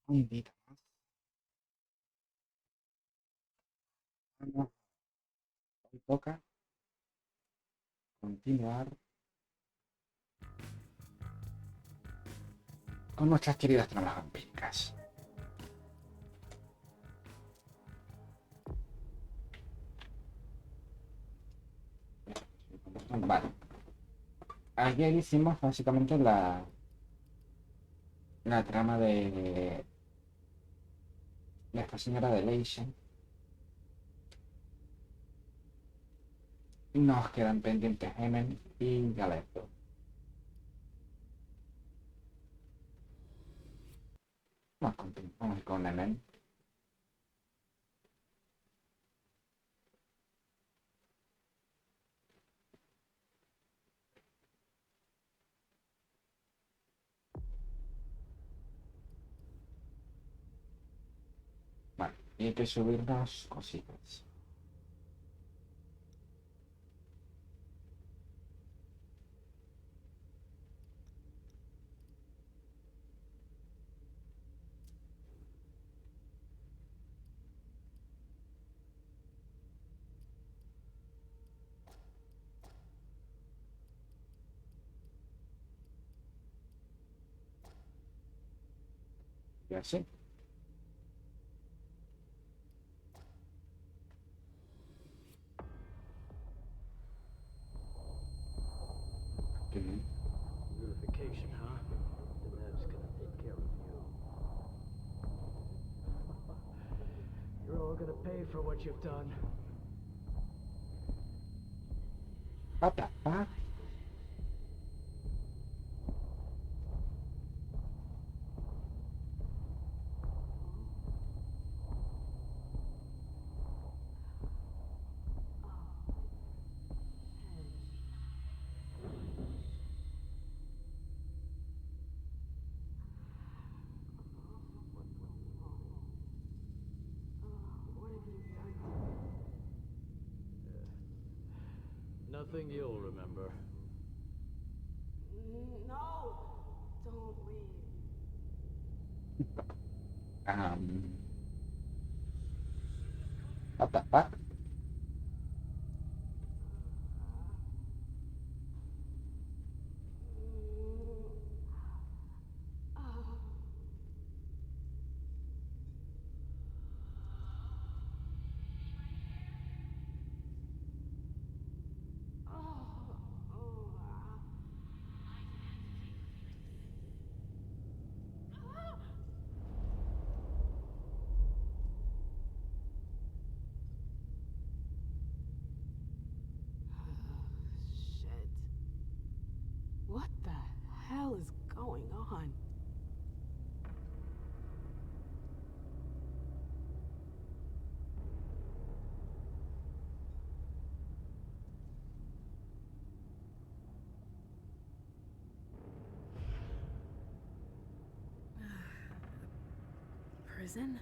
Un día más. Vamos, hoy toca continuar con nuestras queridas tramas vampíricas. Vale. Ayer hicimos básicamente la trama de esta señora de Leisha. Nos quedan pendientes Emen y Galeto. Vamos con Emen. Vale, y hay que subirnos cositas. Y así. Qué bien. Unification, huh? The Nev's gonna take care of you. You're all gonna pay for what you've done. What the fuck? Nothing you'll remember. No, don't leave. What the fuck? Shit. What the hell is going on? Prison?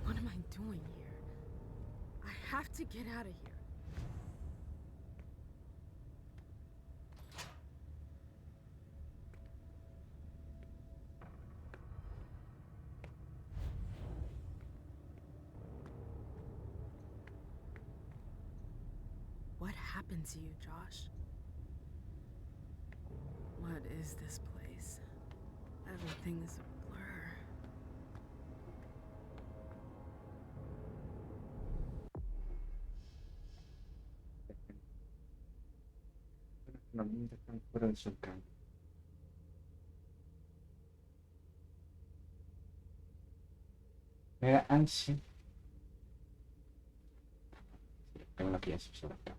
What am I doing here? I have to get out of here. What happened to you, Josh? What is this place? Everything is a blur. Los niños están fuera del surcán. Me da ansia. Tengo la pieza sobre acá.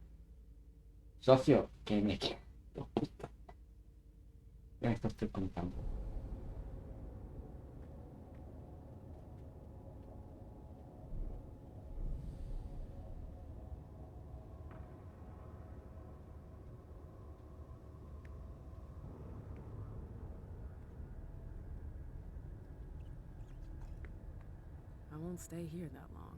Socio, que me quiero. Ya esto estoy contando. I won't stay here that long.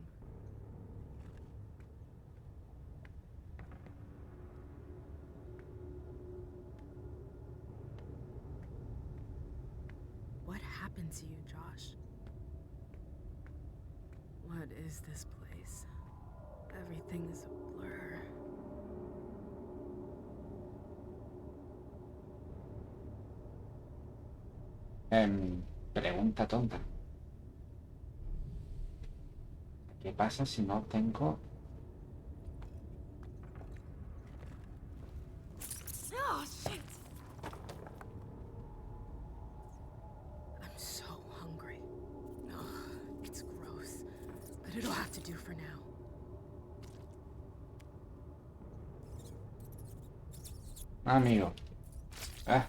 What happened to you, Josh? What is this place? Everything is a blur. Pregunta tonta. ¿Qué pasa si no tengo? Oh, shit! I'm so hungry. Ugh, it's gross, but it'll have to do for now. Amigo. Ah.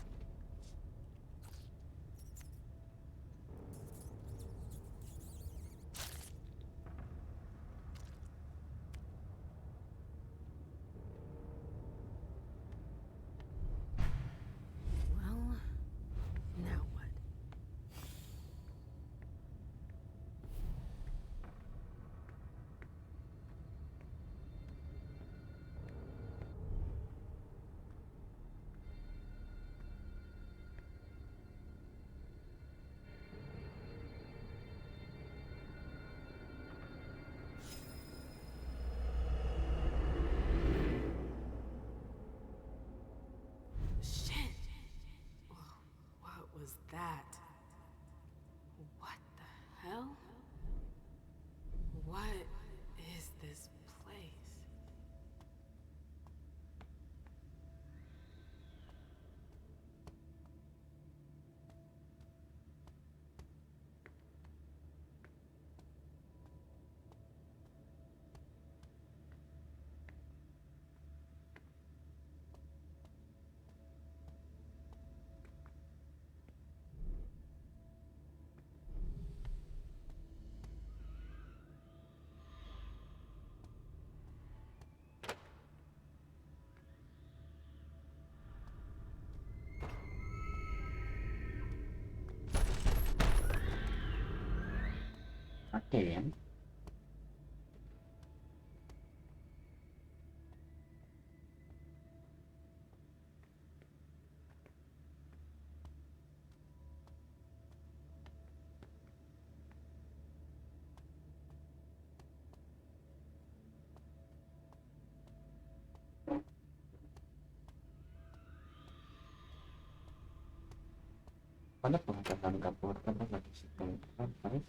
Well, now what? Shit! What was that? What the hell? What is this place? Ah, qué bien. Vale, pues esta es la única puerta por la que se puede entrar, ¿sabes?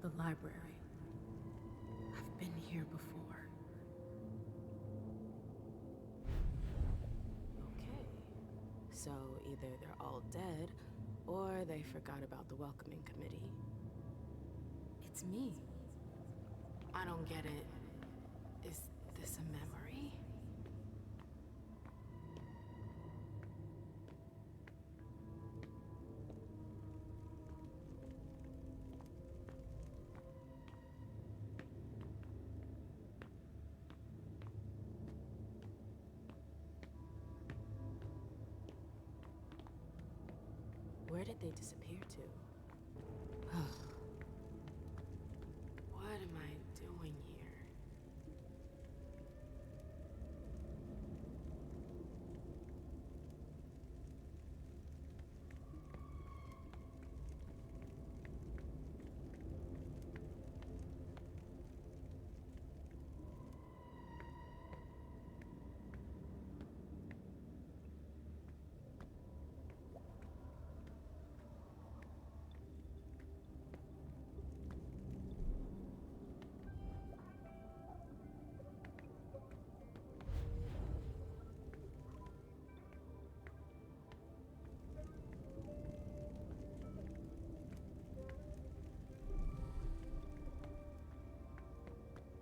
The library. I've been here before. Okay. So either they're all dead, or they forgot about the welcoming committee. It's me. I don't get it. Is this a memory? Where did they disappear to? What am I doing here?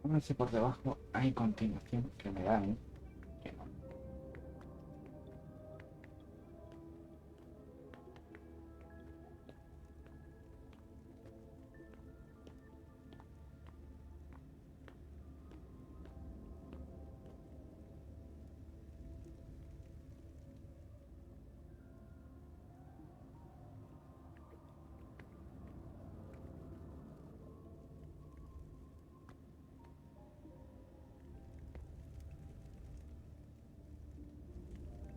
A ver si por debajo hay continuación que me da, ¿eh? Que no.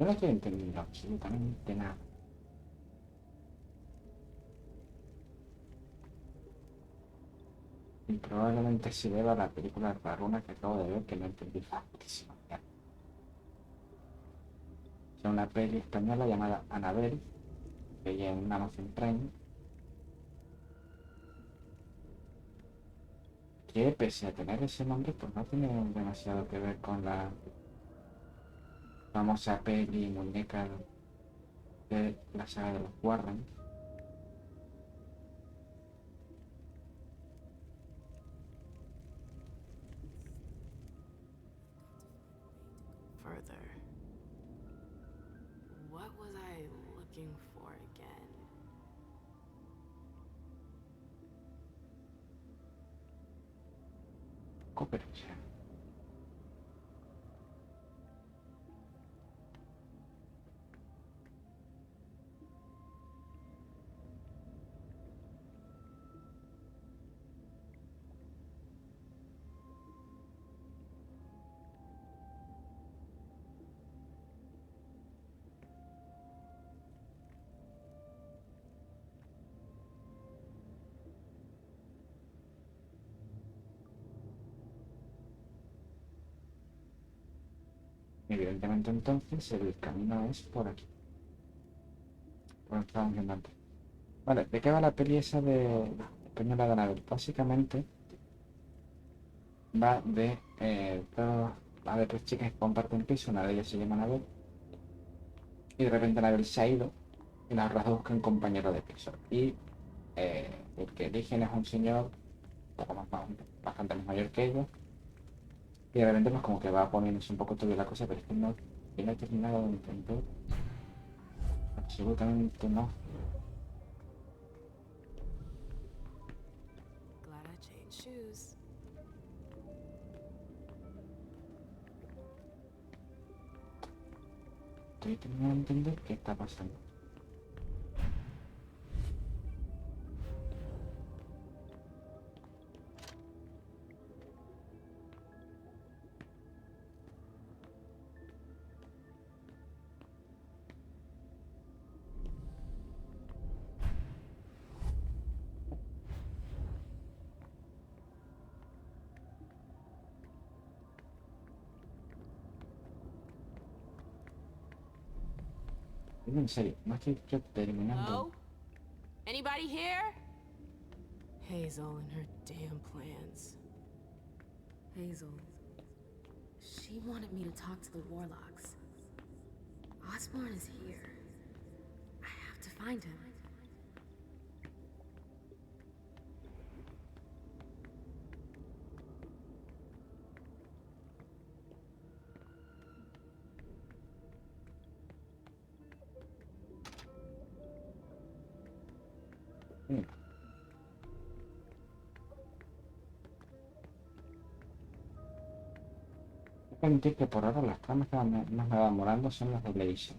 Yo no estoy entendiendo absolutamente nada. Y probablemente se deba a la película raruna que acabo de ver que no entendí factísimo. Es una peli española llamada Anabel, que hay en Amazon Prime, que pese a tener ese nombre, pues no tiene demasiado que ver con la famosa peli muñeca de la saga de los Warren. Further. What was I looking for again? Cooperación. Evidentemente entonces el camino es por aquí. Por donde estábamos viendo antes. Vale, ¿de qué va la peli esa de española de Anabel? Básicamente va de va de tres chicas que comparten piso, una de ellas se llama Anabel, y de repente Anabel se ha ido y las otras dos buscan un compañero de piso. Y el que eligen es un señor un poco bastante más mayor que ellos, y de repente pues como que va poniéndose un poco turbia la cosa, pero es que no he terminado de entender absolutamente no. Glad I changed shoes. Estoy terminando de entender qué está pasando. En serio, no estoy yo terminando. Hello? Anybody here? Hazel and her damn plans. Hazel. She wanted me to talk to the Warlocks. Osborn is here. I have to find him. Mm. He permitir que por ahora las tramas que más me van morando son las de Blaze.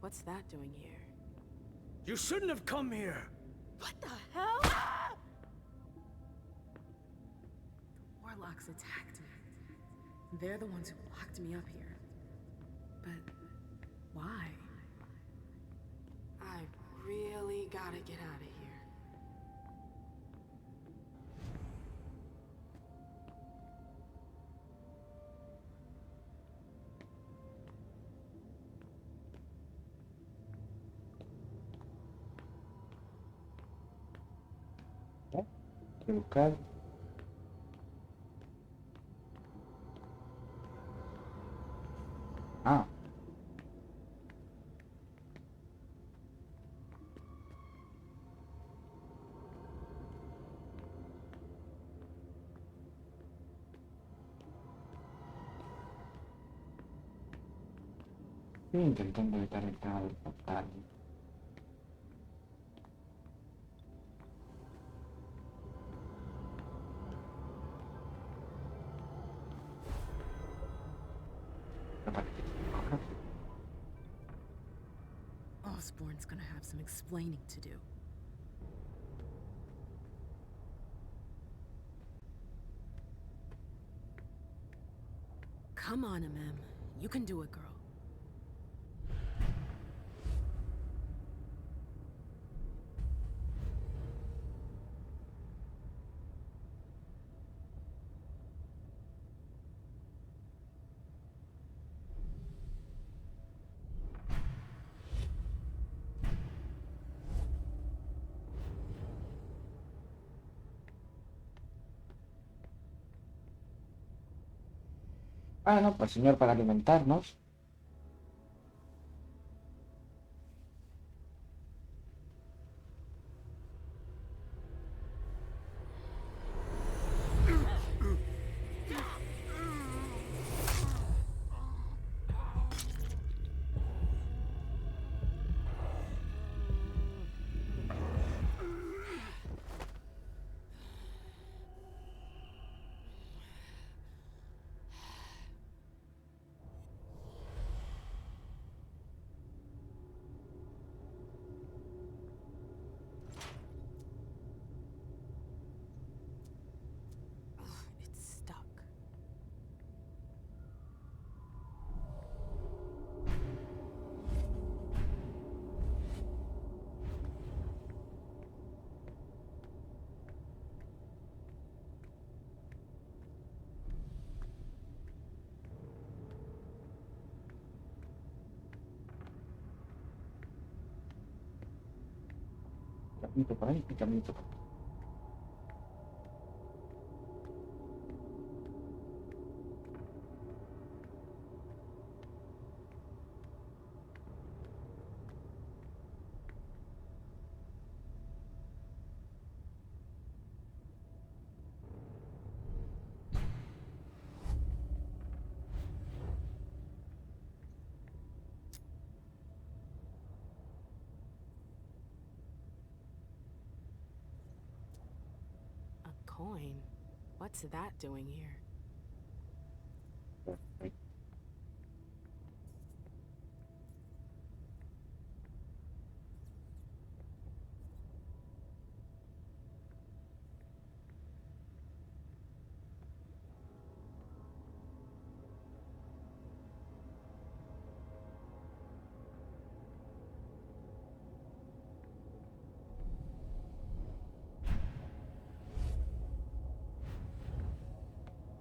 What's that doing here? You shouldn't have come here! What the hell? The Warlocks attacked me. They're the ones who locked me up here. But why? I really gotta get out of here. Hay que buscar. Ah, estoy intentando evitar el tema del portal. Pero parece que tengo que coger. firstborn's gonna have some explaining to do. Come on, Amem. You can do it, girl. Bueno, pues señor, para alimentarnos. It's stuck. Caminito por ahí y caminito por ahí. A coin? What's that doing here?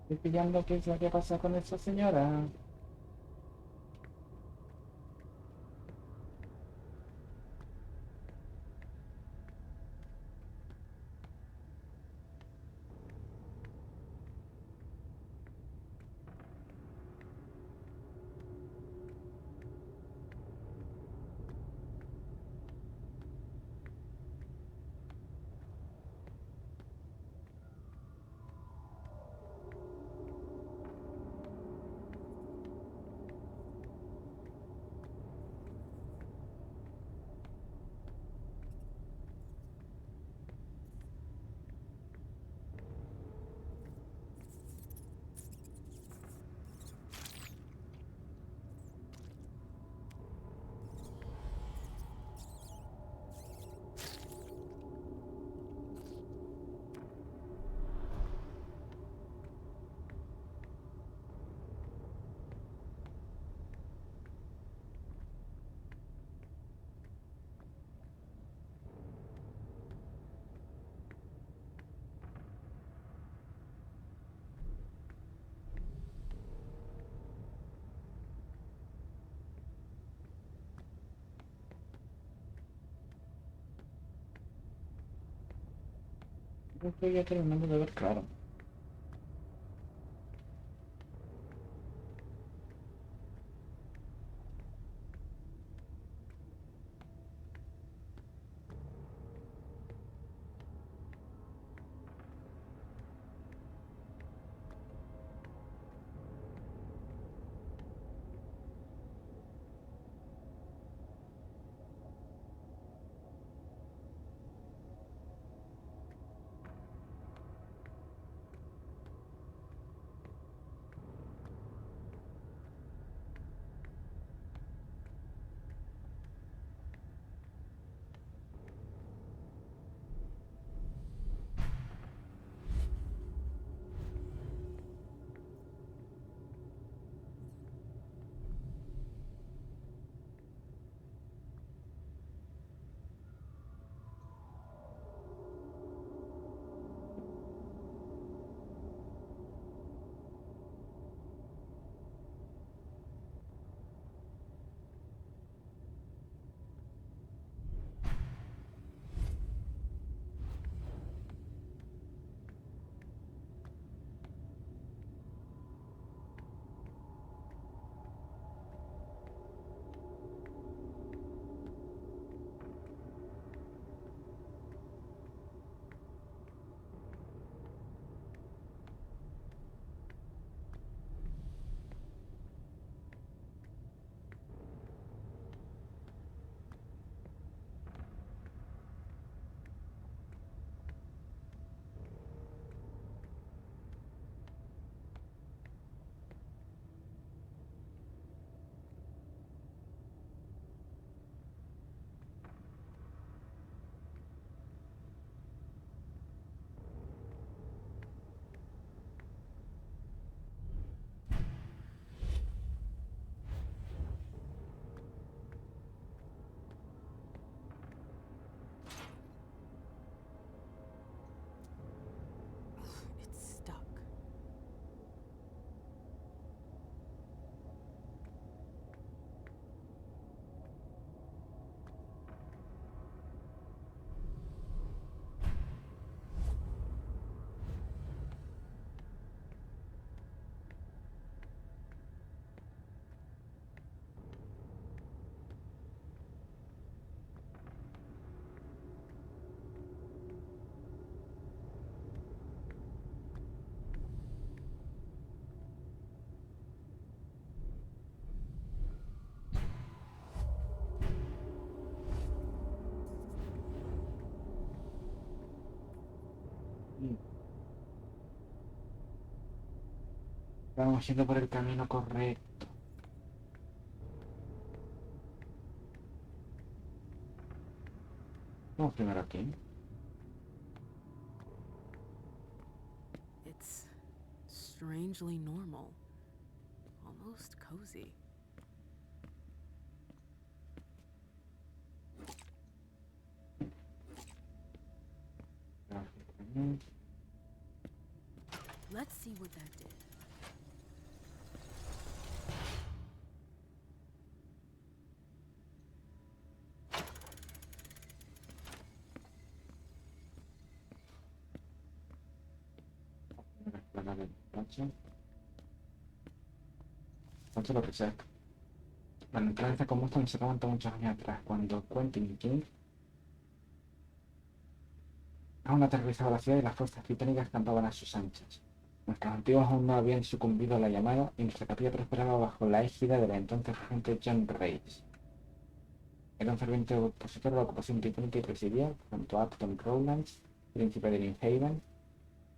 Estoy pillando qué es lo que pasa con esa señora. Estoy ya terminando de ver claro. Vamos yendo por el camino correcto. Vamos primero aquí. It's strangely normal. Almost cozy. Let's see what that did. Explorar el coche. Coche lo que sea. Bueno, el planeta como esto se remonta muchos años atrás, cuando Quentin King aún aterrorizaba la ciudad y las fuerzas británicas campaban a sus anchas. Nuestros antiguos aún no habían sucumbido a la llamada y nuestra capilla prosperaba bajo la égida de la entonces regente John Reis. Era un ferviente opositor a la ocupación británica y presidía, junto a Upton Rowlands, príncipe de New Haven,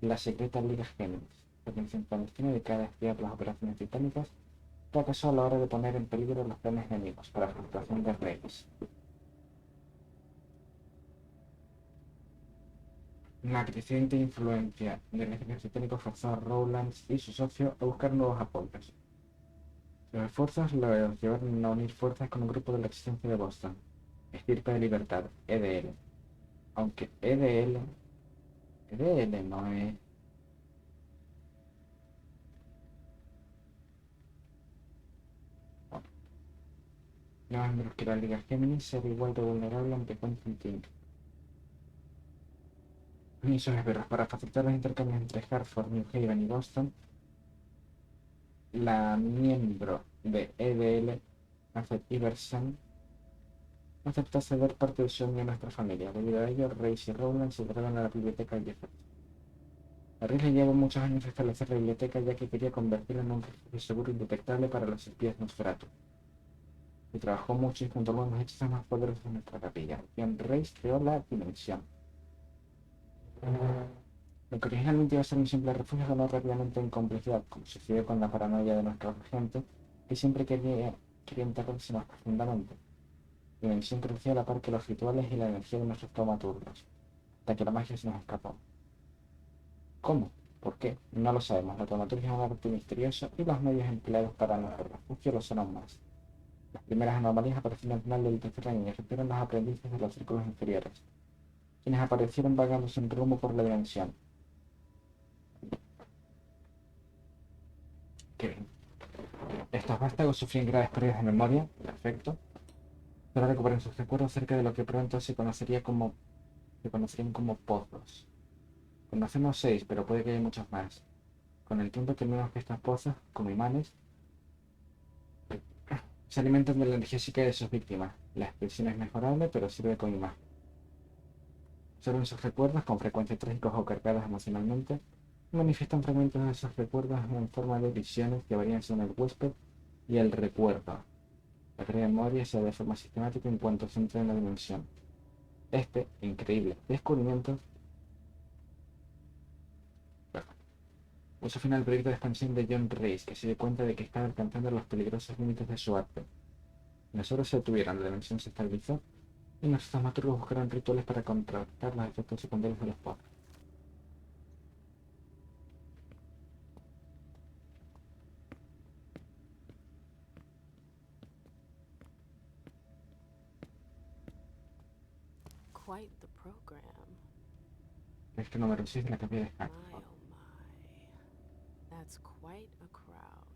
la secreta Liga Géminis, organización clandestina dedicada a espiar las operaciones británicas, fracasó a la hora de poner en peligro los planes enemigos para la frustración de Reis. La creciente influencia del ejército británico forzó a Rowlands y su socio a buscar nuevos apoyos. Los esfuerzos los llevaron a unir fuerzas con un grupo de la existencia de Boston, Estirpe de Libertad, EDL. Aunque EDL no es... No es menos que la Liga Géminis ser igual de vulnerable ante Quentin King. Y sus esbirros para facilitar los intercambios entre Hartford, New Haven y Boston, la miembro de EDL, Alfred Iverson, aceptó ceder parte de su unión a nuestra familia. Debido a ello, Reis y Rowland se trajeron a la biblioteca de Jefferson. A Reis le llevó muchos años establecer la biblioteca, ya que quería convertirla en un refugio seguro e indetectable para los espías Nosferatu. Y trabajó mucho y junto a uno de los hechizos más poderosos de nuestra capilla. John Reis creó la Dimensión. Lo que originalmente iba a ser un simple refugio ganó rápidamente en complejidad, como sucedió con la paranoia de nuestro regente, que siempre quería enterrarse más profundamente. La dimensión creció a la par que los rituales y la energía de nuestros taumaturgos, hasta que la magia se nos escapó. ¿Cómo? ¿Por qué? No lo sabemos. La taumaturgia es un arte misterioso y los medios empleados para nuestro refugio lo son aún más. Las primeras anomalías aparecieron al final del tercer año y afectaron a los aprendices de los círculos inferiores, quienes aparecieron vagando sin rumbo por la dimensión. Qué bien. Estos vástagos sufrían graves pérdidas de memoria, perfecto, pero recuperan sus recuerdos cerca de lo que pronto se conocerían como pozos. Conocemos 6, pero puede que haya muchos más. Con el tiempo tememos que estas pozas, como imanes, se alimentan de la energía psíquica de sus víctimas. La expresión es mejorable, pero sirve como imagen. Observen sus recuerdos, con frecuencia trágicos o cargados emocionalmente, manifiestan fragmentos de esos recuerdos en forma de visiones que varían según el huésped y el recuerdo. La crea de memoria se da de forma sistemática en cuanto se entra en la dimensión. Este increíble descubrimiento puso fin al proyecto de expansión de John Reis, que se dio cuenta de que estaba alcanzando los peligrosos límites de su arte. Las obras se detuvieron, la dimensión se estabilizó, y nuestros dramaturgos buscaron rituales para contrarrestar los efectos secundarios de los pozos. Quite the program. Este número 6 de la capilla de My, Hartford. oh my. That's quite a crowd.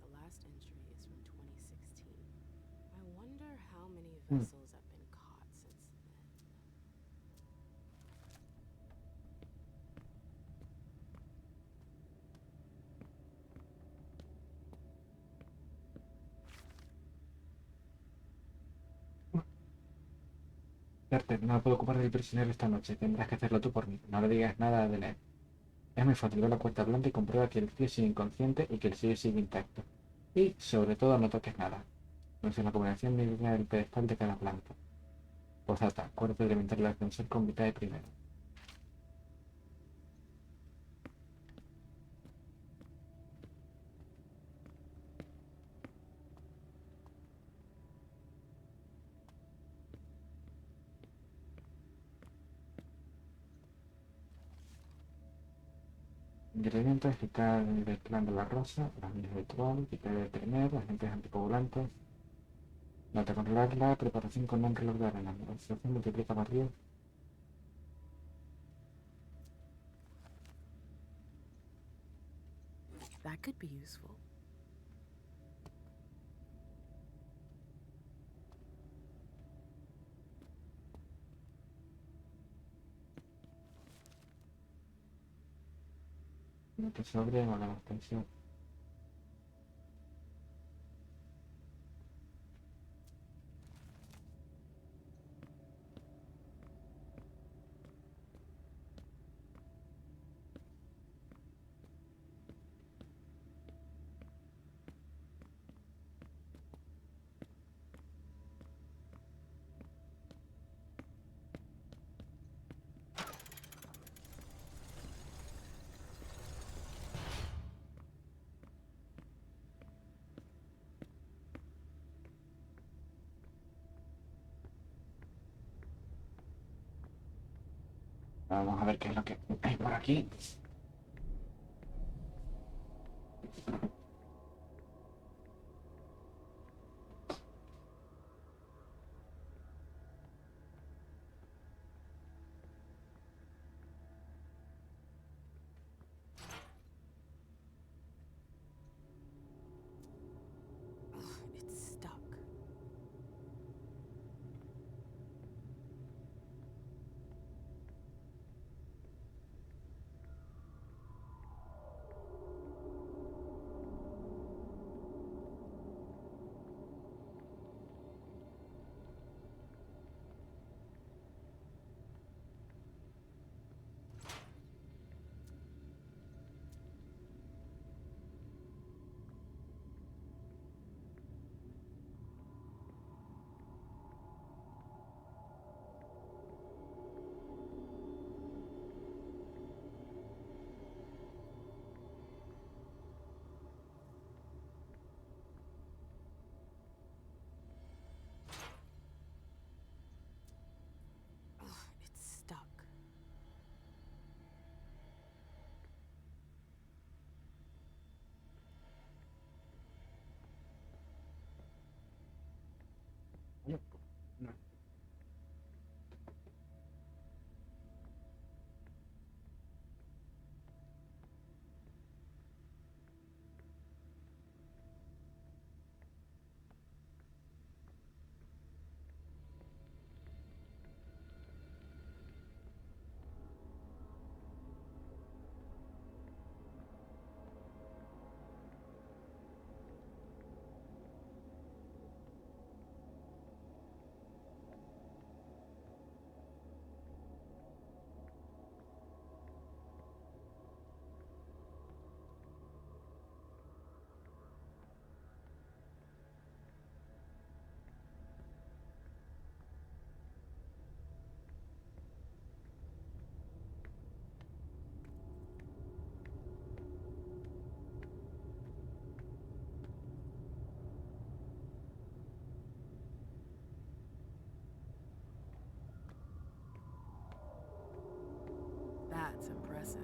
The last entry is from 2016. I wonder how many vessels have been caught since then. Carter, no me puedo ocupar del prisionero esta noche. Tendrás que hacerlo tú por mí. No le digas nada a Ned. Es muy fácil, ve la cuenta blanca y comprueba que el tío sigue inconsciente y que el sello sigue intacto. Y, sobre todo, no toques nada. No sé la combinación ni línea del pedestal de cada planta. Posata, cuarto elemental del ascensor con mitad de primero. Ingredientes, quitar el clan de la rosa, las minas de troll, quitar el primer, las lentes anticoagulantes. Nota controlarla, preparación con un reloj de arena. La situación multiplica más riesgo. That could be useful. Nota sobre o la extensión. Vamos a ver qué es lo que hay por aquí. Ugh, it's stuck. Ugh, it's stuck. No. That's impressive.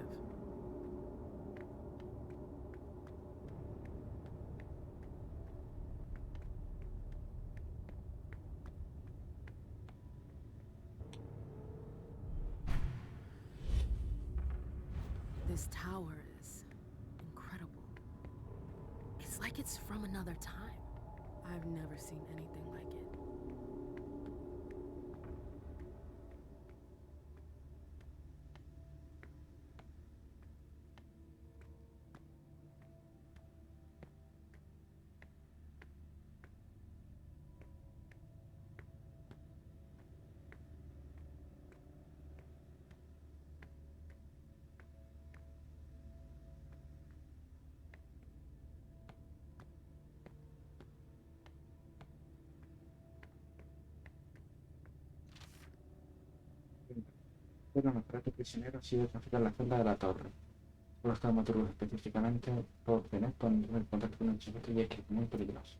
This tower is incredible. It's like it's from another time. I've never seen anything like it. Pero nuestro prisionero ha sido transferido a la celda de la torre. Los dramaturgos específicamente por tener por entrar en contacto con un secreto y es que es muy peligroso.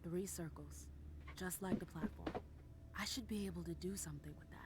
Three circles, just like the platform. I should be able to do something with that.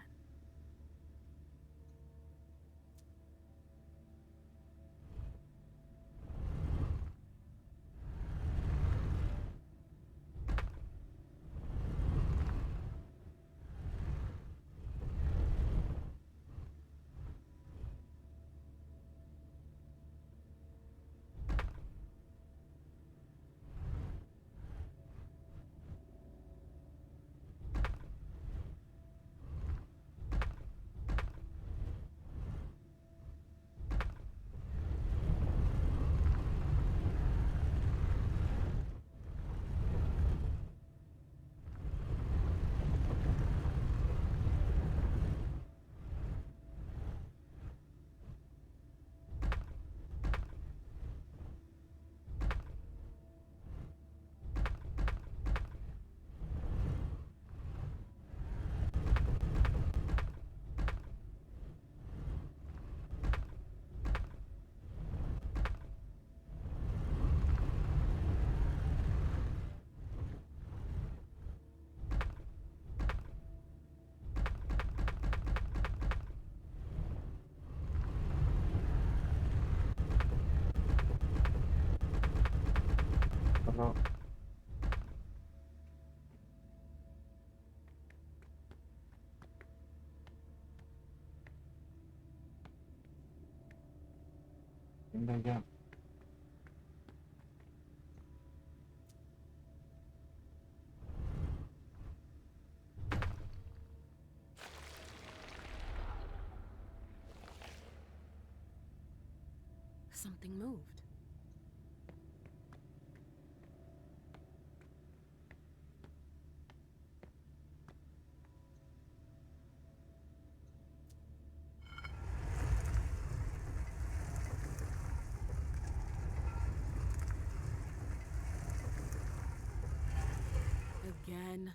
Solo venga ya. Something moved. Again.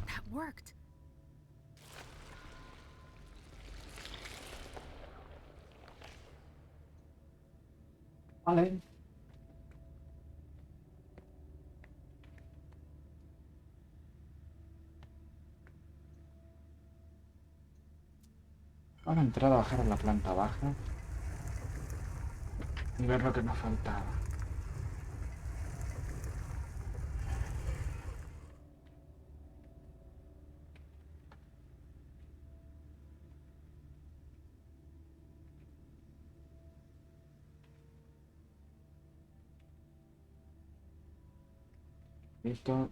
That worked. Vale. Vamos a entrar a bajar a la planta baja y ver lo que nos faltaba. Listo.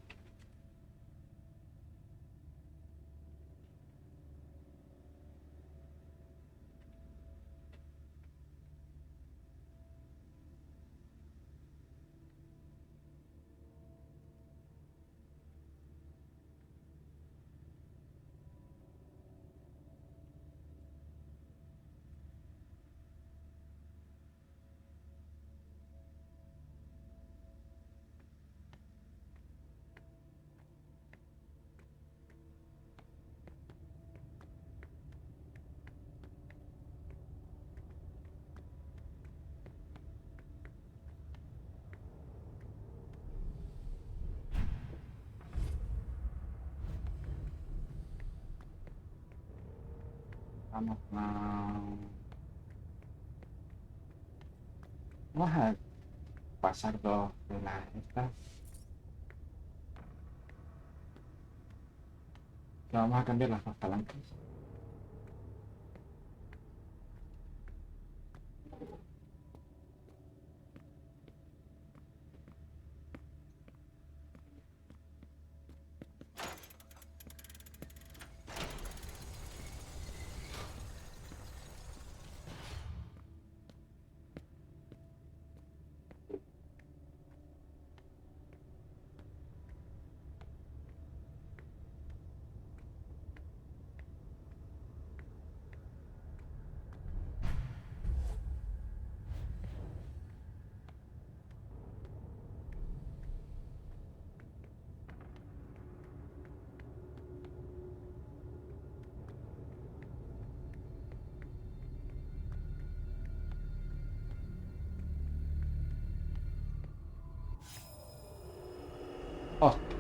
Vamos a... Vamos a pasar dos de las estas. Que vamos a cambiar las dos palancas. Hostia.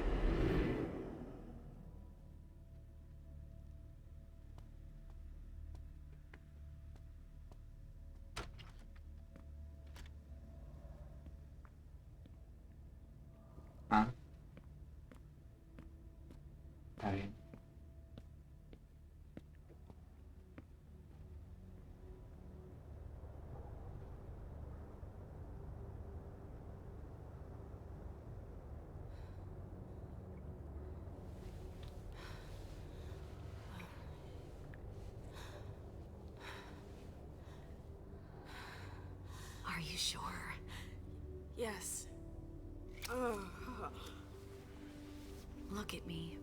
Ah, está bien. Are you sure? Yes. Ugh. Look at me.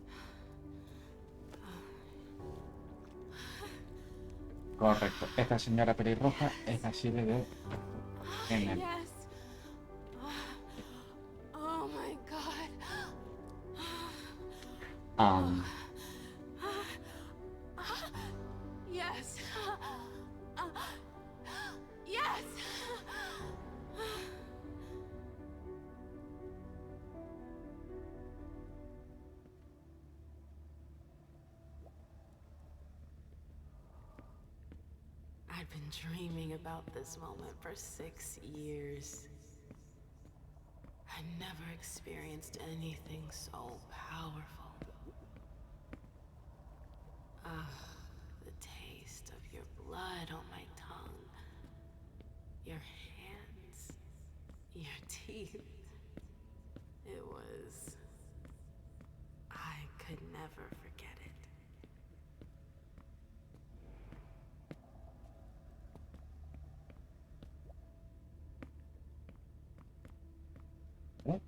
Correcto. Esta señora pelirroja es así de en el... Yes. Oh my god. Yes. Yes. I'd been dreaming about this moment for 6 years. I never experienced anything so powerful. The taste of your blood on my tongue, your hands, your teeth. It was... I could never forget it. ¿Eh?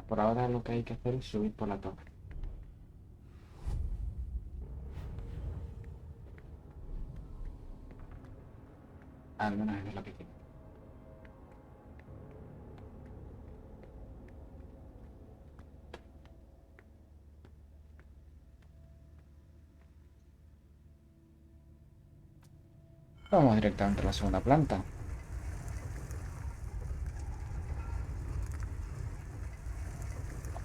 Por ahora lo que hay que hacer es subir por la torre. Al menos es lo que quiero. Vamos directamente a la segunda planta.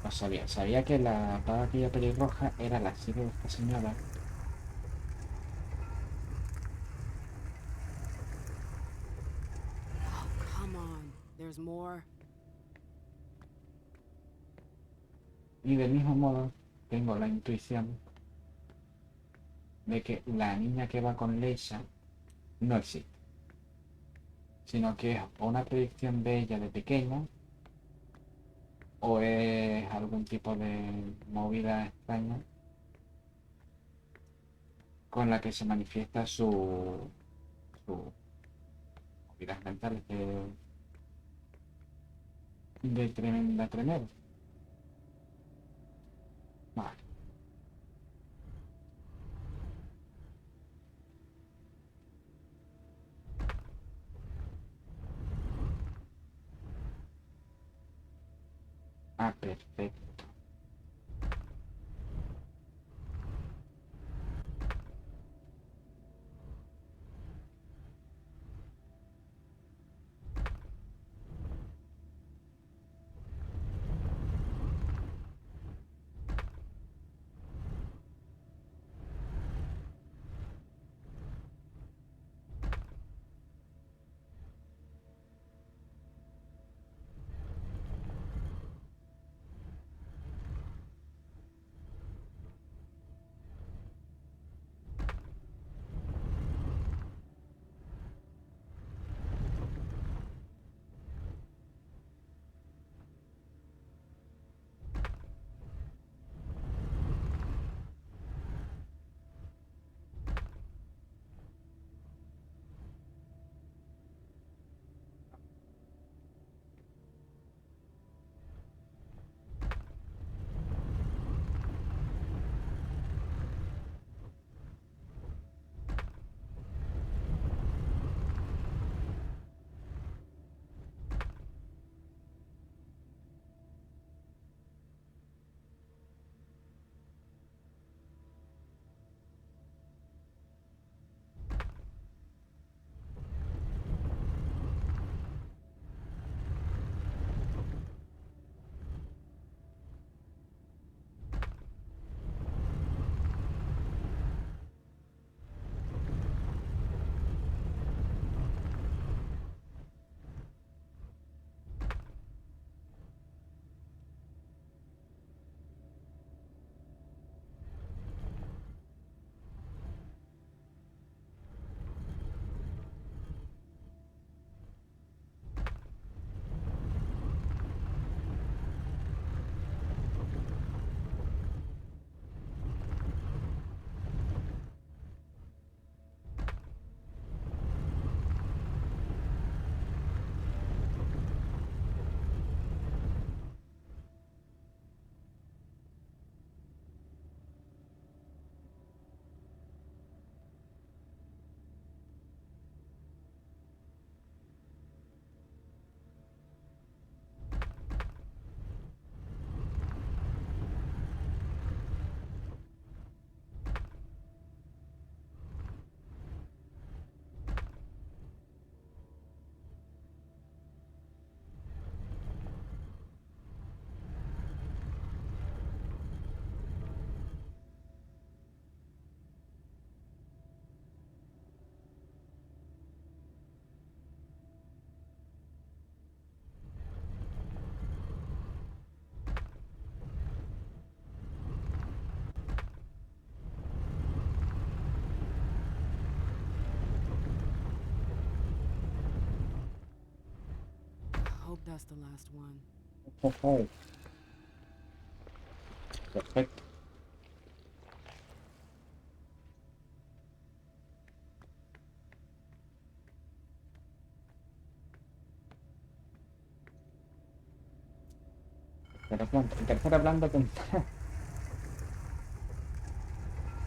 No sabía. Sabía que la paga aquella pelirroja era la silla de esta señora. Oh, come on. There's more. Y del mismo modo, tengo la intuición de que la niña que va con Leisha no existe. Sino que es una predicción de ella de pequeña o es algún tipo de movida extraña con la que se manifiesta sus movidas mentales de tremenda tremenda. Vale. Ah, perfecto. Hope that's the last one. Ojo. Perfecto. En tercera planta tendrá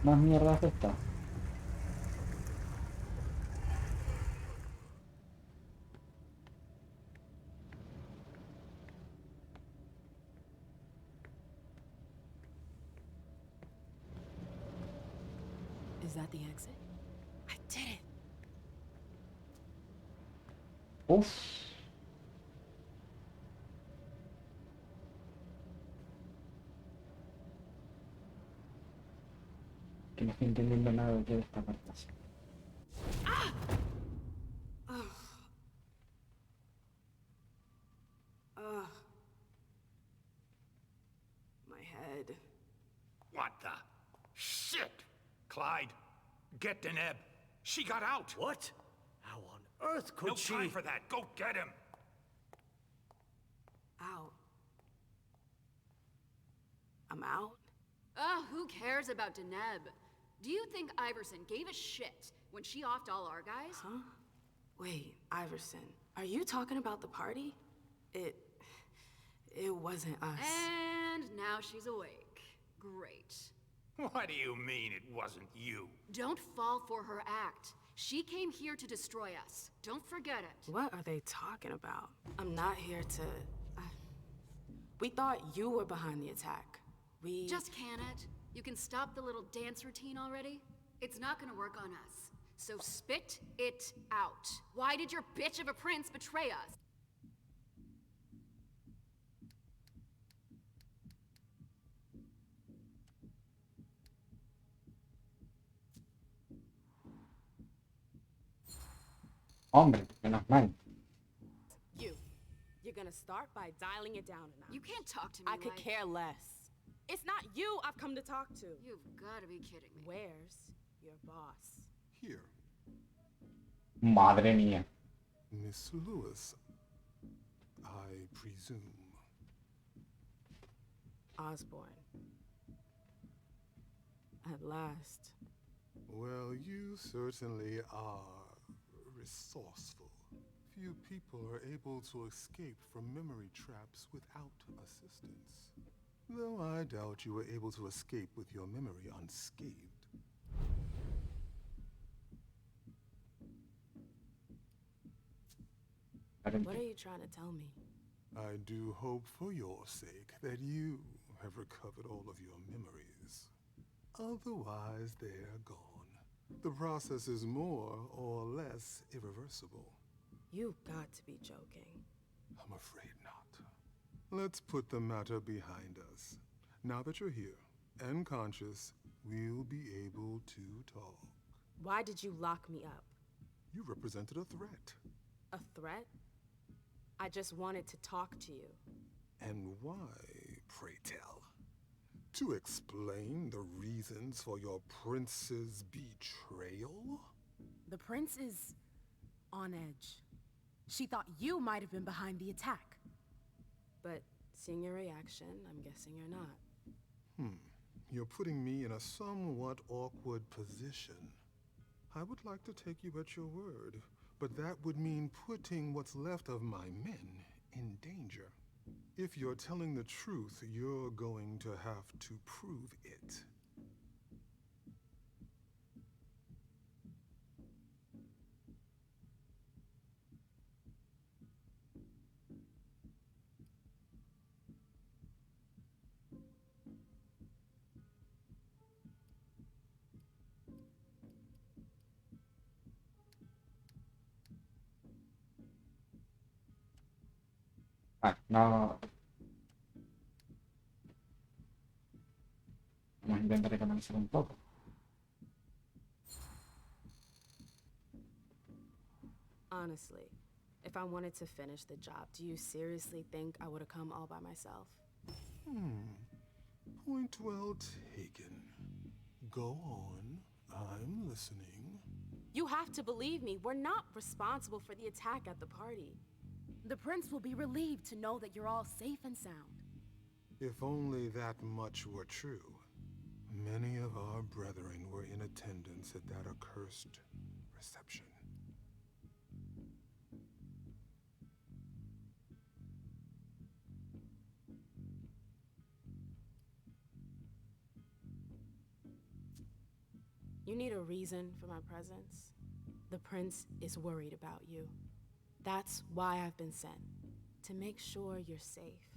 más mierdas de esta. Is that the exit? I did it! Uf. Que no estoy entendiendo nada de qué de esta parte así. Ugh. My head. What the? Shit! Clyde, get Deneb. She got out! What? How on earth could No she? time for that. Go get him! Out. I'm out? Ugh, who cares about Deneb? Do you think Iverson gave a shit when she offed all our guys? Huh? Wait, Iverson, are you talking about the party? It wasn't us. And now she's awake. Great. What do you mean it wasn't you? Don't fall for her act. She came here to destroy us. Don't forget it. What are they talking about? I'm not here to... We thought you were behind the attack. We... Just can it? You can stop the little dance routine already? It's not gonna work on us. So spit it out. Why did your bitch of a prince betray us? Hombre, menos mal. You're gonna start by dialing it down a notch. You can't talk to me I could like... care less. It's not you I've come to talk to. You've gotta be kidding me. Where's your boss? Here, Madre mía. Miss Lewis, I presume. Osborne. At last. Well, you certainly are resourceful. Few people are able to escape from memory traps without assistance. Though I doubt you were able to escape with your memory unscathed. What are you trying to tell me? I do hope for your sake that you have recovered all of your memories. Otherwise, they're gone. The process is more or less irreversible. You've got to be joking. I'm afraid not. Let's put the matter behind us. Now that you're here and conscious, we'll be able to talk. Why did you lock me up? You represented a threat. A threat? I just wanted to talk to you. And why, pray tell? To explain the reasons for your prince's betrayal? The prince is on edge. She thought you might have been behind the attack. But seeing your reaction, I'm guessing you're not. You're putting me in a somewhat awkward position. I would like to take you at your word, but that would mean putting what's left of my men in danger. If you're telling the truth, you're going to have to prove it. No. Vamos a intentar economizar un poco. Honestly, if I wanted to finish the job, do you seriously think I would have come all by myself? Point well taken. Go on. I'm listening. You have to believe me. We're not responsible for the attack at the party. The prince will be relieved to know that you're all safe and sound. If only that much were true. Many of our brethren were in attendance at that accursed reception. You need a reason for my presence? The prince is worried about you. That's why I've been sent. To make sure you're safe.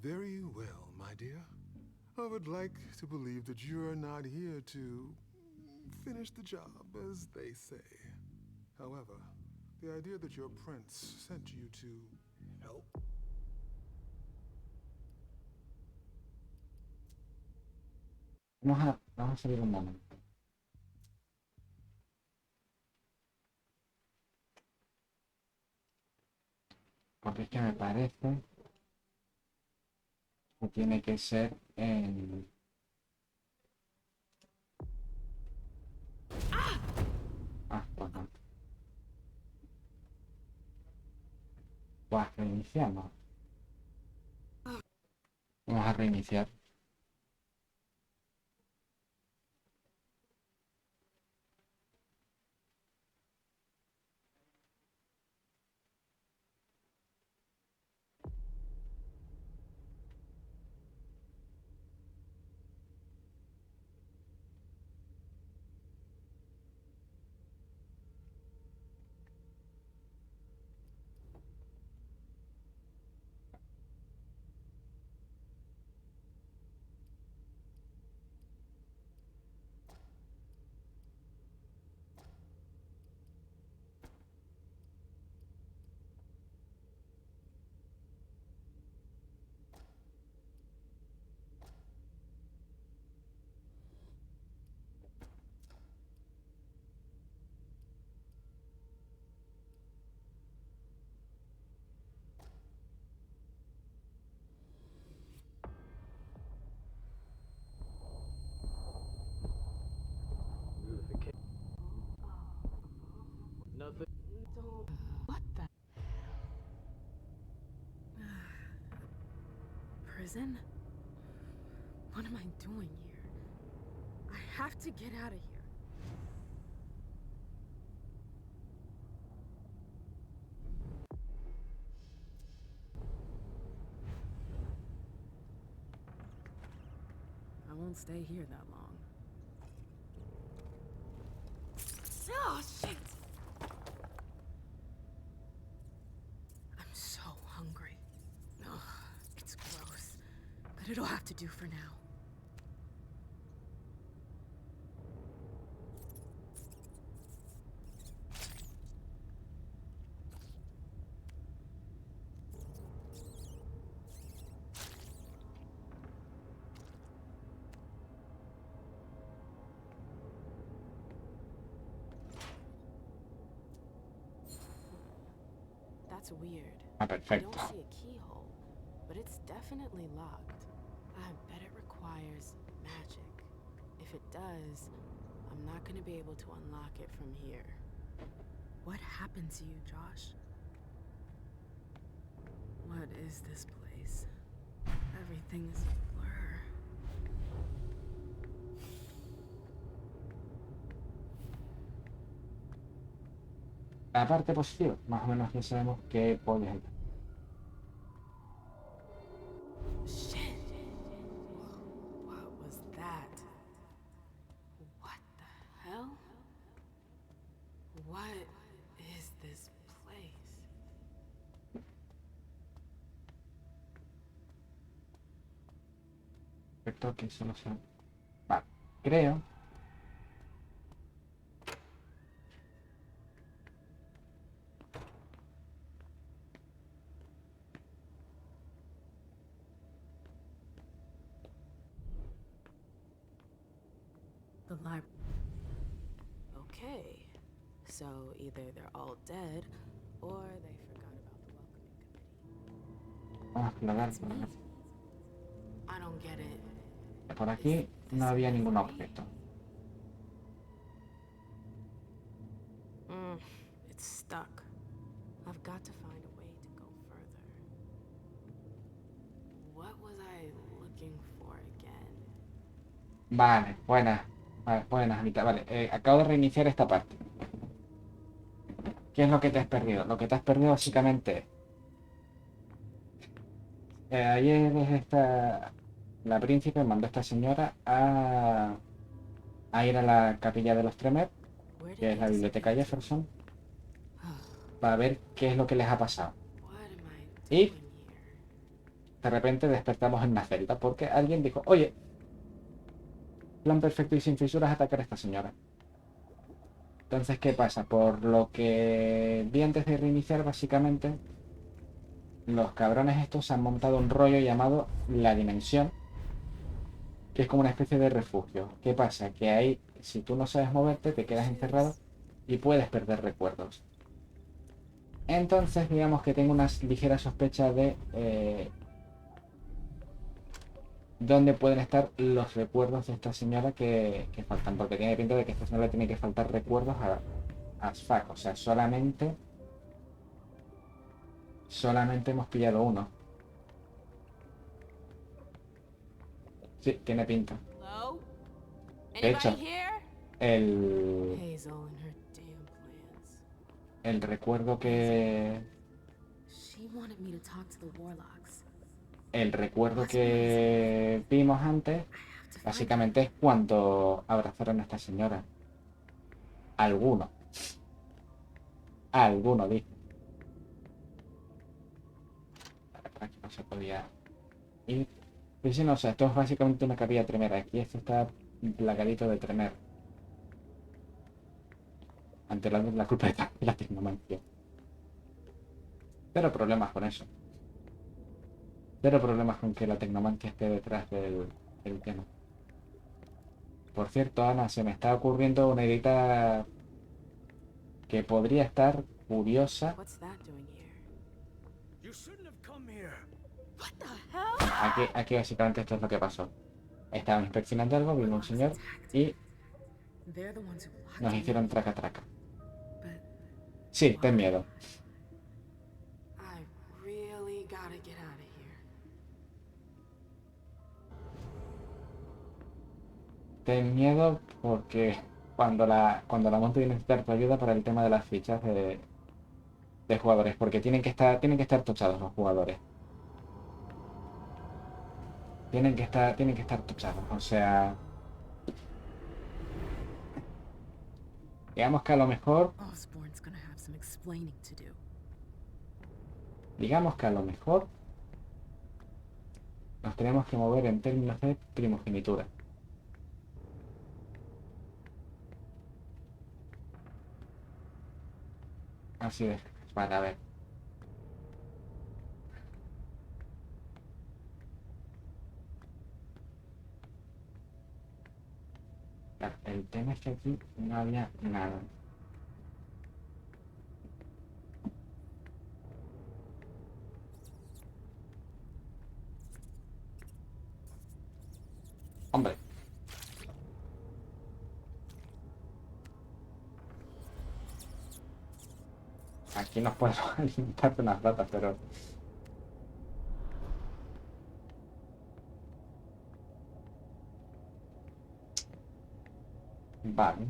Very well, my dear. I would like to believe that you're not here to finish the job, as they say. However, the idea that your prince sent you to help... Vamos a salir un momento. Porque es que me parece que tiene que ser en... pues no. Pues reiniciamos. Vamos a reiniciar. prison? What am I doing here? I have to get out of here. I won't stay here that long. Oh, shit! I'm so hungry. Ugh, it's gross, but it'll have to do for now. That's weird. Ah, I perfecto. don't see a keyhole, but it's definitely locked. I bet it requires magic. If it does, I'm not gonna be able to unlock it from here. What happened to you, Josh? What is this place? Everything is a blur. La parte positiva, más o menos ya sabemos que puedes hacer. Shit! What was that? What the hell? What is this place? Perfecto, que eso no sé. Vale, creo. The library. Okay, so either they're all dead, or they forgot about the welcoming committee. Vamos a explorar It's por me. acá. I don't get it. Por aquí no había ningún objeto. It's stuck. I've got to find a way to go further. What was I looking for again? Vale, buenas. Vale, buenas, Anita. Vale, acabo de reiniciar esta parte. ¿Qué es lo que te has perdido? Lo que te has perdido básicamente es... ayer la príncipe mandó a esta señora a ir a la capilla de los Tremer, Where que did es they la biblioteca disappear to? Jefferson, para ver qué es lo que les ha pasado. What am I Y doing here? de repente despertamos en una celda porque alguien dijo, oye, plan perfecto y sin fisuras atacar a esta señora. Entonces, ¿qué pasa? Por lo que vi antes de reiniciar, básicamente, los cabrones estos han montado un rollo llamado la dimensión, que es como una especie de refugio. ¿Qué pasa? Que ahí, si tú no sabes moverte, te quedas encerrado y puedes perder recuerdos. Entonces, digamos que tengo una ligera sospecha de dónde pueden estar los recuerdos de esta señora que faltan, porque tiene pinta de que a esta señora le tiene que faltar recuerdos a fuck. O sea, solamente hemos pillado uno. Sí, tiene pinta. Hello? De hecho, Anybody here? el Hazel and her damn plans. recuerdo que She wanted me to talk to the warlocks. vimos antes, I have to find básicamente es cuando abrazaron a esta señora. Alguno dice. Vale, por aquí no se podía ir. Pues sí, no, o sea, esto es básicamente una capilla tremera. Aquí esto está plagadito de tremer. Ante la culpa de la tecnomancia. Pero problemas con eso. Pero problemas con que la tecnomancia esté detrás del tema. Por cierto, Ana, se me está ocurriendo una idea que podría estar curiosa. What's that doing here? You shouldn't have come here. What the hell? Aquí básicamente esto es lo que pasó. Estaban inspeccionando algo, vino un señor y They're the ones who locked nos me hicieron up, traca. but Sí, ten miedo. I really gotta get out of here. ten miedo porque cuando la moto viene a necesitar tu ayuda para el tema de las fichas de jugadores, porque tienen que estar tochados los jugadores. Tienen que estar tochados. O sea, digamos que a lo mejor, Osborne's gonna have some explaining to do. digamos que a lo mejor nos tenemos que mover en términos de primogenitura. Así de, vale, a ver. Claro, el tema es que aquí no había nada. Hombre. Aquí nos podemos alimentar de unas ratas, pero... Vale.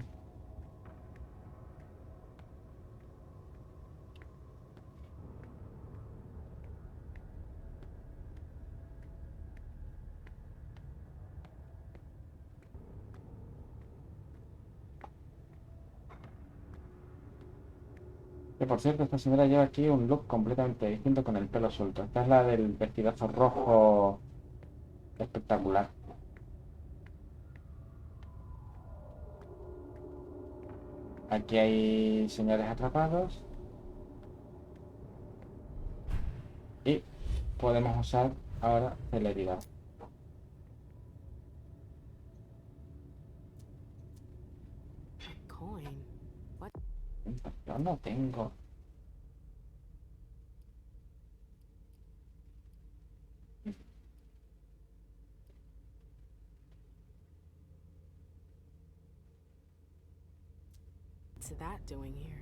Que por cierto, esta señora lleva aquí un look completamente distinto con el pelo suelto. Esta es la del vestidazo rojo espectacular. Aquí hay señores atrapados. Y podemos usar ahora celeridad. Coin? What? Yo no tengo. What's that doing here?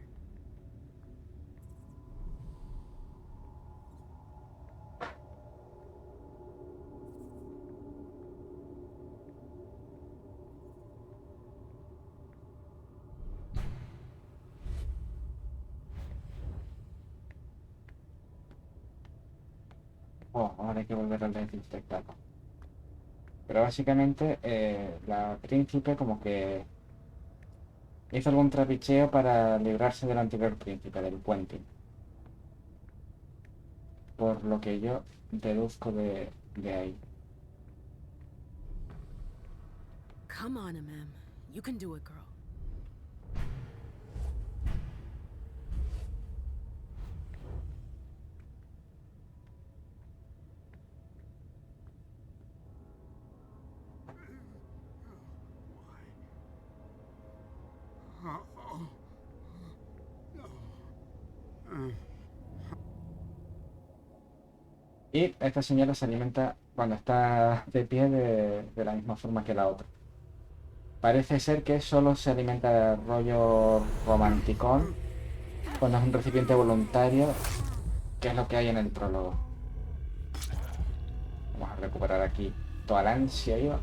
Oh, ahora hay que volver al desinfectado. Pero básicamente la príncipe como que hizo algún trapicheo para librarse del anterior príncipe, del puente. Por lo que yo deduzco de ahí. Come on, Mem. You can do it, girl. Y esta señora se alimenta cuando está de pie de la misma forma que la otra. Parece ser que solo se alimenta de rollo romanticón cuando es un recipiente voluntario, que es lo que hay en el prólogo. Vamos a recuperar aquí toda la ansia, iba.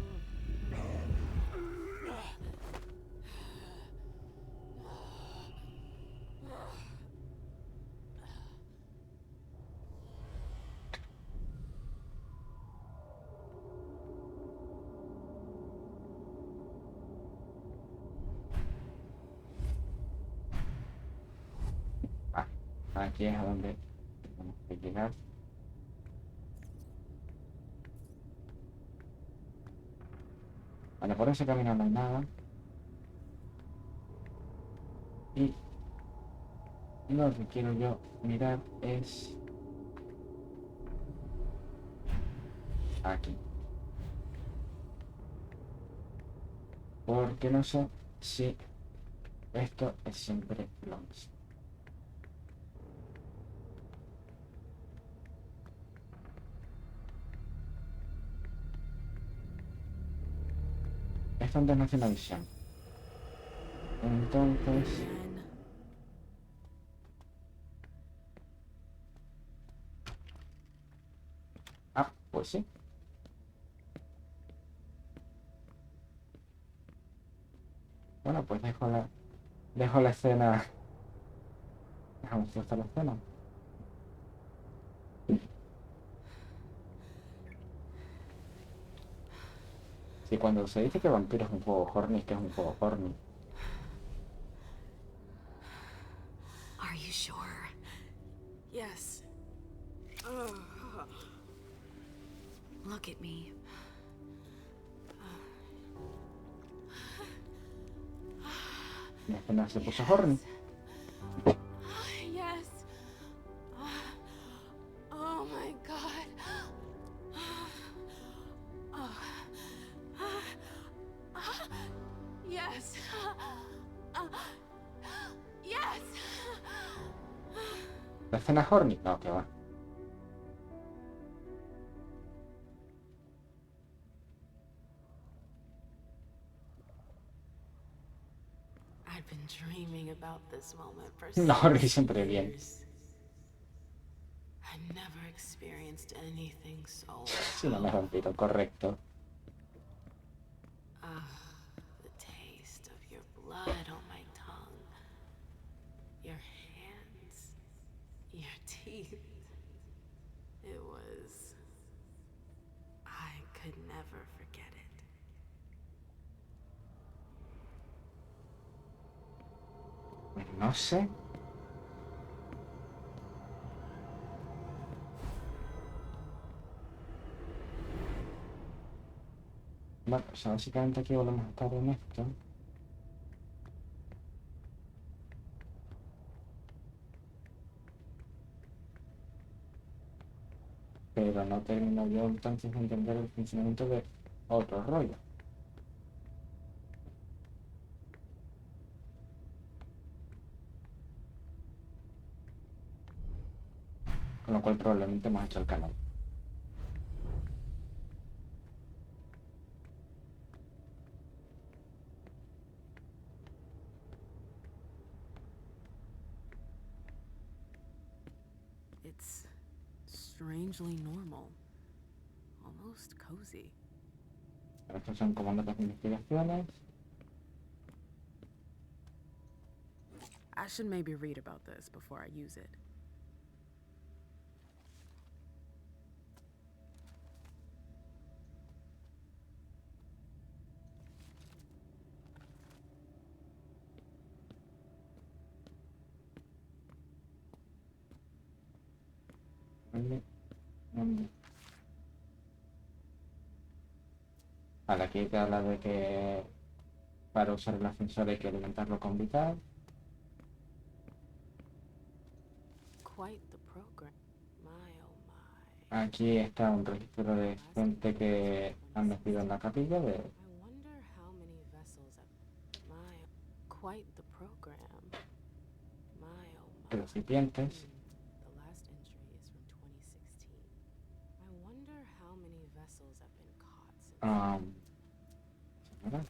Ah, aquí es a donde tenemos que llegar. Vale, por ese camino no hay nada. Y lo que quiero yo mirar es aquí. Porque no sé si esto es siempre lo mismo. Esto antes no hace una visión. Entonces... Man. Ah, pues sí. Bueno, pues dejo la escena. Dejamos si está la escena. Sí, cuando se dice que Vampiro es un juego horny, es que es un juego horny. Are you sure? Yes. Look at me. La escena se puso horny. Yes. Oh my god. Yes. Yes. ¿La escena horny? No, que va. I've been dreaming about this moment for No, horny 6 siempre bien. years. I never experienced anything so Si no me es vampiro, correcto. the taste of your blood on my tongue, your hands, your teeth. It was... I could never forget it. Pues no sé. Bueno, o sea, básicamente aquí volvemos a estar en esto. Pero no termino yo entonces de entender el funcionamiento de otro rollo. Con lo cual probablemente hemos hecho el canal. It's strangely normal. Almost cozy. Pero estos son como notas de investigaciones. I should maybe read about this before I use it. Vale, aquí te habla de que para usar el ascensor hay que alimentarlo con vital. Quite the program. My oh my. Aquí está un registro de gente que han metido en la capilla de I wonder how many vessels my quite the program. My oh my. recipientes. The last entry is from 2016. I wonder how many vessels have been caught since. ¿Verdad?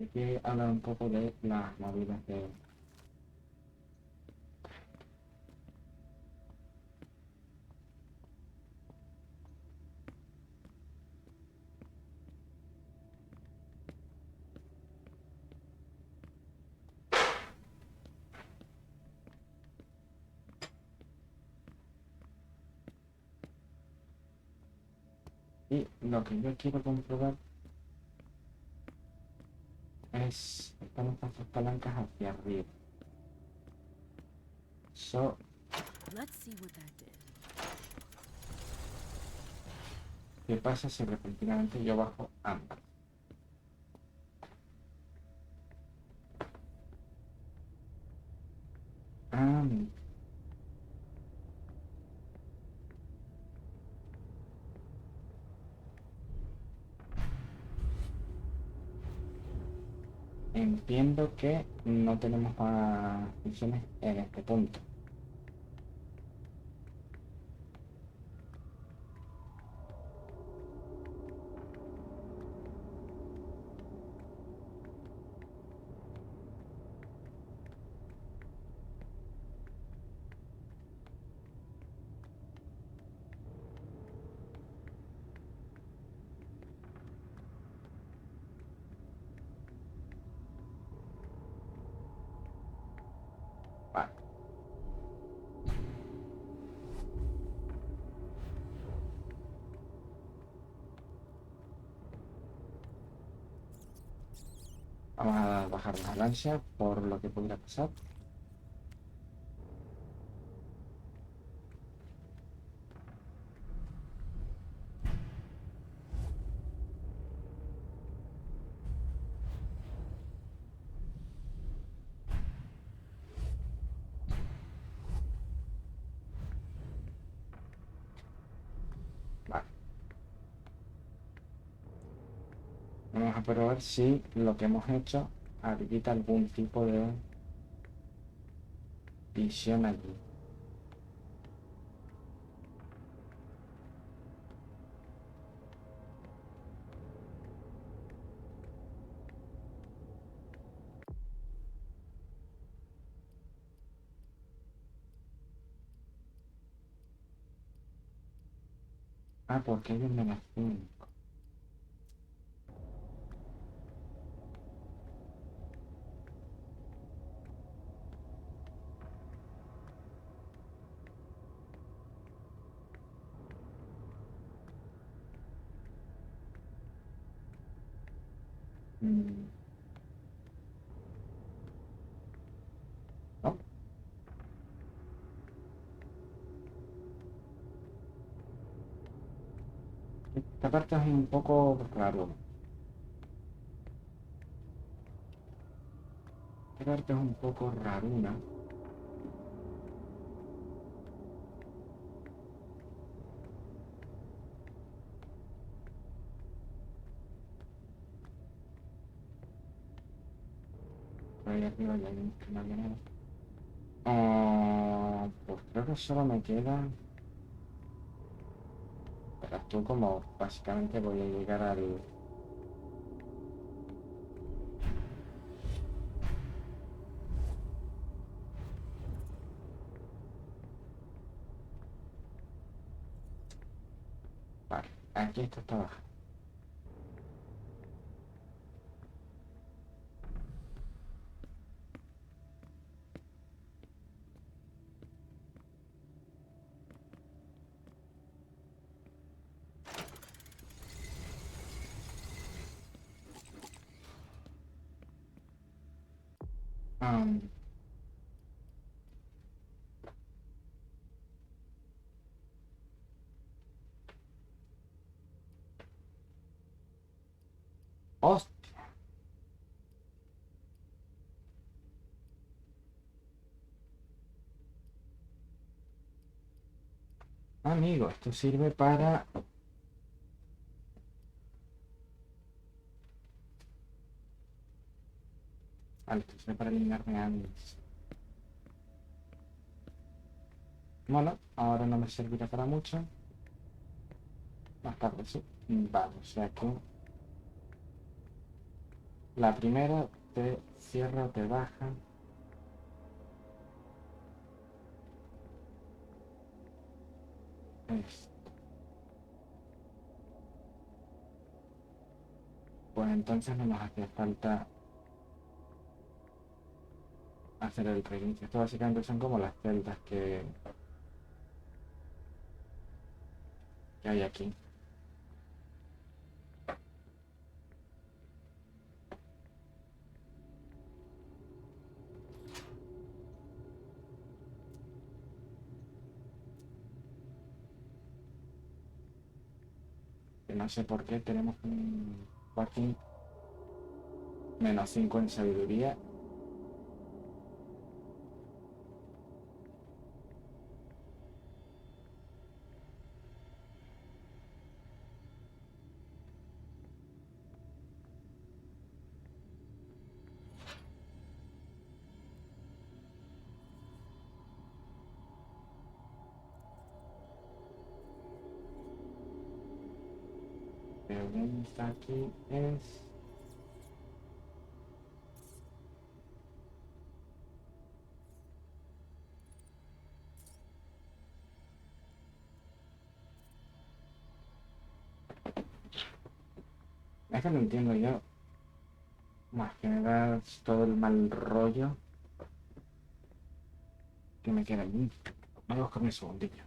Aquí habla un poco de las movidas de... Y lo que yo quiero comprobar es... están estas dos palancas hacia arriba. Let's see what that did. ¿Qué pasa si repentinamente yo bajo ambas? Ah, entiendo que no tenemos más funciones en este punto. Vamos a bajar la ansia por lo que pudiera pasar. Vale. Vamos a probar si lo que hemos hecho habilita algún tipo de visión allí. Ah, porque hay un -5. Mm, ¿no? Esta parte es un poco raro. Esta parte es un poco raruna. Por ahí arriba ya no había nada. Ah, pues creo que solo me queda. Verás tú como básicamente voy a llegar al. Vale, aquí esto está abajo. Ah, ¡hostia! Amigo, esto sirve para. Vale, esto sirve para eliminarme antes. Bueno, ahora no me servirá para mucho. Más tarde sí. Vale, o sea que la primera te cierra, te baja. Esto. Pues entonces no nos hace falta hacer el reinicio. Esto básicamente son como las celdas que hay aquí. Que no sé por qué tenemos un fucking -5 en sabiduría. Pregunta aquí es. Es que no entiendo yo. Más que me da todo el mal rollo que me queda allí. Voy a buscarme un segundillo.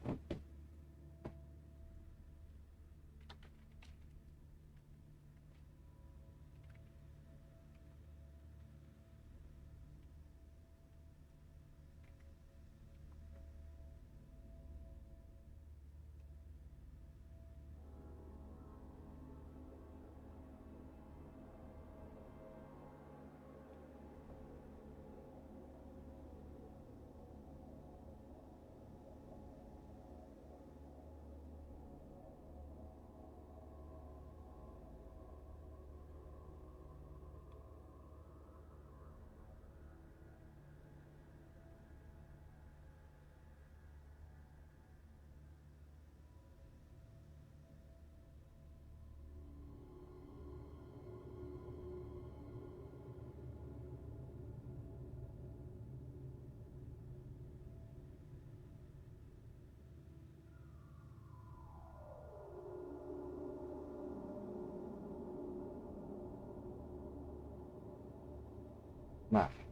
Vale.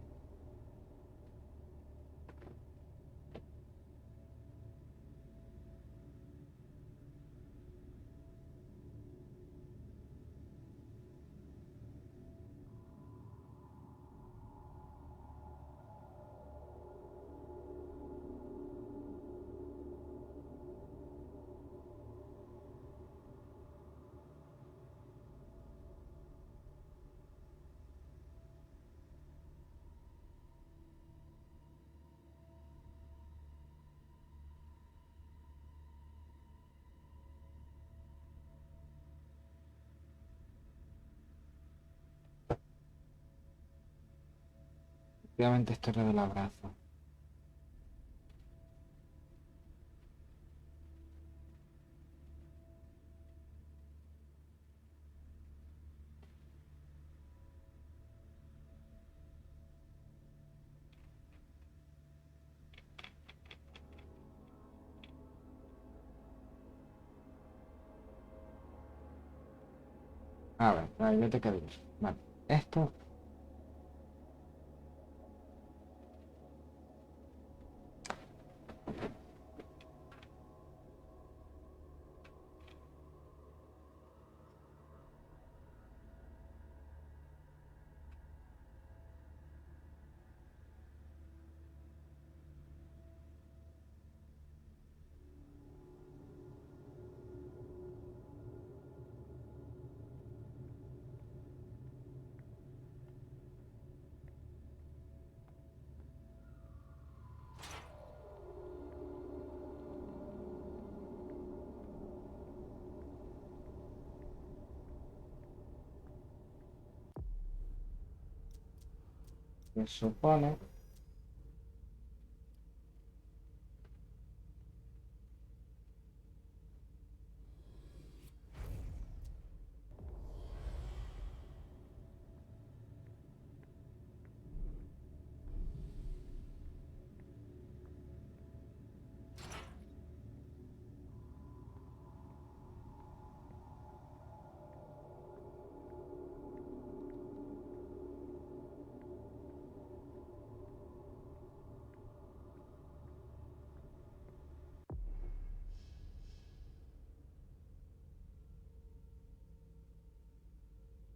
Efectivamente, esto es lo del abrazo. A ver, la biblioteca de uso. Vale. Esto. Se supone.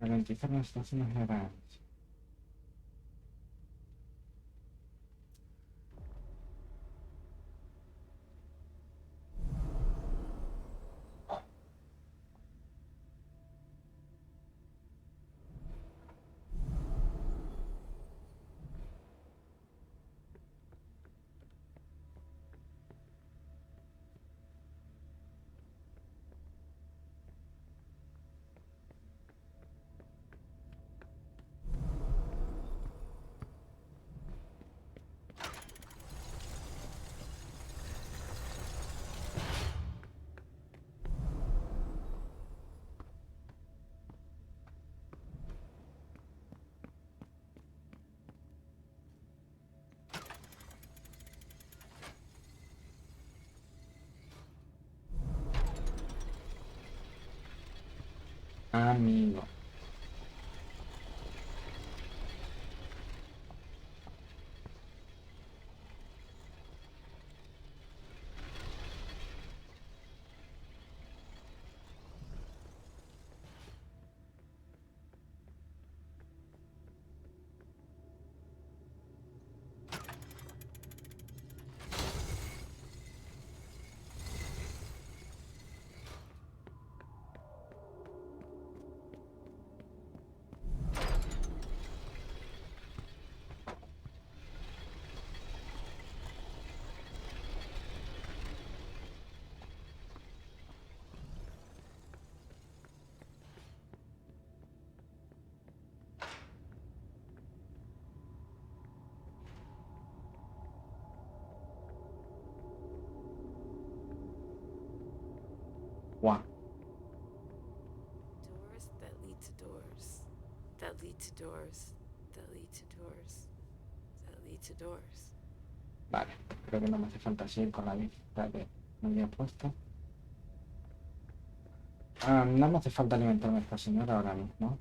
Garantizar las estaciones legales. Amigo. Guau. Doors that lead to doors. That lead to doors. That lead to doors. That lead to doors. Vale, creo que no me hace falta seguir con la lista que me había puesto. No me hace falta alimentarme a esta señora ahora mismo.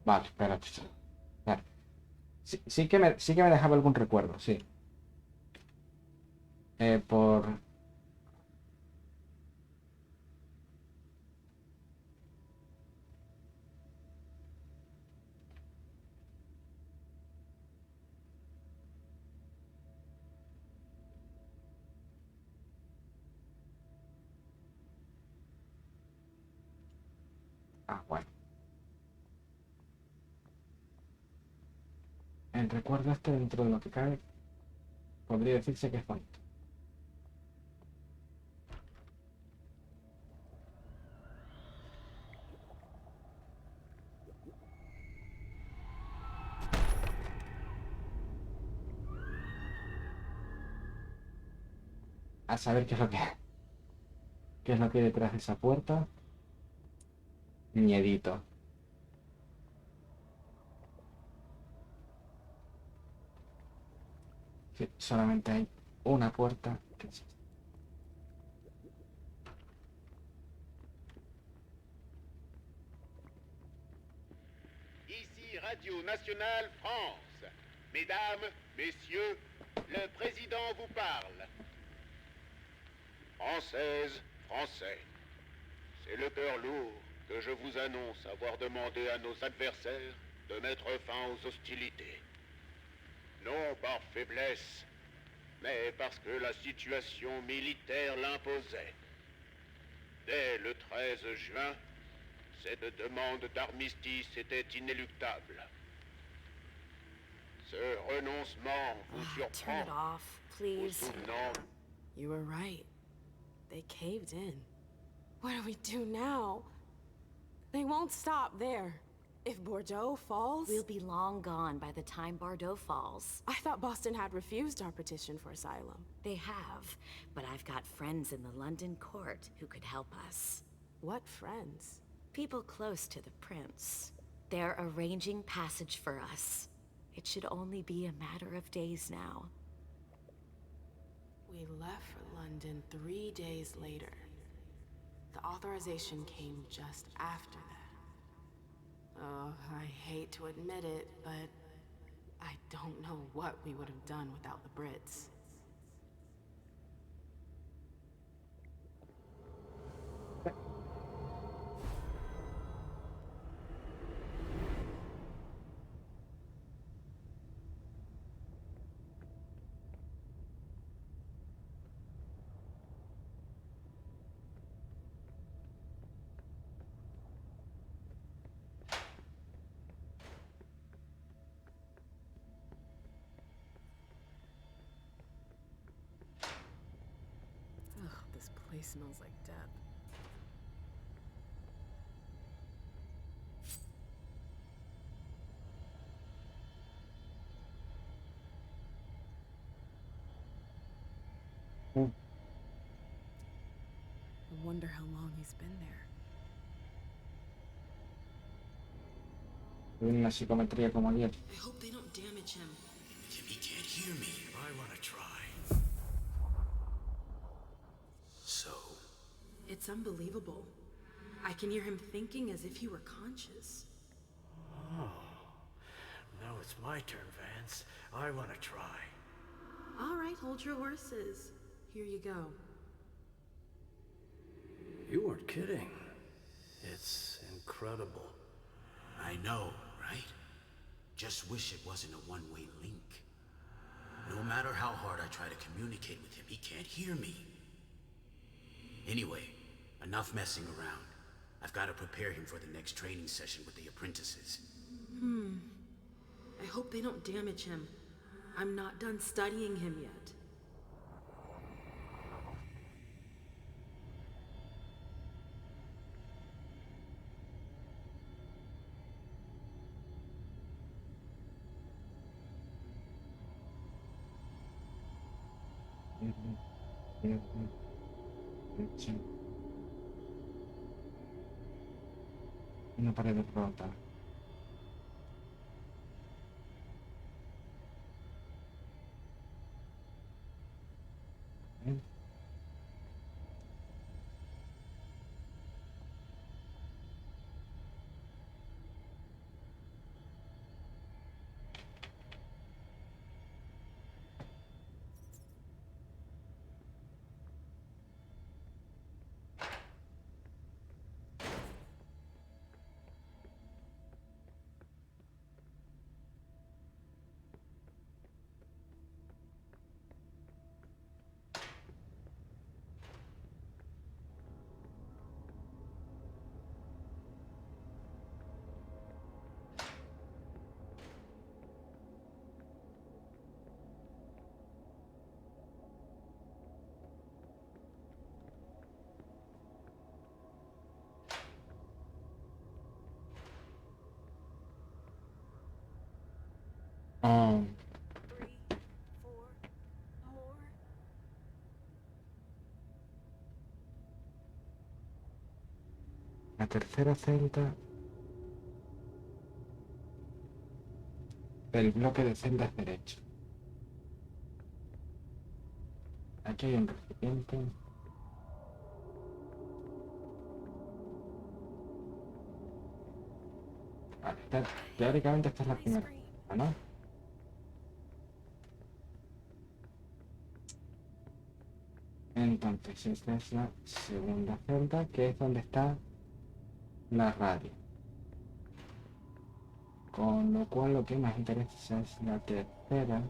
Vale, espérate. Vale. Sí que me dejaba algún recuerdo, sí. Por... Ah, bueno. El recuerdo este dentro de lo que cabe podría decirse que es bonito. A saber qué es lo que hay detrás de esa puerta. Miedito. Sí, solamente hay una puerta. Ici Radio Nationale France. Mesdames, Messieurs, le président vous parle. Françaises, Français, c'est le cœur lourd que je vous annonce avoir demandé à nos adversaires de mettre fin aux hostilités. Non par faiblesse, mais parce que la situation militaire l'imposait. Dès le 13 juin, cette demande d'armistice était inéluctable. Ce renoncement vous Turn surprend, it off, vous please. souvenant. You were right. They caved in. What do we do now? They won't stop there. If Bordeaux falls... We'll be long gone by the time Bordeaux falls. I thought Boston had refused our petition for asylum. They have, but I've got friends in the London court who could help us. What friends? People close to the prince. They're arranging passage for us. It should only be a matter of days now. We left for London 3 days later. The authorization came just after that. Oh, I hate to admit it, but I don't know what we would have done without the Brits. Ugh, this place smells like death. I wonder how long he's been there. Una psicometría como ayer. I hope they don't damage him. He can't hear me. I want to try. So, It's unbelievable. I can hear him thinking as if he were conscious. Now it's my turn, Vance. I want to try. All right, hold your horses. Here you go. You weren't kidding. It's incredible. I know, right? Just wish it wasn't a one-way link. No matter how hard I try to communicate with him, he can't hear me. Anyway, enough messing around. I've got to prepare him for the next training session with the apprentices. I hope they don't damage him. I'm not done studying him yet. Una pared rota. Ah, 3, 4, more. la tercera celda del bloque de celdas derecho. Aquí hay un recipiente. Vale, teóricamente esta es la primera, ¿no? Entonces, esta es la segunda celda, que es donde está la radio. Con lo cual, lo que más interesa es la tercera.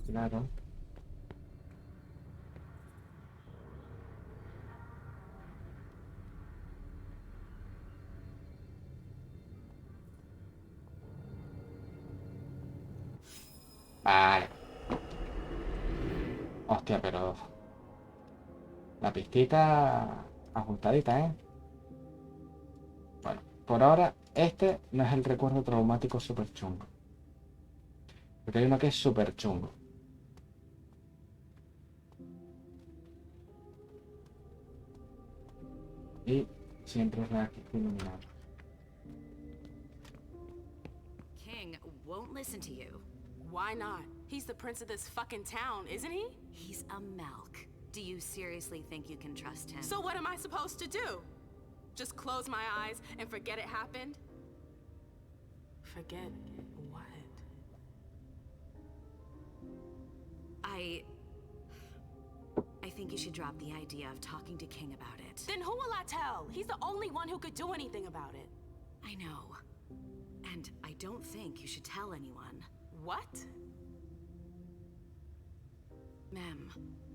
Claro. Vale. Hostia, pero la pistita ajustadita, ¿eh? Bueno, por ahora este no es el recuerdo traumático súper chungo. Porque hay uno que es súper chungo. Y siempre es la que está iluminada. King won't listen to you. Why not? He's the prince of this fucking town, isn't he? He's a Melk. Do you seriously think you can trust him? So what am I supposed to do? Just close my eyes and forget it happened? Forget what? I think you should drop the idea of talking to King about it. Then who will I tell? He's the only one who could do anything about it. I know. And I don't think you should tell anyone. What? Mem,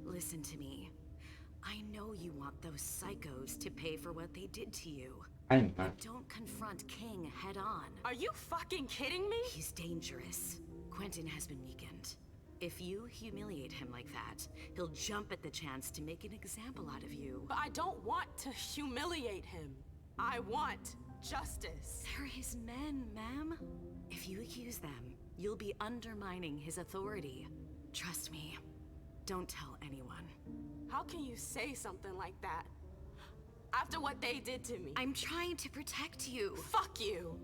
listen to me. I know you want those psychos to pay for what they did to you. Ay, But don't confront King head on. Are you fucking kidding me? He's dangerous. Quentin has been weakened. If you humiliate him like that, he'll jump at the chance to make an example out of you. But I don't want to humiliate him. I want justice. They're his men, ma'am. If you accuse them, you'll be undermining his authority. Trust me. Don't tell anyone. How can you say something like that? After what they did to me. I'm trying to protect you. Fuck you.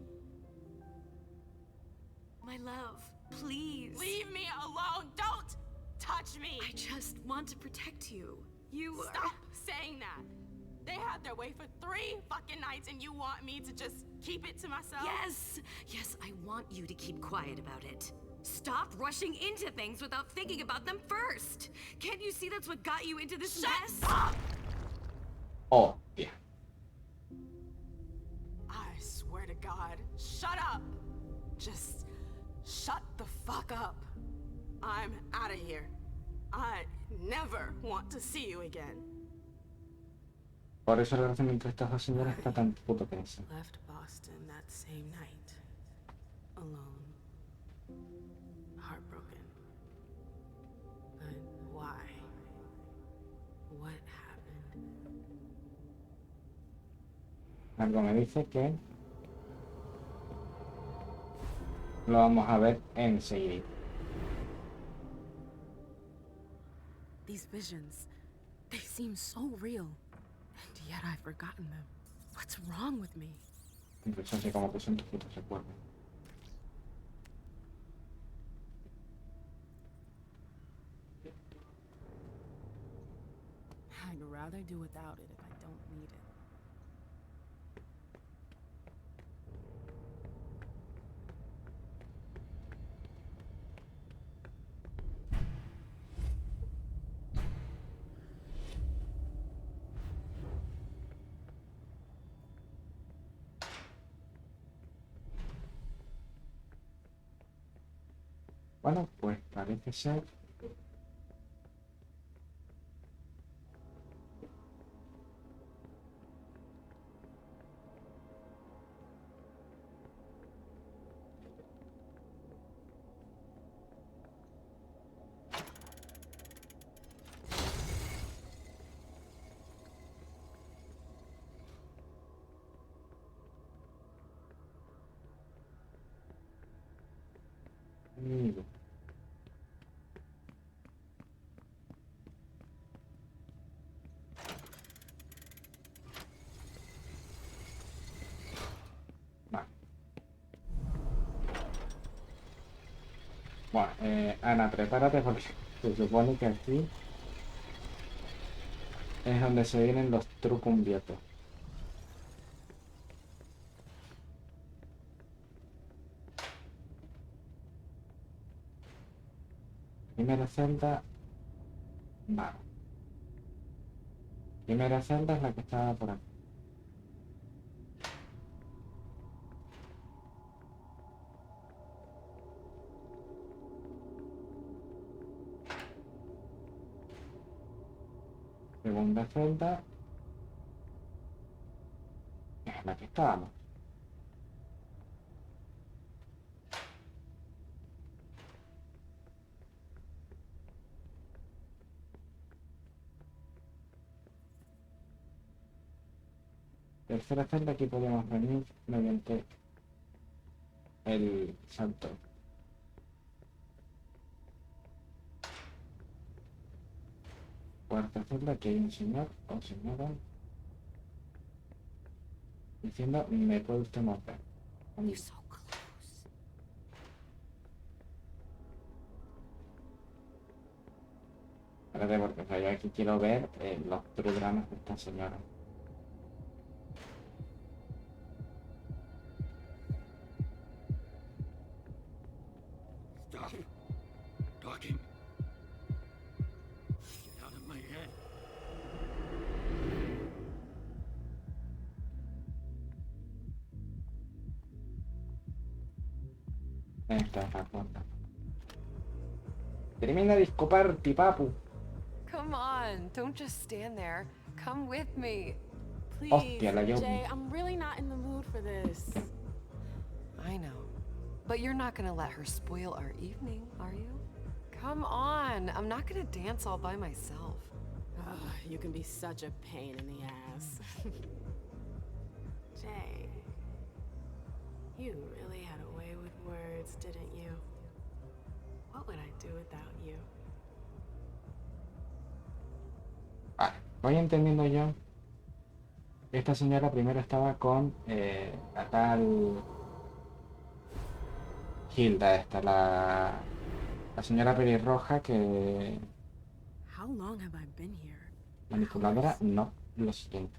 My love, please. Leave me alone. Don't touch me. I just want to protect you. You are... Stop saying that. They had their way for 3 fucking nights and you want me to just keep it to myself? Yes! Yes, I want you to keep quiet about it. Stop rushing into things without thinking about them first. Can't you see that's what got you into this mess? Shut up! oh, yeah. I swear to God, shut up. Just shut the fuck up. I'm out of here. I never want to see you again. Por eso la relación entre estas dos señoras está tan puto tensa. Left Boston that same night. Alone. Heartbroken. But why? What happened? Algo me dice que lo vamos a ver enseguida. These visions, they seem so real. And yet I've forgotten them. What's wrong with me? Incluso así como que son tus putos recuerdos. I'd rather do without it if I don't need it. Bueno, pues parece ser... Amigo. Vale. Bueno, Ana, prepárate porque se supone que aquí es donde se vienen los trucumbiotos. Primera celda. Vale. Primera celda es la que está por aquí. Segunda celda es la que estábamos. Tercera celda, aquí podemos venir mediante el salto. Cuarta celda, aquí hay un señor o señora diciendo, me puede usted matar. You're so close. Espérate, porque o sea, yo aquí quiero ver los programas de esta señora. Stop talking. Get out of my head. Esta es la cuarta. Termina de escoparte, papu. Come on, don't just stand there. Come with me. Please, Hostia, la yo. Jay, I'm really not in the mood for this. I know. But you're not gonna let her spoil our evening, are you? Come on, I'm not gonna dance all by myself. Ugh, you can be such a pain in the ass. Jay, you really had a way with words, didn't you? What would I do without you? Vale, voy entendiendo yo. Esta señora primero estaba con la tal Hilda, la señora pelirroja que How long have I been here? manipuladora, no, lo siguiente.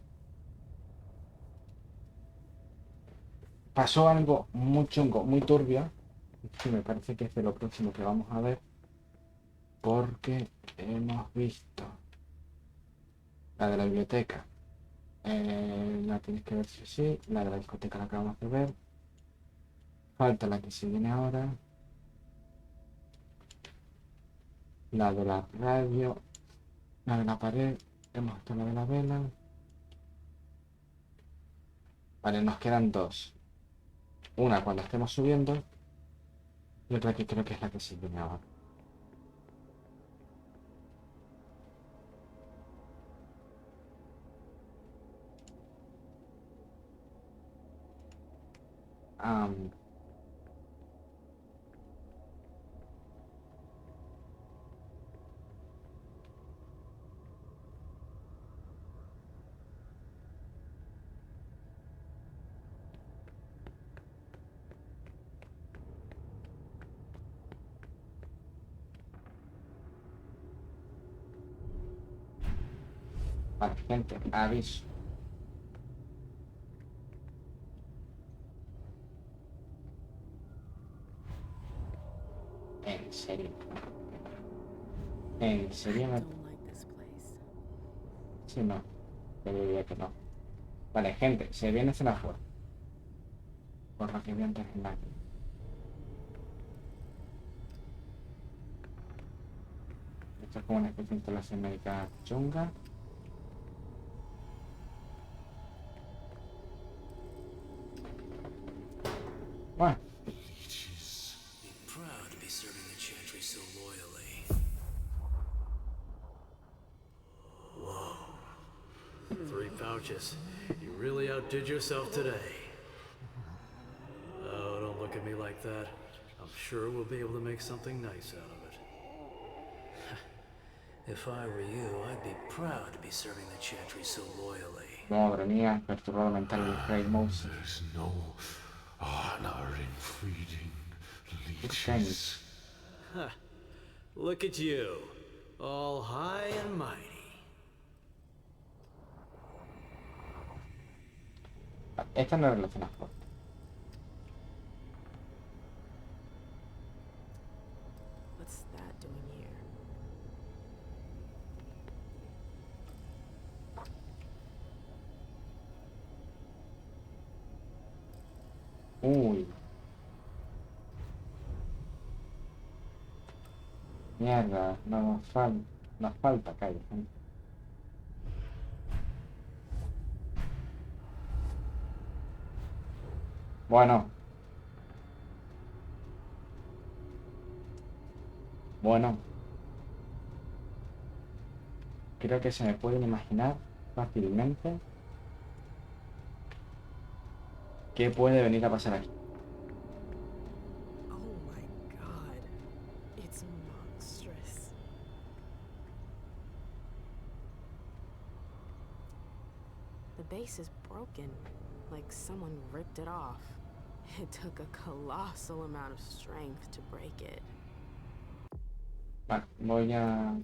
Pasó algo muy chungo, muy turbio, que me parece que es de lo próximo que vamos a ver, porque hemos visto la de la biblioteca. La tienes que ver sí o sí, la de la discoteca la acabamos de ver. Falta la que se viene ahora. La de la radio. La de la pared. Hemos visto la de la vela. Vale, nos quedan dos. Una cuando estemos subiendo. Y otra que creo que es la que se viene ahora. Vale, gente, aviso. En serio. En serio, I no. don't like this place. Sí, no. Yo diría que no. Vale, gente, se viene Cenafor. Por lo que vi antes en la... Esto es como una especie de instalación médica chunga. Bueno. Proud to be serving the Chantry so loyally. Whoa. 3 pouches. You really outdid yourself today. Oh, don't look at me like that. I'm sure we'll be able to make something nice out of it. If I were you, I'd be proud to be serving the Chantry so loyally. Madre mía, perturbado mental el Great Mouse. There's no honor in feeding leeches. Huh. Look at you, all high and mighty. Esta no es la zona fuerte. What's that doing here? Uy. Mierda, nos falta calle, gente. Bueno. Creo que se me pueden imaginar fácilmente qué puede venir a pasar aquí. Oh my god. It's monstrous. The base is broken, like someone ripped it off. It took a colossal amount of strength to break it. Vale, voy a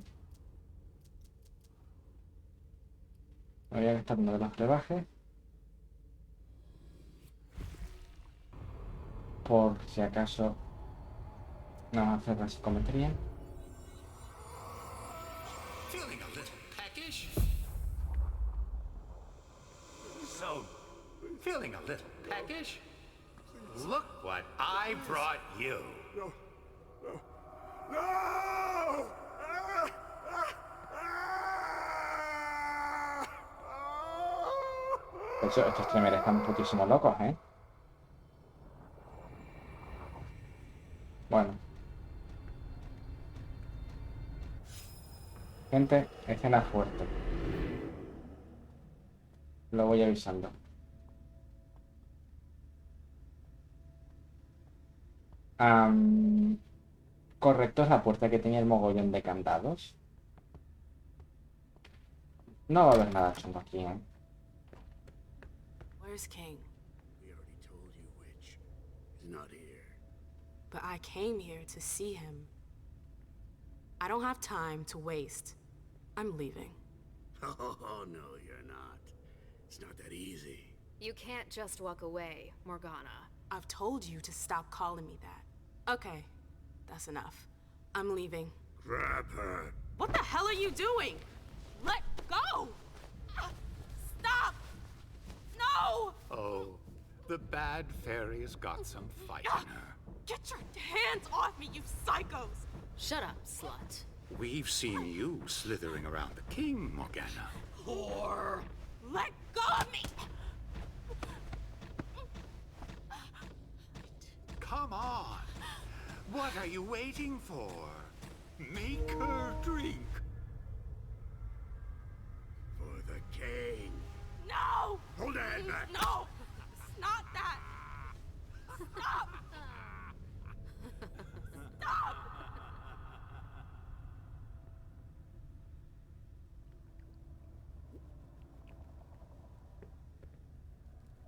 gastar uno de los brebajes. Por si acaso no vamos a hacer la psicometría. Feeling a little peckish? So, feeling a little peckish? Look what I brought you. No! No! Estos tremeres están putísimos locos, ¿eh? Bueno. Gente, escena fuerte. Lo voy avisando. Correcto, es la puerta que tenía el mogollón de candados. No va a haber nada chungo aquí, ¿eh? Where's King? We already told you, Witch. He's not here. But I came here to see him. I don't have time to waste. I'm leaving. Oh, no, you're not. It's not that easy. You can't just walk away, Morgana. I've told you to stop calling me that. Okay, that's enough. I'm leaving. Grab her. What the hell are you doing? Let go! Stop! No! Oh, the bad fairy's got some fight in her. Get your hands off me, you psychos! Shut up, slut. We've seen you slithering around the king, Morgana. Whore! Let go of me! Come on. What are you waiting for? Make her drink. For the king. No! Hold her head back. No! It's not that! Stop! Stop!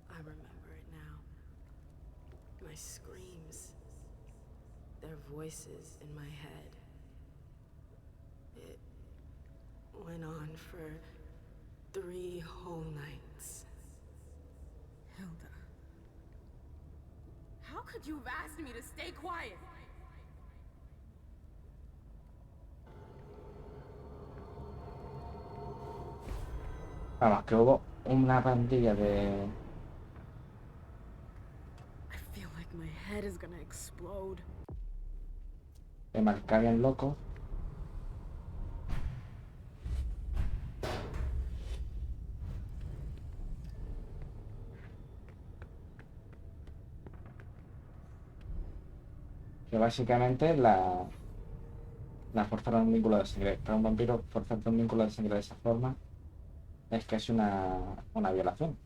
I remember it now. My screams. Their voices in my head. It went on for 3 whole nights. Hilda. How could you have asked me to stay quiet? Vamos, que hubo una pandilla de... I feel like my head is gonna explode. de Malkavian locos. Que básicamente la forzar a un vínculo de sangre. Para un vampiro, forzarte un vínculo de sangre de esa forma es que es una violación.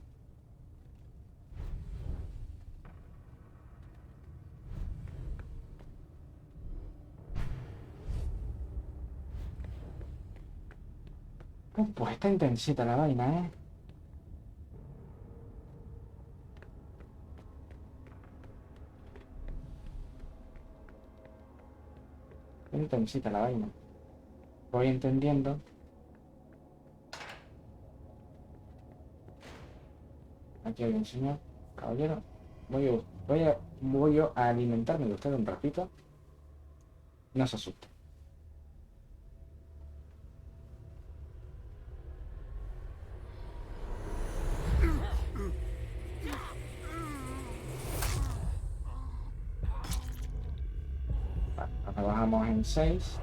Pues está intensita la vaina, ¿eh? Está intensita la vaina. Voy entendiendo. Aquí hay un señor, caballero. Voy a alimentarme de usted un ratito. No se asuste. Vale, nos trabajamos en 6.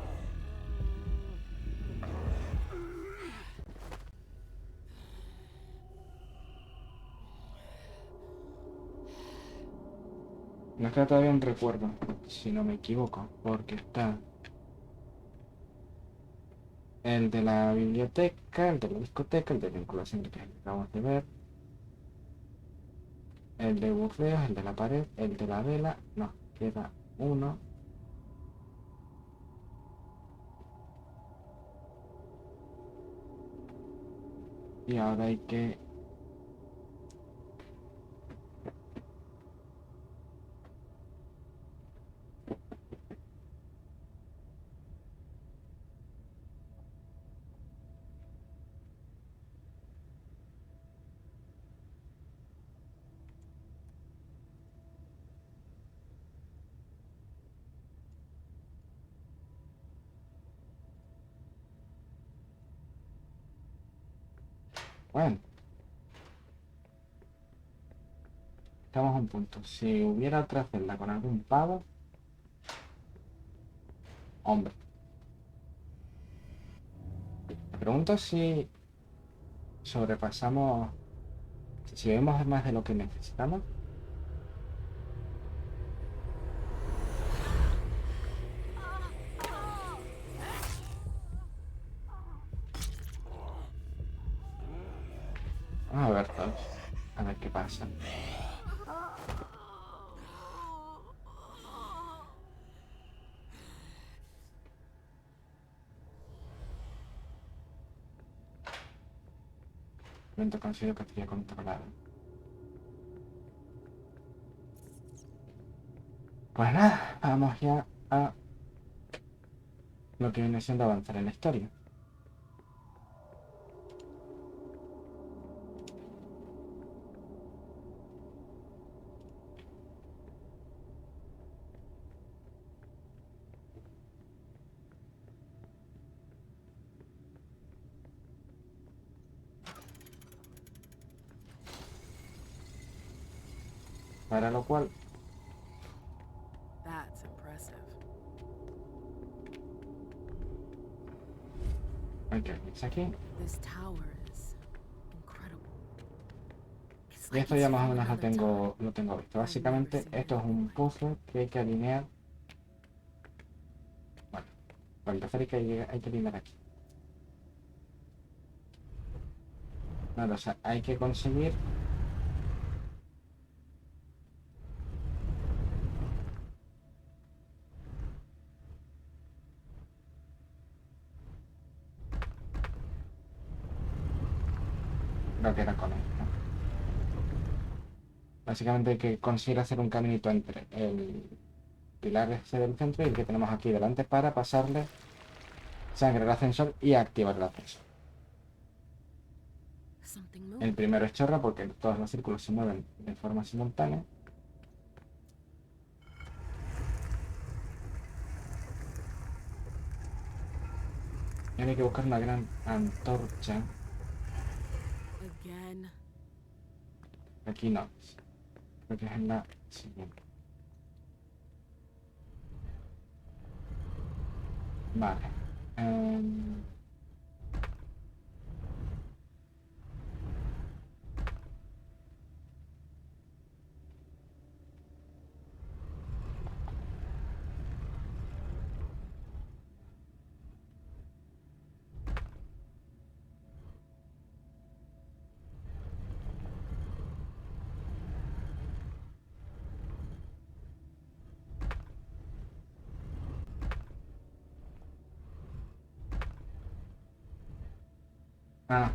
Nos queda todavía un recuerdo, si no me equivoco, porque está el de la biblioteca, el de la discoteca, el de vinculación que acabamos de ver, el de buceos, el de la pared, el de la vela. Nos queda uno. Y ahora hay que... Bueno, estamos a un punto. Si hubiera otra celda con algún pavo... Hombre. Me pregunto si sobrepasamos... Si vemos más de lo que necesitamos. Vamos a ver todos. A ver qué pasa. Evento conseguido Castilla controlado. Pues nada, vamos ya a lo que viene siendo avanzar en la historia. Para lo cual... That's impressive. Hay que irse aquí. This tower is incredible. It's Y like esto it's ya más o from menos another time. lo tengo visto. Básicamente esto es un puzzle que hay que alinear. Bueno, para empezar hay que alinear aquí. Vale, o sea, hay que conseguir... Creo que era con esto. Básicamente hay que conseguir hacer un caminito entre el pilar ese del centro y el que tenemos aquí delante para pasarle sangre al ascensor y activar el ascensor. El primero es chorra porque todos los círculos se mueven de forma simultánea. Y ahora hay que buscar una gran antorcha. Aquí no. Creo que es en la siguiente. Vale. Ah.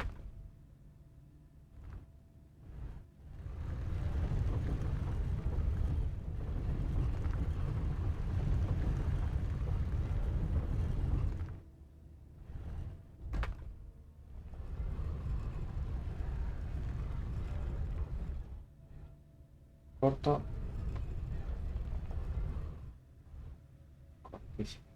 Corto. Cortísimo.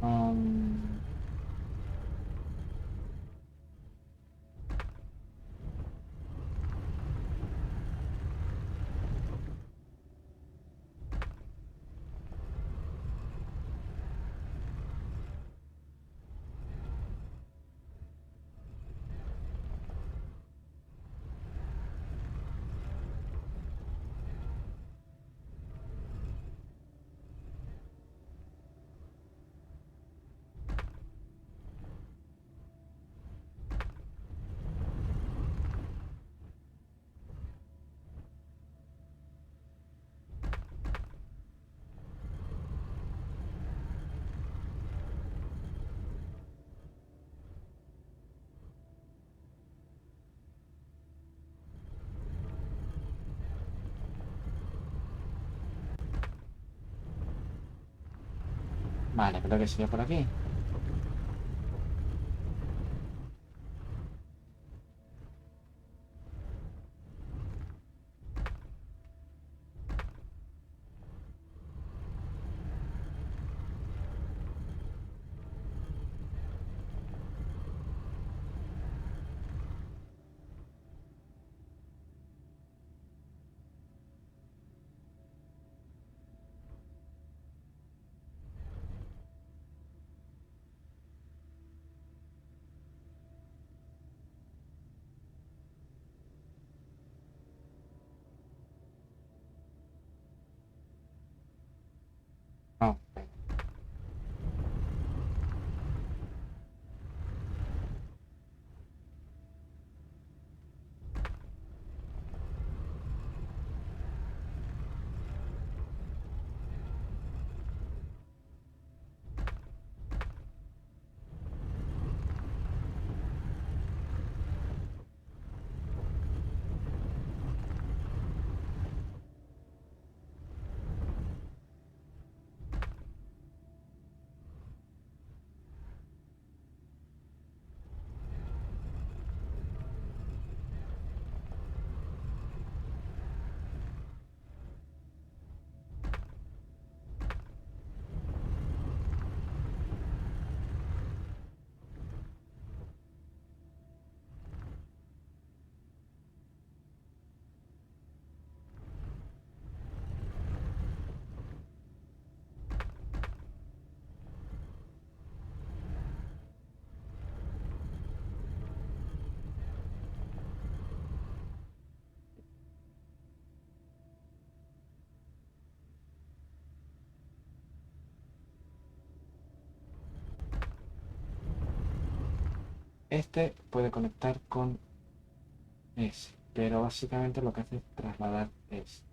Um, Vale, creo que sería por aquí. No. Este puede conectar con ese, pero básicamente lo que hace es trasladar esto.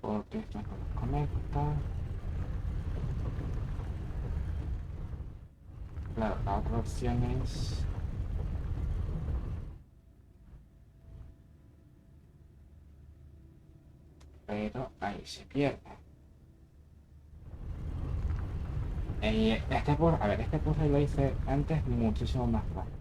porque esto no nos conecta. Claro, la otra opción es... Pero ahí se pierde. A ver, este puzzle lo hice antes muchísimo más fácil.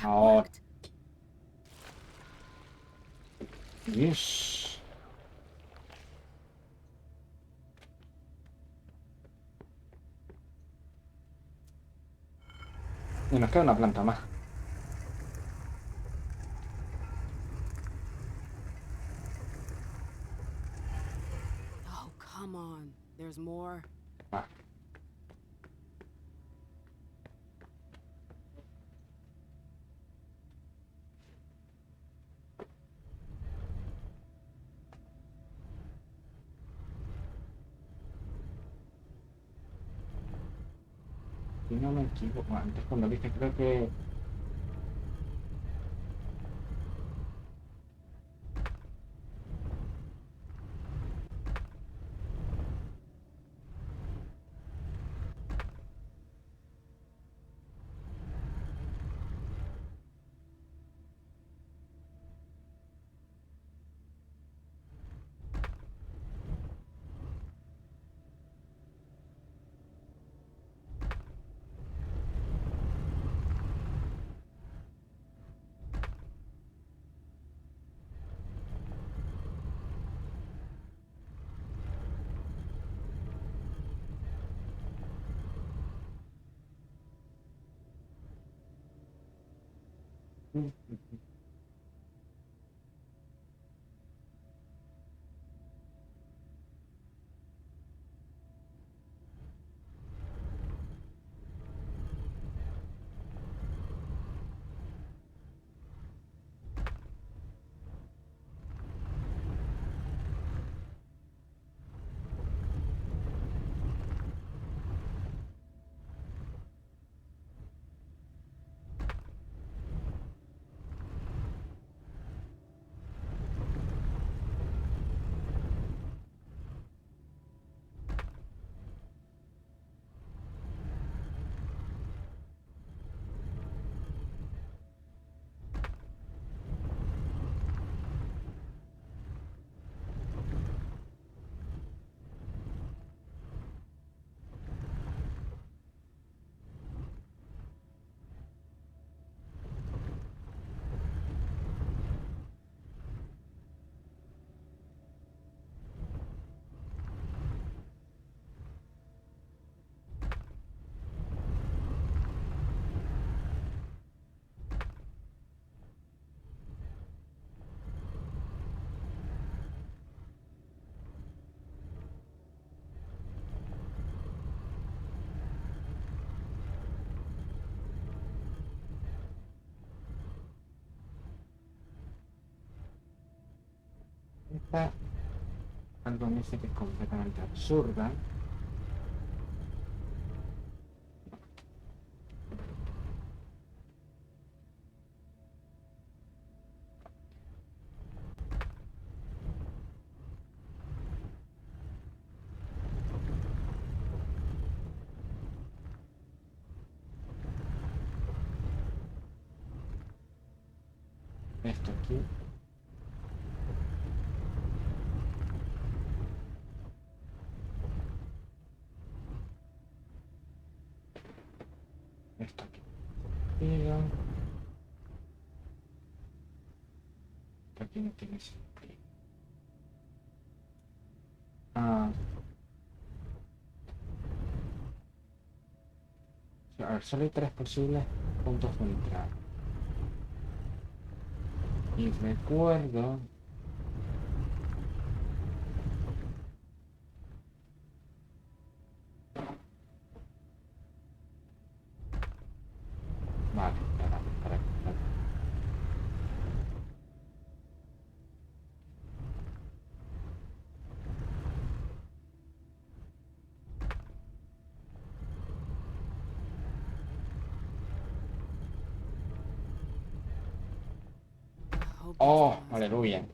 Ahora. Yes. Y nos queda una planta más. Oh, come on. There's more. Va. Si no me equivoco, antes cuando dije creo que... Esta Algo me dice que es completamente absurda. Esto aquí. Esto aquí. Pero... aquí no tiene sentido. Ah. A ver, solo hay 3 posibles puntos de entrada. Y recuerdo... Vale, para. Oh, aleluya.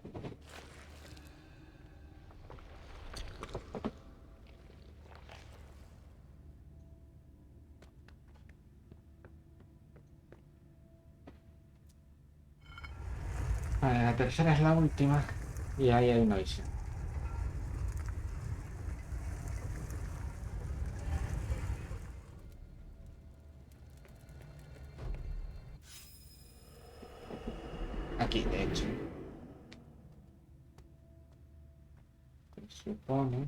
Vale, la tercera es la última y ahí hay una visión. Aquí, de hecho. Se supone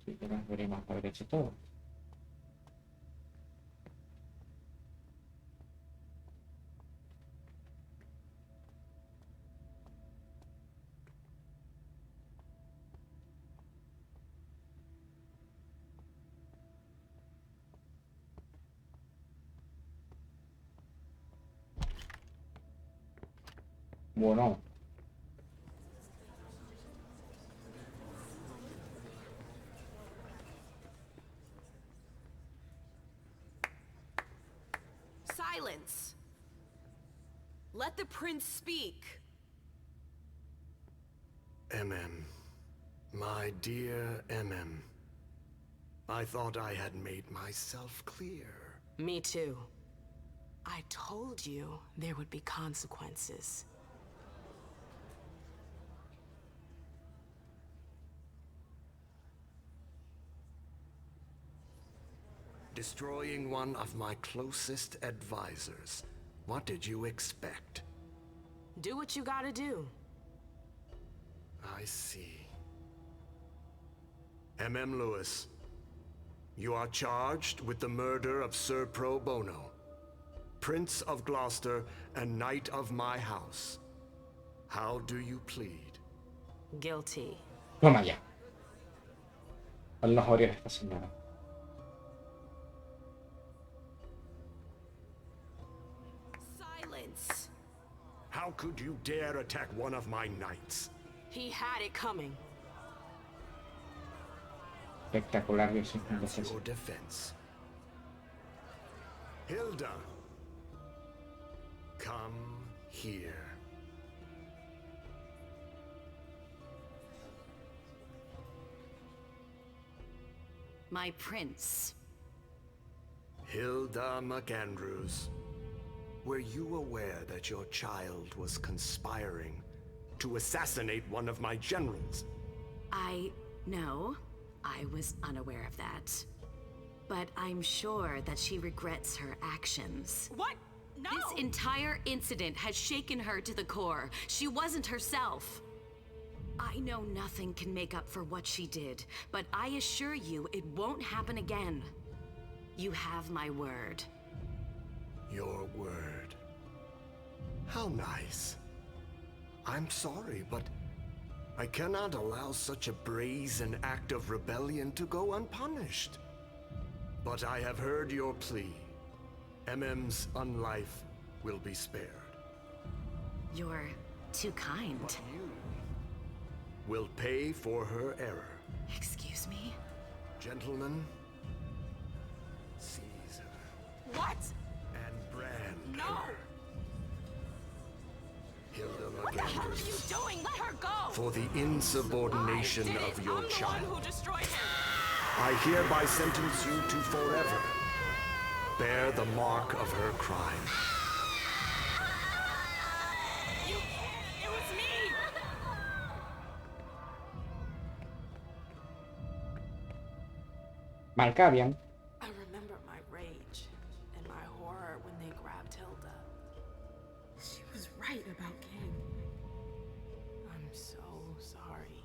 que las deberíamos haber hecho todo. Bueno. Silence! Let the prince speak. My dear I thought I had made myself clear. Me too. I told you there would be consequences. Destroying one of my closest advisors. What did you expect? Do what you gotta do. I see. Lewis, you are charged with the murder of Sir Pro Bono, Prince of Gloucester and Knight of my house. How do you plead? Guilty. Toma ya. Allah odia a esta señora. Silence! How could you dare attack one of my knights? He had it coming. Espectacular visión de That's César. your defense. Hilda, come here. My prince. Hilda McAndrews, were you aware that your child was conspiring to assassinate one of my generals? No, I was unaware of that. But I'm sure that she regrets her actions. What? No! This entire incident has shaken her to the core. She wasn't herself. I know nothing can make up for what she did, but I assure you it won't happen again. You have my word. Your word. How nice. I'm sorry, but I cannot allow such a brazen act of rebellion to go unpunished. But I have heard your plea. MM's unlife will be spared. You're too kind. But will pay for her error. Excuse me? Gentlemen, Caesar What? and Brand. No! Hilda What the hell are you doing? Let her go! For the insubordination I did of it. your I'm child. the one who destroyed him. I hereby sentence you to forever. Bear the mark of her crime. You can't. It was me! Malkavian. I remember my rage and my horror when they grabbed Hilda. She was right about King. I'm so sorry.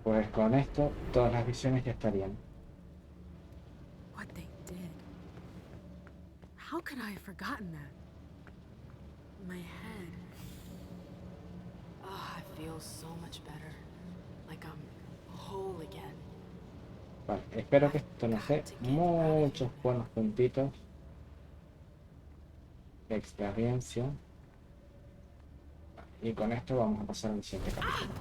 Pues con esto todas las visiones ya estarían. What they did. How could I have forgotten that? My head. Oh, I feel so much better. Like I'm whole again. Vale, espero que esto nos dé muchos buenos puntitos de experiencia. Y con esto vamos a pasar al siguiente capítulo.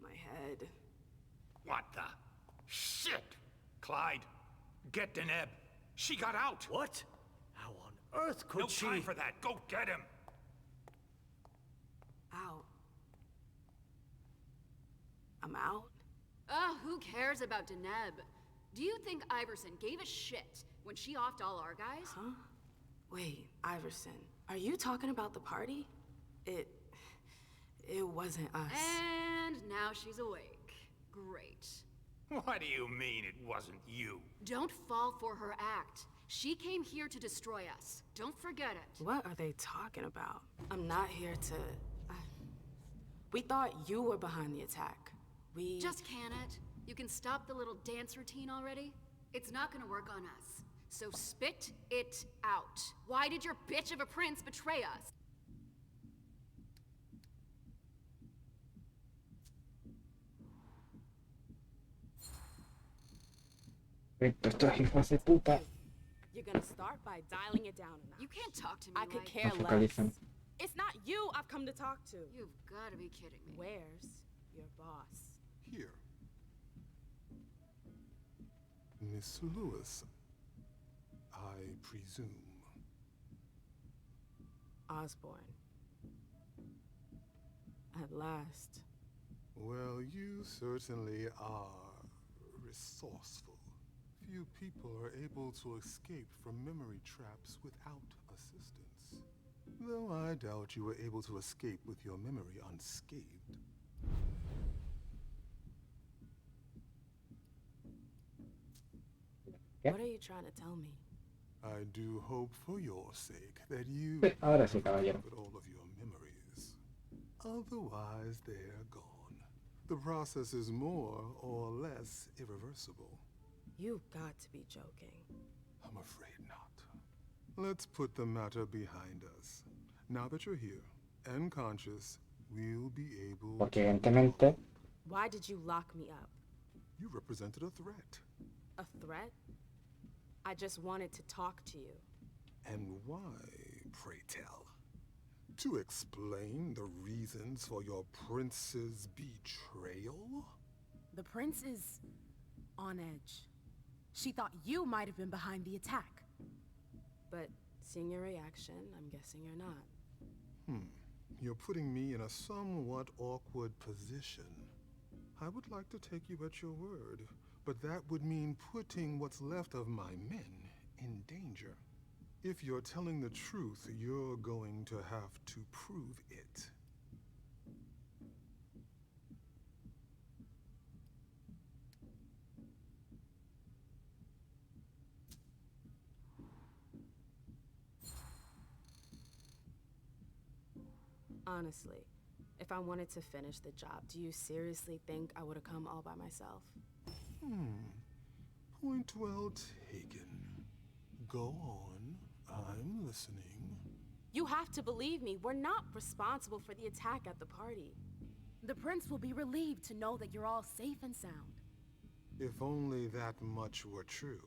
My head. What the? Shit! Clyde, get Deneb. She got out! What? How on earth could No she? time for that. Go get him! Out. I'm out? Ugh, who cares about Deneb? Do you think Iverson gave a shit when she offed all our guys? Huh? Wait, Iverson, are you talking about the party? It wasn't us. And now she's awake. Great. What do you mean it wasn't you? Don't fall for her act. She came here to destroy us. Don't forget it. What are they talking about? I'm not here to... We thought you were behind the attack. We... Just can it? You can stop the little dance routine already? It's not gonna work on us. So spit it out. Why did your bitch of a prince betray us? Estos hijos de puta. You're gonna start by dialing it down a notch. You can't talk to me I could like... care No less. focalizan. It's not you I've come to talk to. You've gotta be kidding me. Where's your boss? Here. Miss Lewis, I presume. Osborne. At last. Well, you certainly are resourceful. Few people are able to escape from memory traps without assistance. Though I doubt you were able to escape with your memory unscathed. ¿Qué? What are you trying to tell me? I do hope for your sake that you Ahora sí, caballero. recovered all of your memories. Otherwise, they're gone. The process is more or less irreversible. You've got to be joking. I'm afraid not. Let's put the matter behind us. Now that you're here and conscious, we'll be able Porque evidentemente Why did you lock me up? You represented a threat. A threat? I just wanted to talk to you. And why, pray tell? To explain the reasons for your prince's betrayal? The prince is on edge. She thought you might have been behind the attack. But seeing your reaction, I'm guessing you're not. You're putting me in a somewhat awkward position. I would like to take you at your word, but that would mean putting what's left of my men in danger. If you're telling the truth, you're going to have to prove it. Honestly, if I wanted to finish the job, do you seriously think I would have come all by myself? Point well taken. Go on. I'm listening. You have to believe me. We're not responsible for the attack at the party. The prince will be relieved to know that you're all safe and sound. If only that much were true.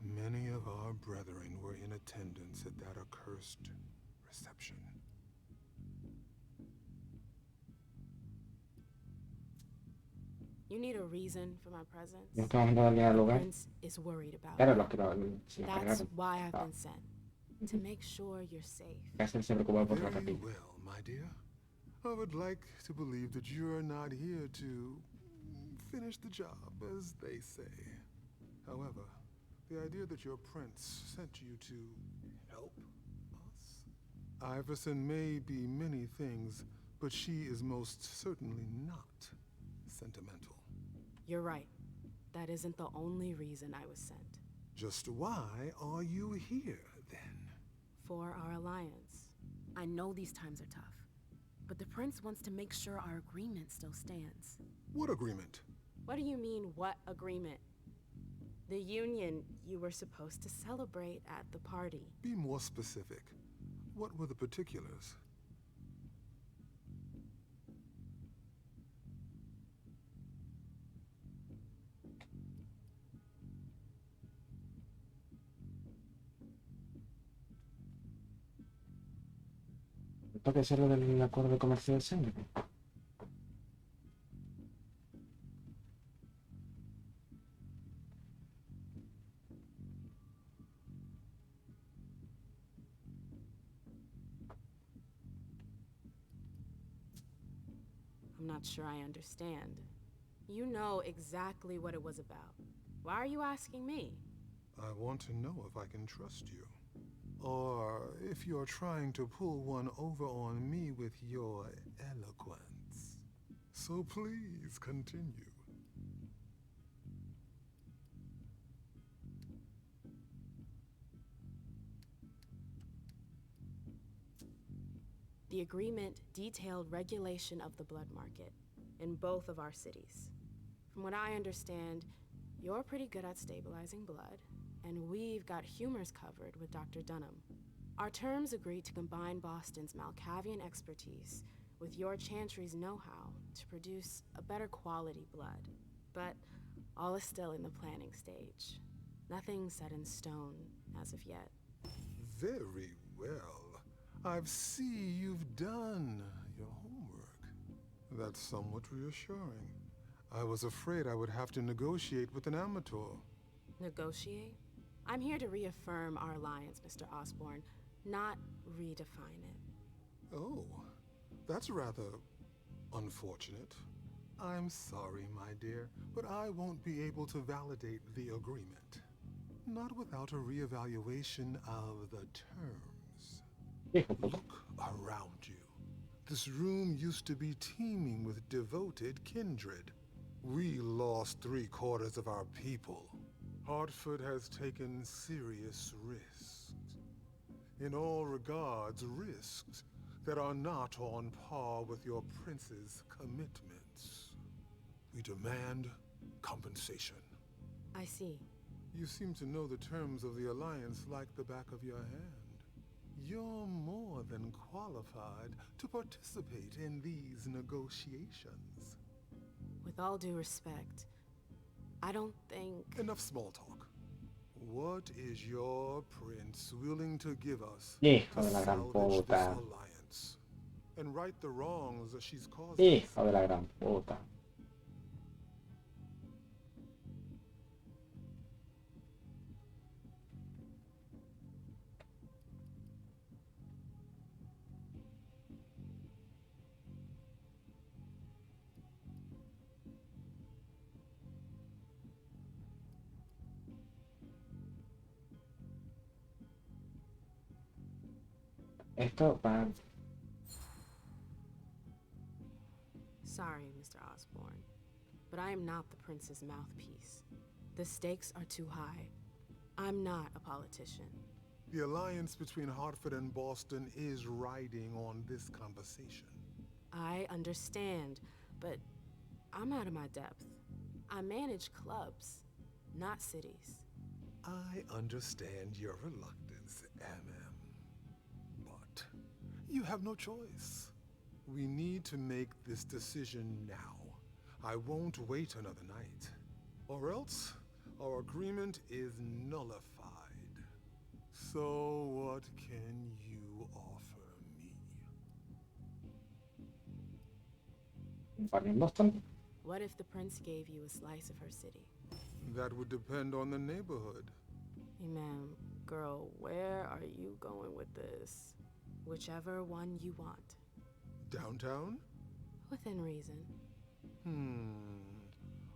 Many of our brethren were in attendance at that accursed reception. You need a reason for my presence. No estamos viendo alguien al The lugar. prince is worried about Claro, you. los que se lo That's cargaron. why I've been sent. To make sure you're safe. Casi se preocupa por la Very capilla. well, my dear. I would like to believe that you're not here to finish the job, as they say. However, the idea that your prince sent you to help us? Iverson may be many things, but she is most certainly not sentimental. You're right. That isn't the only reason I was sent. Just why are you here, then? For our alliance. I know these times are tough, but the prince wants to make sure our agreement still stands. What agreement? What do you mean, what agreement? The union you were supposed to celebrate at the party. Be more specific. What were the particulars? ¿Esto qué es lo del acuerdo de comercio del sangre? I'm not sure I understand. You know exactly what it was about. Why are you asking me? I want to know if I can trust you. Or if you're trying to pull one over on me with your eloquence. So please continue. The agreement detailed regulation of the blood market in both of our cities. From what I understand, you're pretty good at stabilizing blood, and we've got humors covered with Dr. Dunham. Our terms agreed to combine Boston's Malkavian expertise with your Chantry's know-how to produce a better quality blood. But all is still in the planning stage. Nothing set in stone as of yet. Very well. I see you've done your homework. That's somewhat reassuring. I was afraid I would have to negotiate with an amateur. Negotiate? I'm here to reaffirm our alliance, Mr. Osborn, not redefine it. Oh, that's rather unfortunate. I'm sorry, my dear, but I won't be able to validate the agreement. Not without a reevaluation of the terms. Look around you. This room used to be teeming with devoted kindred. We lost 3/4 of our people. Hartford has taken serious risks. In all regards, risks that are not on par with your prince's commitments. We demand compensation. I see. You seem to know the terms of the alliance like the back of your hand. You're more than qualified to participate in these negotiations. With all due respect, I don't think... Enough small talk. What is your prince willing to give us Hijo to de la gran salvage this puta. alliance and right the wrongs that she's caused us? Hijo de la gran puta. Esto para... Sorry, Mr. Osborn, but I am not the prince's mouthpiece. The stakes are too high. I'm not a politician. The alliance between Hartford and Boston is riding on this conversation. I understand, but I'm out of my depth. I manage clubs, not cities. I understand your reluctance, MM. But you have no choice. We need to make this decision now. I won't wait another night. Or else, our agreement is nullified. So what can you offer me? Un par en Boston. What if the prince gave you a slice of her city? That would depend on the neighborhood. Hey, ma'am, girl, where are you going with this? Whichever one you want. Downtown? Within reason.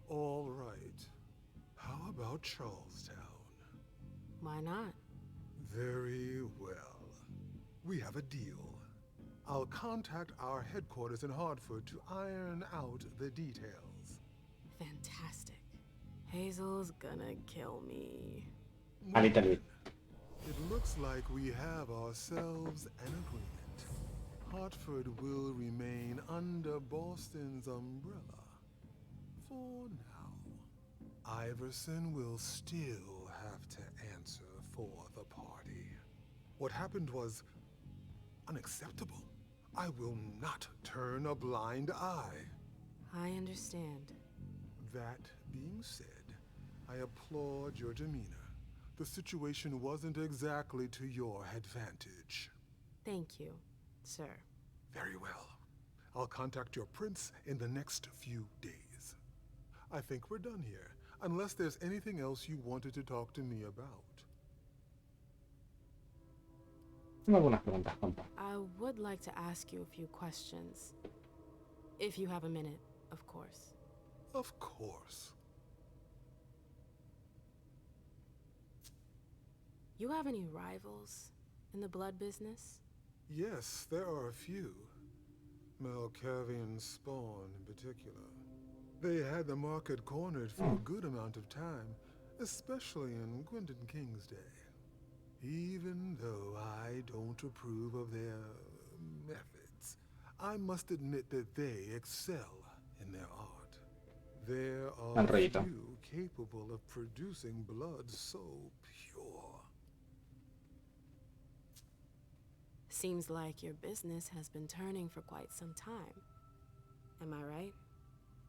All right. How about Charlestown? Why not? Very well. We have a deal. I'll contact our headquarters in Hartford to iron out the details. Fantastic. Hazel's gonna kill me. A little bit. It looks like we have ourselves an agreement. Hartford will remain under Boston's umbrella. For now. Iverson will still have to answer for the party. What happened was unacceptable. I will not turn a blind eye. I understand. That being said, I applaud your demeanor. The situation wasn't exactly to your advantage. Thank you, sir. Very well. I'll contact your prince in the next few days. I think we're done here, unless there's anything else you wanted to talk to me about. Tengo algunas preguntas, compa. I would like to ask you a few questions. If you have a minute, of course. Of course. You have any rivals in the blood business? Yes, there are a few. Malkavian Spawn in particular. They had the market cornered for a good amount of time, especially in Gwendon King's day. Even though I don't approve of their methods, I must admit that they excel in their art. There are few capable of producing blood so pure. Seems like your business has been turning for quite some time. Am I right?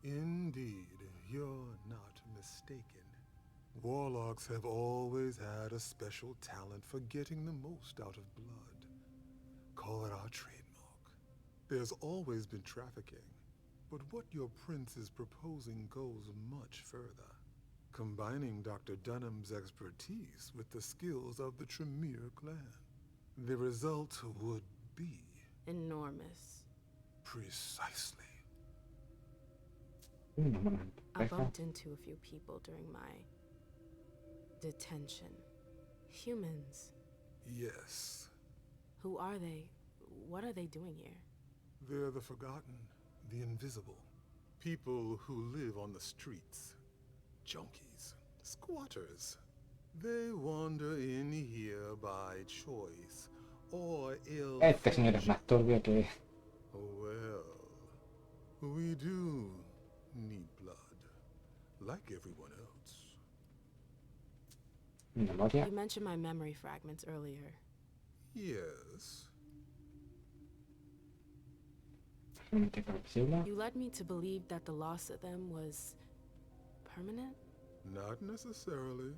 Indeed, you're not mistaken. Warlocks have always had a special talent for getting the most out of blood. Call it our trademark. There's always been trafficking, but what your prince is proposing goes much further. Combining Dr. Dunham's expertise with the skills of the Tremere clan. The result would be... enormous. Precisely. I bumped into a few people during my detention. Humans. Yes. Who are they? What are they doing here? They're the forgotten, the invisible. People who live on the streets. Junkies. Squatters. They wander in here by choice or ill. Este señor es más turbio que... Well, we do need blood, like everyone else. Memoria. You mentioned my memory fragments earlier. Yes. You led me to believe that the loss of them was permanent? Not necessarily.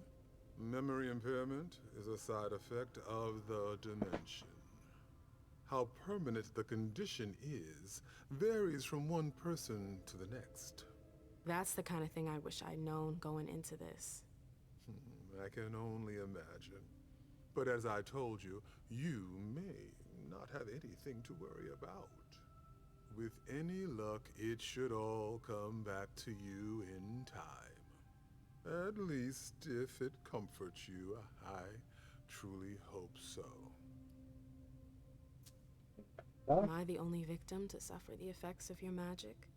Memory impairment is a side effect of the dimension. How permanent the condition is varies from one person to the next. That's the kind of thing I wish I'd known going into this. I can only imagine. But as I told you, you may not have anything to worry about. With any luck, it should all come back to you in time. At least, if it comforts you, I truly hope so. Am I the only victim to suffer the effects of your magic?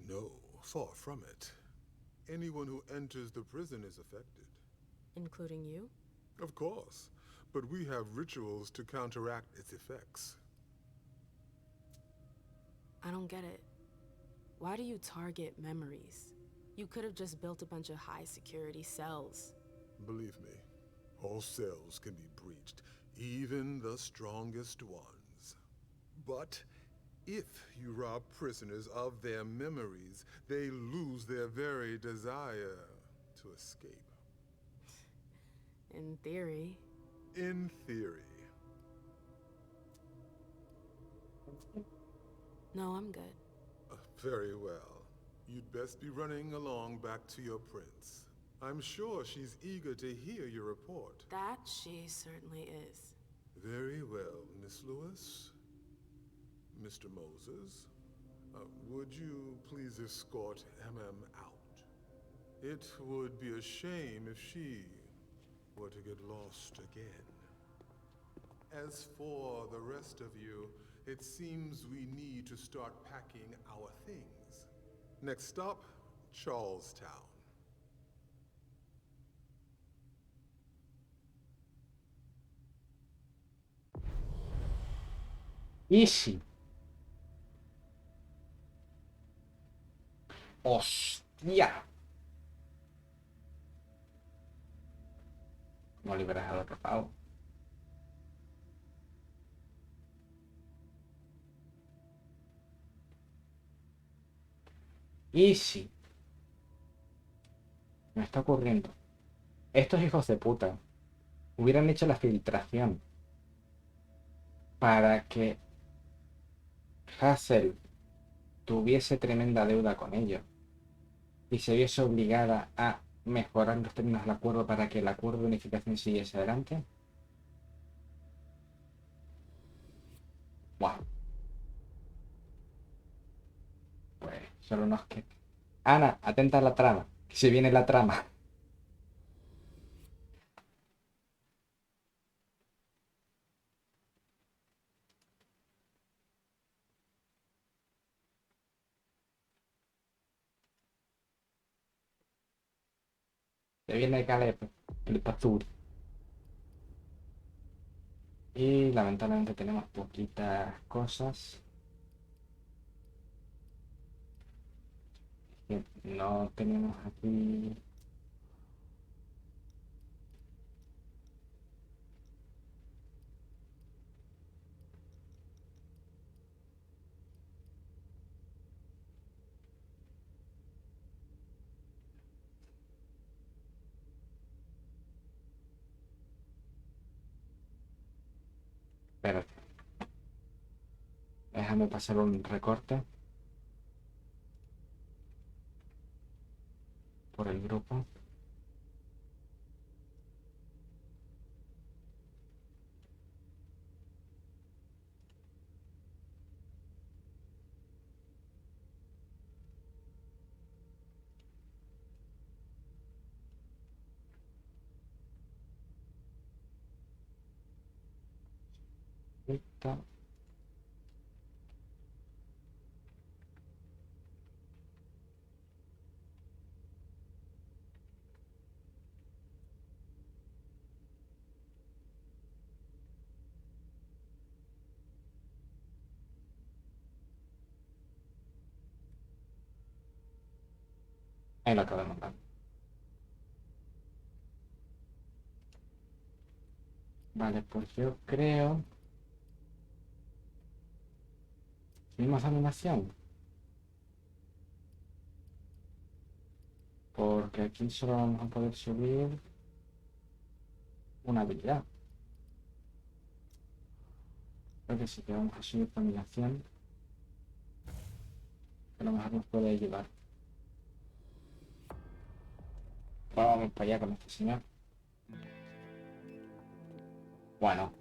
No, far from it. Anyone who enters the prison is affected. Including you? Of course, but we have rituals to counteract its effects. I don't get it. Why do you target memories? You could have just built a bunch of high-security cells. Believe me, all cells can be breached, even the strongest ones. But If you rob prisoners of their memories, they lose their very desire to escape. In theory. In theory. No, I'm good. Very well. You'd best be running along back to your prince. I'm sure she's eager to hear your report. That she certainly is. Very well, Miss Lewis. Mr. Moses, would you please escort MM out? It would be a shame if she were to get lost again. As for the rest of you, it seems we need to start packing our things. Next stop, Charlestown. Easy. ¡Hostia! No liberas al otro pavo. Easy. Me está ocurriendo. Estos hijos de puta hubieran hecho la filtración para que Hazel tuviese tremenda deuda con ellos y se viese obligada a mejorar los términos del acuerdo para que el acuerdo de unificación siguiese adelante. Wow. Pues solo nos queda. Ana, atenta a la trama, que se viene la trama. Se viene Caleb, el pastor. Y lamentablemente tenemos poquitas cosas. Que no tenemos aquí. Espérate. Déjame pasar un recorte por el grupo. Listo. Ahí lo acabo de mandar. Vale, pues yo creo. ¿Seguimos animación? Porque aquí solo vamos a poder subir una habilidad. Creo que sí que vamos a subir combinación. Que a lo mejor nos puede ayudar. Vamos para allá con este señor. Bueno.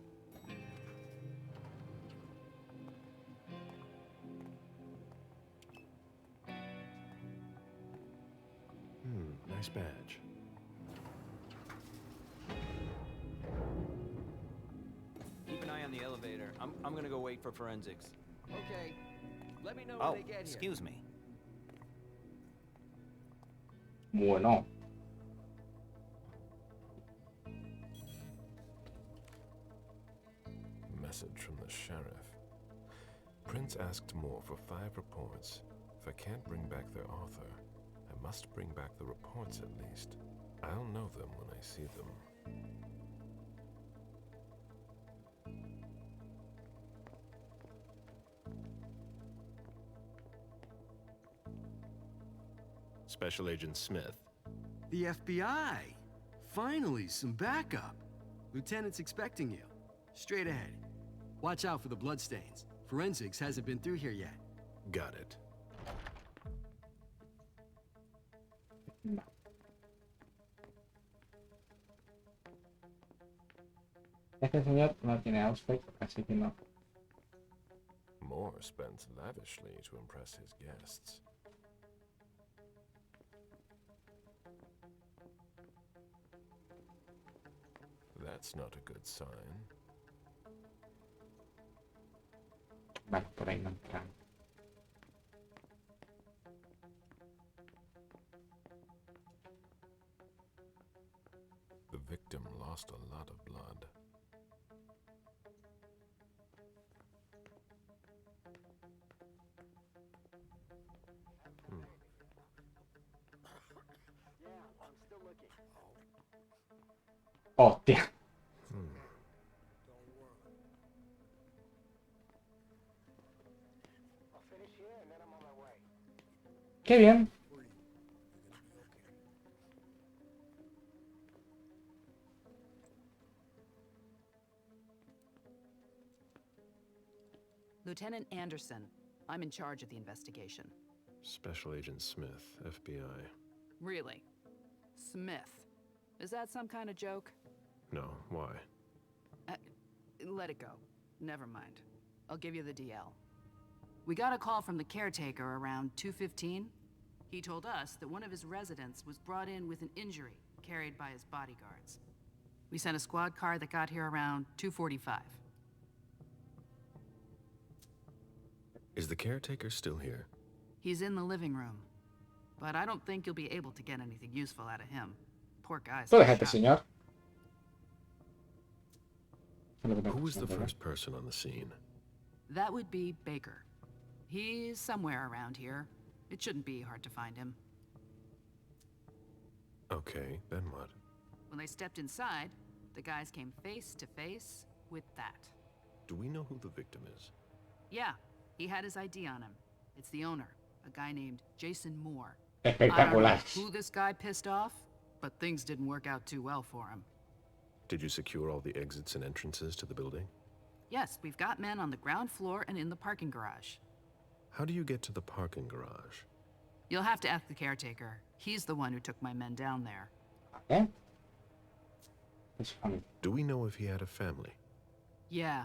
Nice badge. Keep an eye on the elevator. I'm gonna go wait for forensics. Okay. Let me know when they get here. Excuse me. Bueno. Message from the sheriff. Prince asked more for 5 reports. If I can't bring back their author, I must bring back the reports at least. I'll know them when I see them. Special Agent Smith. The FBI! Finally, some backup. Lieutenant's expecting you. Straight ahead. Watch out for the bloodstains. Forensics hasn't been through here yet. Got it. Este señor no tiene outfit, así que no. Moore spends lavishly to impress his guests. That's not a good sign. Vale, por ahí no entra. The victim lost a lot of blood. Hostia. Qué bien. Lieutenant Anderson, I'm in charge of the investigation. Special Agent Smith, FBI. Really? Smith. Is that some kind of joke? No, why? Let it go. Never mind. I'll give you the DL. We got a call from the caretaker around 2:15. He told us that one of his residents was brought in with an injury carried by his bodyguards. We sent a squad car that got here around 2:45. Is the caretaker still here? He's in the living room. But I don't think you'll be able to get anything useful out of him. Poor guy's Tú déjate, señor. Who was the first person on the scene? That would be Baker. He's somewhere around here. It shouldn't be hard to find him. Okay, then what? When they stepped inside, the guys came face to face with that. Do we know who the victim is? Yeah, he had his ID on him. It's the owner, a guy named Jason Moore. Espectacular. I don't know who this guy pissed off, but things didn't work out too well for him. Did you secure all the exits and entrances to the building? Yes, we've got men on the ground floor and in the parking garage. How do you get to the parking garage? You'll have to ask the caretaker. He's the one who took my men down there. ¿Eh? Es funny. Do we know if he had a family? Yeah,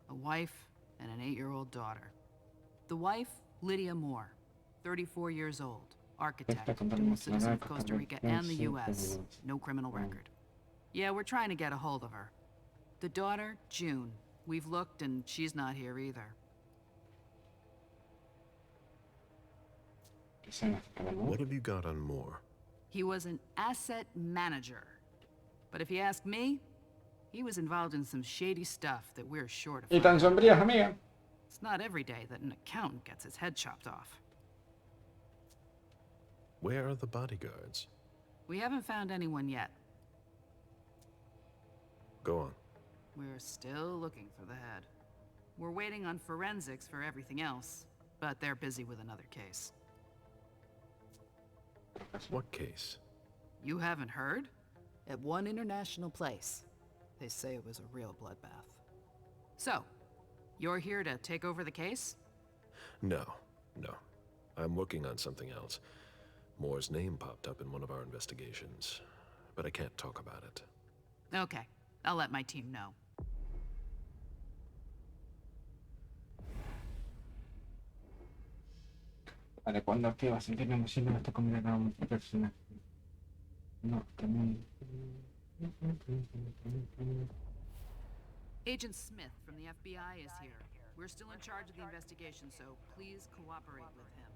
a wife and an 8-year-old daughter. The wife, Lydia Moore, 34 years old, architect, dual citizen of Costa Rica and the US, no criminal record. Yeah, we're trying to get a hold of her. The daughter, June. We've looked and she's not here either. What have you got on Moore? He was an asset manager. But if you ask me, he was involved in some shady stuff that we're sure to Y find tan out. sombrías, amiga. It's not every day that an accountant gets his head chopped off. Where are the bodyguards? We haven't found anyone yet. Go on. We're still looking for the head. We're waiting on forensics for everything else, but they're busy with another case. What case? You haven't heard? At one international place. They say it was a real bloodbath. So, you're here to take over the case? No. I'm working on something else. Moore's name popped up in one of our investigations, but I can't talk about it. Okay, I'll let my team know. Vale, ¿cuándo es que va a sentirme emocionado esta comida con un personaje? No, también. Agent Smith from the FBI is here. We're still in charge of the investigation, so please cooperate with him.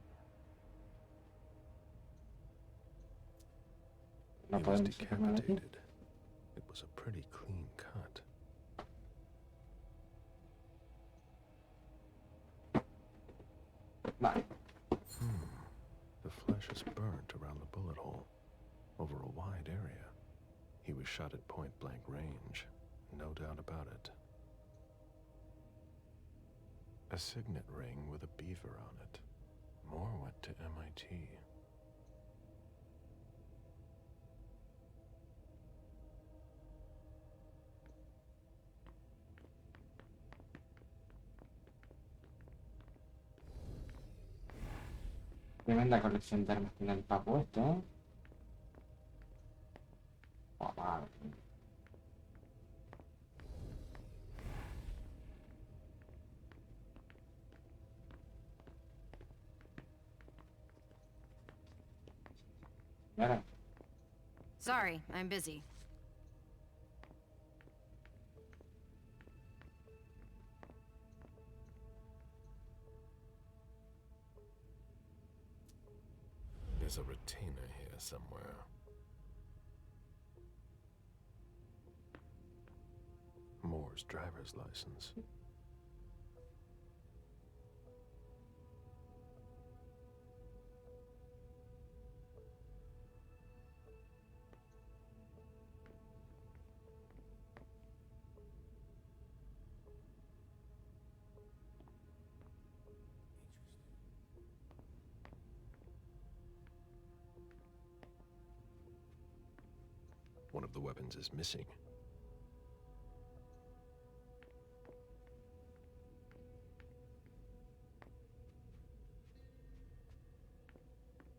No He was podemos hacer nada aquí. decapitated. It was a pretty clean cut. Vale. The flesh is burnt around the bullet hole, over a wide area. He was shot at point-blank range, no doubt about it. A signet ring with a beaver on it. Moore went to MIT. Tremenda colección de armas tiene el papo este, ¿eh? Oh, madre mía. Y ahora, Sorry, I'm busy. There's a retainer here somewhere. Moore's driver's license. One of the weapons is missing.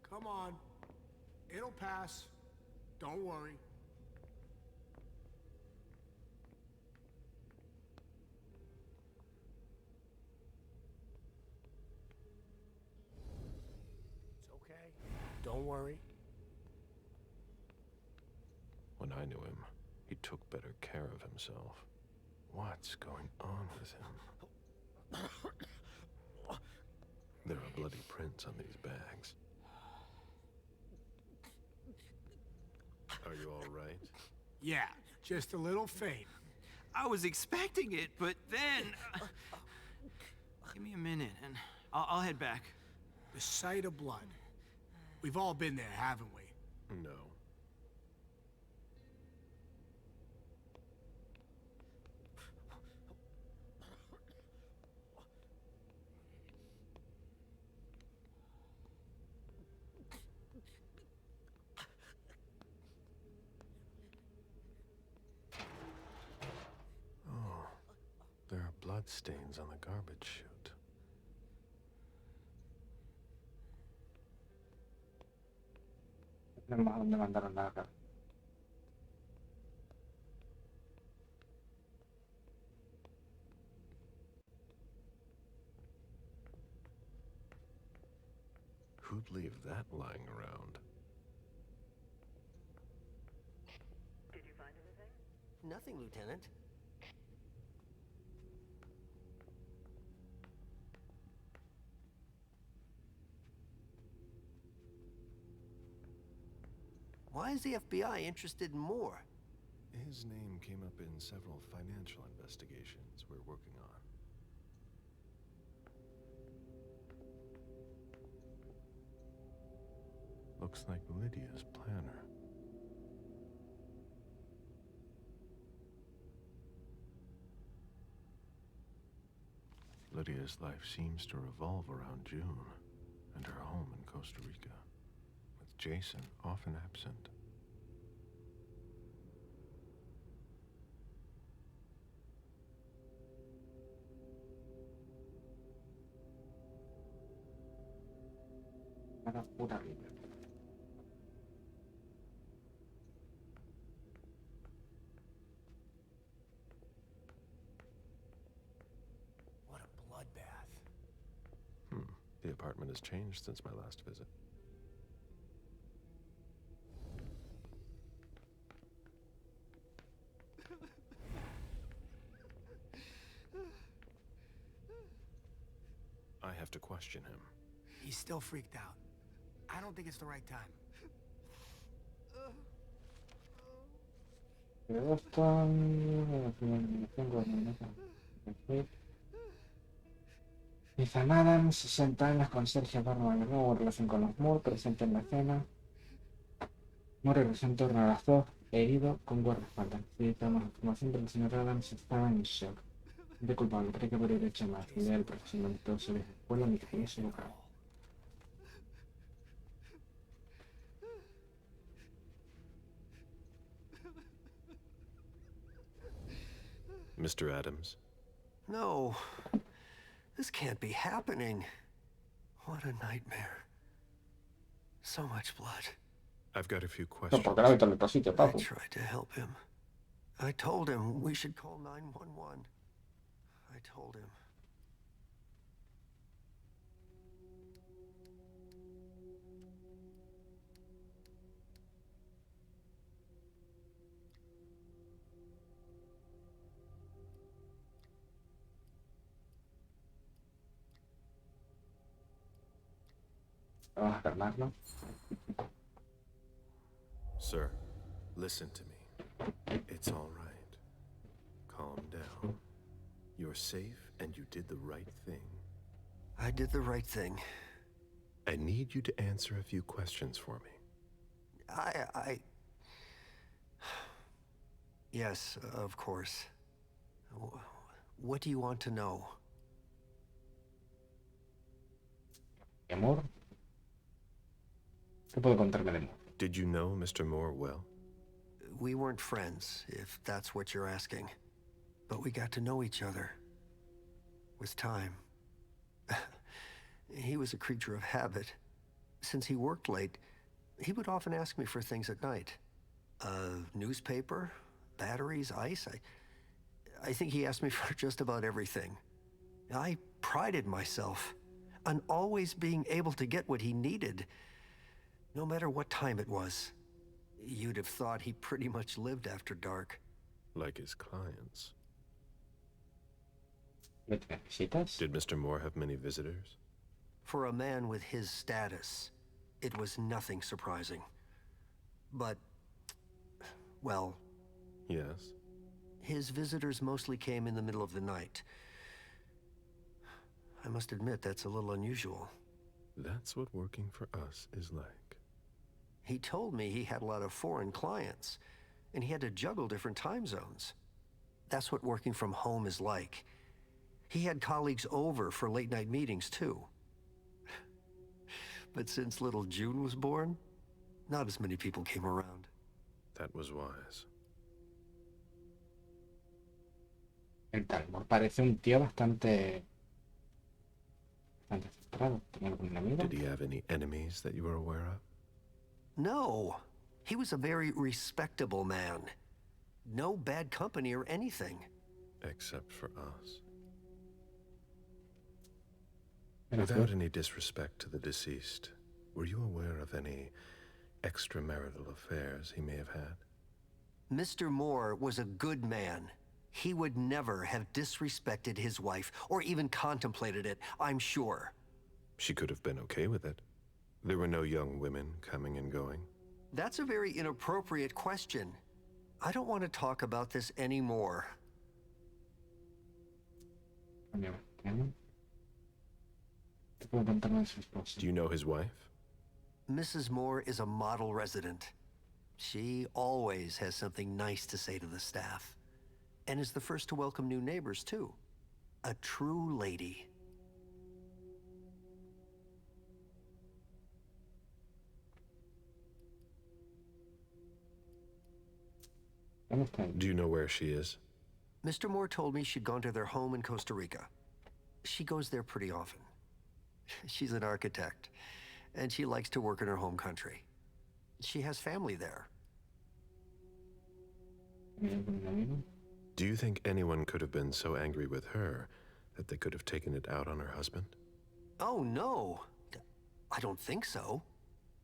Come on. It'll pass. Don't worry. It's okay. Don't worry. When I knew him, he took better care of himself. What's going on with him? There are bloody prints on these bags. Are you all right? Yeah, just a little faint. I was expecting it, but then... give me a minute, and I'll head back. The sight of blood. We've all been there, haven't we? No. There are blood stains on the garbage chute. no más dónde mandaron la cara. Who'd leave that lying around? Did you find anything? Nothing, Lieutenant. Why is the FBI interested in Moore? His name came up in several financial investigations we're working on. Looks like Lydia's planner. Lydia's life seems to revolve around June and her home in Costa Rica, with Jason often absent. Una pura vida. What a bloodbath. The apartment has changed since my last visit. I have to question him. He's still freaked out. I don't think it's the right time. Ethan Adams, 60 años, con Sergio Barno de nuevo relación con los Moore, presente en la escena. Moore regresa en torno a las 2, herido, con guardaespaldas. Necesitamos la información del señor Adams, estaba en shock. De culpable, cree que podría haber hecho más. La idea del profesional sobre la escuela ni que tenía su lugar. Mr. Adams? No. This can't be happening. What a nightmare. So much blood. I've got a few No, questions. porque no ha visto el otro sitio, I papu. tried to help him. I told him we should call 911. I told him. Vamos a calmarnos. Sir, listen to me. It's all right. Calm down. You're safe and you did the right thing. I did the right thing. I need you to answer a few questions for me. Yes, of course. What do you want to know? Mi amor. ¿Qué puedo contarme de amor? Did you know Mr. Moore well? We weren't friends, if that's what you're asking. But we got to know each other. With time. He was a creature of habit. Since he worked late, he would often ask me for things at night. Newspaper, batteries, ice. I think he asked me for just about everything. I prided myself on always being able to get what he needed, no matter what time it was. You'd have thought he pretty much lived after dark. Like his clients. Did Mr. Moore have many visitors? For a man with his status, it was nothing surprising. But, well... Yes? His visitors mostly came in the middle of the night. I must admit, that's a little unusual. That's what working for us is like. He told me he had a lot of foreign clients, and he had to juggle different time zones. That's what working from home is like. He had colleagues over for late-night meetings, too. But since little June was born, not as many people came around. That was wise. El Talmor parece un tío bastante centrado. ¿Tenía algún enemigo? Did he have any enemies that you were aware of? No. He was a very respectable man. No bad company or anything. Except for us. Without any disrespect to the deceased, were you aware of any extramarital affairs he may have had? Mr. Moore was a good man. He would never have disrespected his wife, or even contemplated it, I'm sure. She could have been okay with it. There were no young women coming and going. That's a very inappropriate question. I don't want to talk about this anymore. Do you know his wife? Mrs. Moore is a model resident. She always has something nice to say to the staff. And is the first to welcome new neighbors, too. A true lady. Do you know where she is? Mr. Moore told me she'd gone to their home in Costa Rica. She goes there pretty often. She's an architect, and she likes to work in her home country. She has family there. Do you think anyone could have been so angry with her that they could have taken it out on her husband? Oh, no. I don't think so.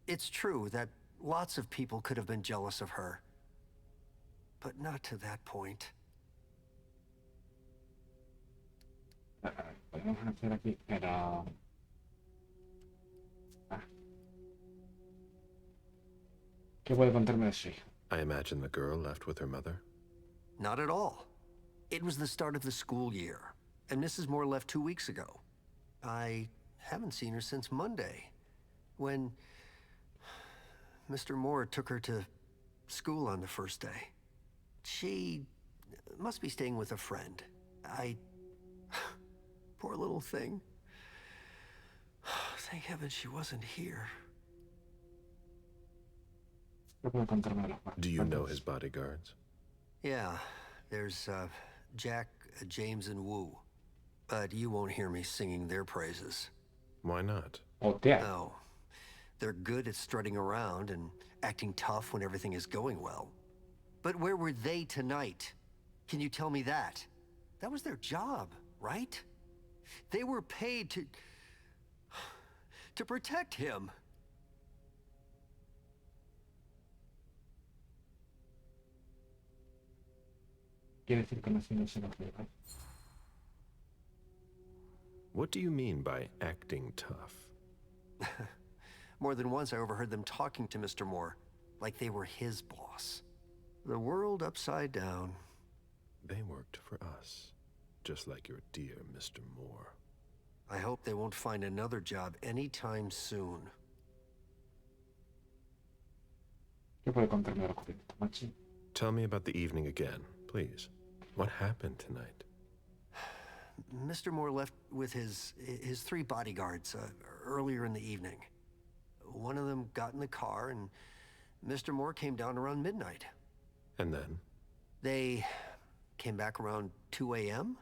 It's true that lots of people could have been jealous of her. But not to that point. Podemos hacer aquí, pero... ¿Qué puede contarme de su hija? I imagine the girl left with her mother. Not at all. It was the start of the school year, and Mrs. Moore left 2 weeks ago. I haven't seen her since Monday, when Mr. Moore took her to school on the first day. She must be staying with a friend. Poor little thing. Thank heaven she wasn't here. Do you know his bodyguards? Yeah, there's Jack, James, and Wu. But you won't hear me singing their praises. Why not? Oh, yeah. No. They're good at strutting around and acting tough when everything is going well. But where were they tonight? Can you tell me that? That was their job, right? They were paid to protect him. Quiere decir que no soy xenófobo. What do you mean by acting tough? More than once I overheard them talking to Mr. Moore, like they were his boss. The world upside down. They worked for us, just like your dear Mr. Moore. I hope they won't find another job anytime soon. ¿Qué puede contarme de lo ocurrido, Machi? Tell me about the evening again, please. What happened tonight? Mr. Moore left with his 3 bodyguards earlier in the evening. One of them got in the car, and Mr. Moore came down around midnight. And then? They came back around 2 a.m.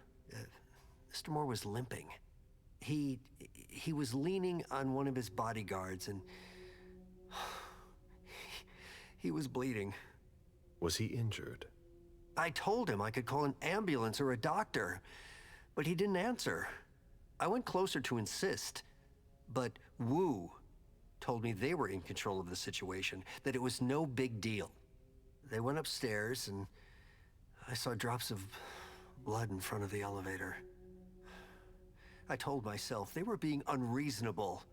Mr. Moore was limping. He was leaning on one of his bodyguards, and he was bleeding. Was he injured? I told him I could call an ambulance or a doctor, but he didn't answer. I went closer to insist, but Wu told me they were in control of the situation, that it was no big deal. They went upstairs, and I saw drops of blood in front of the elevator. I told myself they were being unreasonable.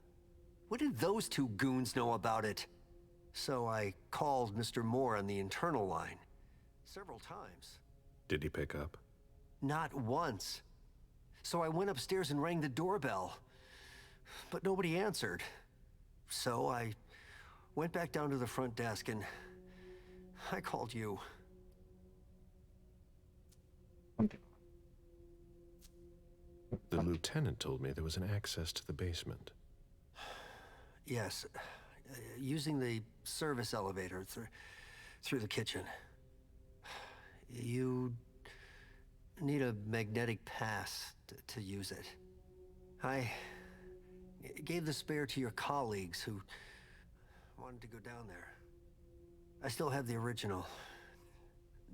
What did those 2 goons know about it? So I called Mr. Moore on the internal line several times. Did he pick up? Not once. So I went upstairs and rang the doorbell, but nobody answered. So I went back down to the front desk and I called you. The lieutenant told me there was an access to the basement. Yes, using the service elevator through the kitchen. You need a magnetic pass to use it. I gave the spare to your colleagues who wanted to go down there. I still have the original.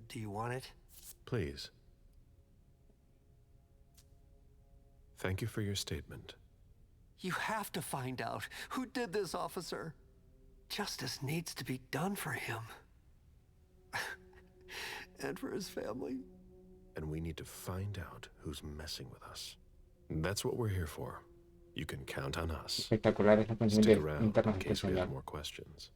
Do you want it? Please. Thank you for your statement. You have to find out who did this, officer. Justice needs to be done for him. And for his family. And we need to find out who's messing with us. That's what we're here for. You can count on us. Espectacular es la canción Stick de around in internos case we especial. have more questions.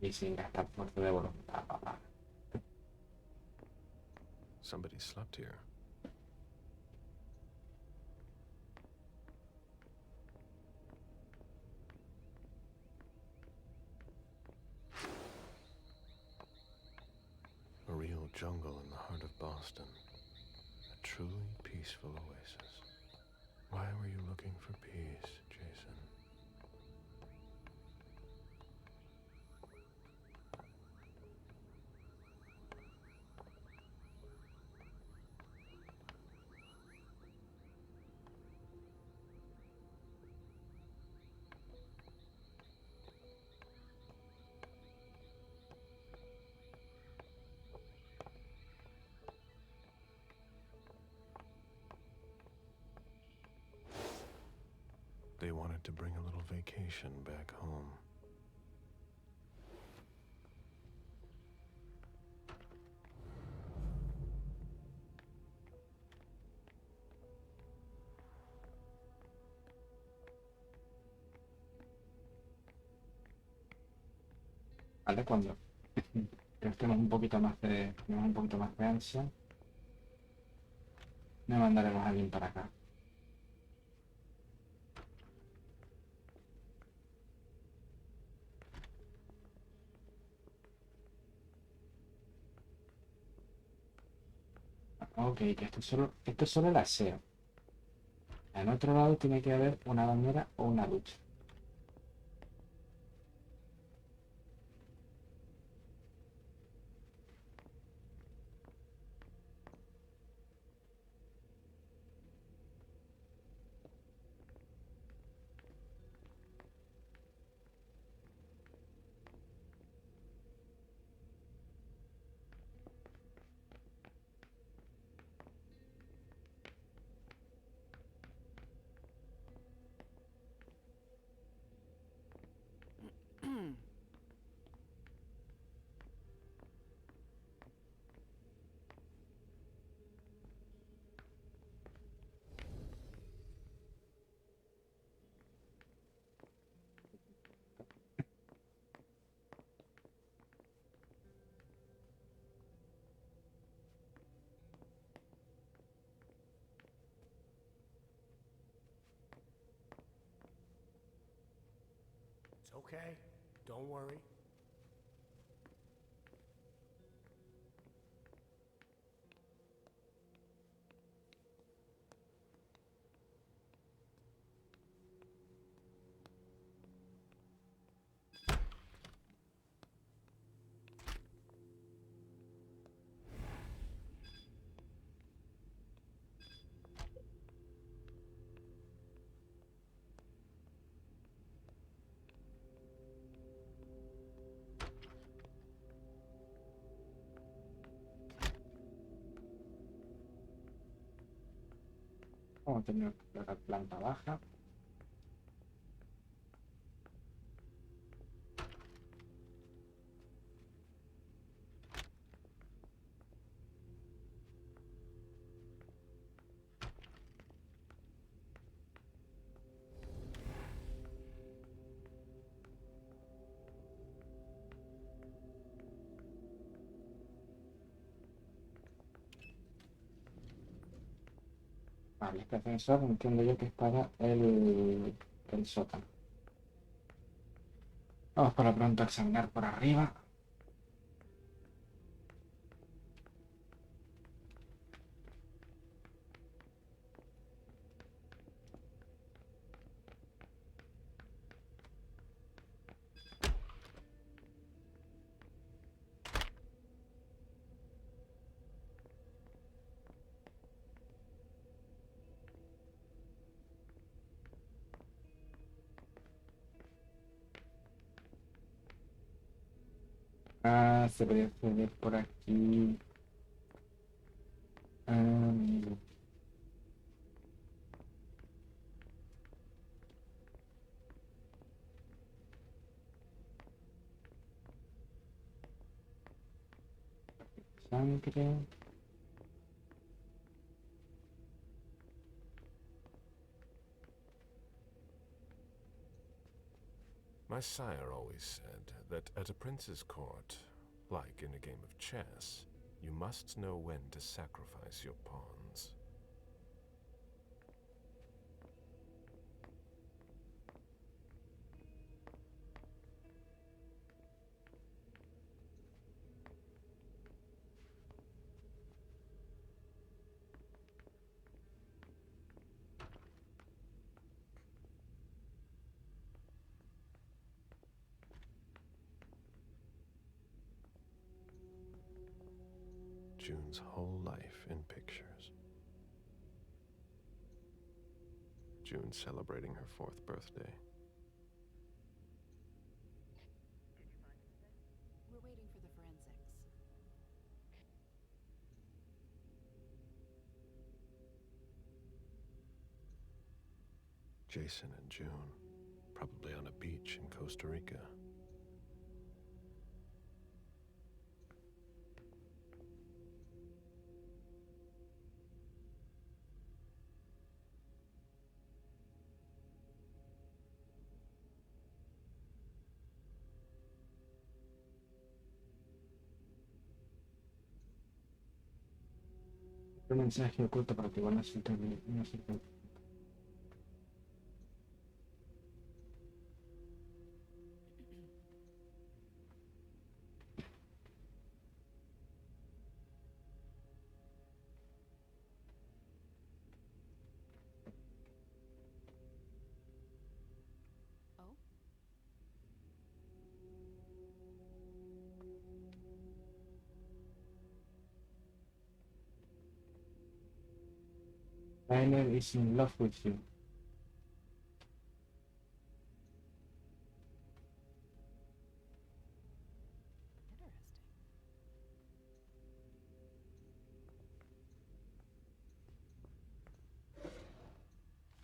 Y sin gastar fuerza de voluntad, papá. Somebody slept here. A real jungle in the heart of Boston. A truly peaceful oasis. Why were you looking for peace, Jason? They wanted to bring a little vacation back home. ¿Vale? Cuando tenemos un poquito más de ansia, me mandaremos a alguien para acá. Ok, que esto es solo el aseo. En otro lado tiene que haber una bañera o una ducha. It's okay. Don't worry. Vamos a tener que explorar planta baja. Vale, este ascensor entiendo yo que es para el sótano. Vamos para pronto a examinar por arriba. Ah, se podría acceder por aquí. Ah, sangre. My sire always said that at a prince's court, like in a game of chess, you must know when to sacrifice your pawns. June's whole life in pictures. June celebrating her 4th birthday. We're waiting for the forensics. Jason and June, probably on a beach in Costa Rica. Un mensaje oculto para ti, bueno, no sé. Tyler is in love with you.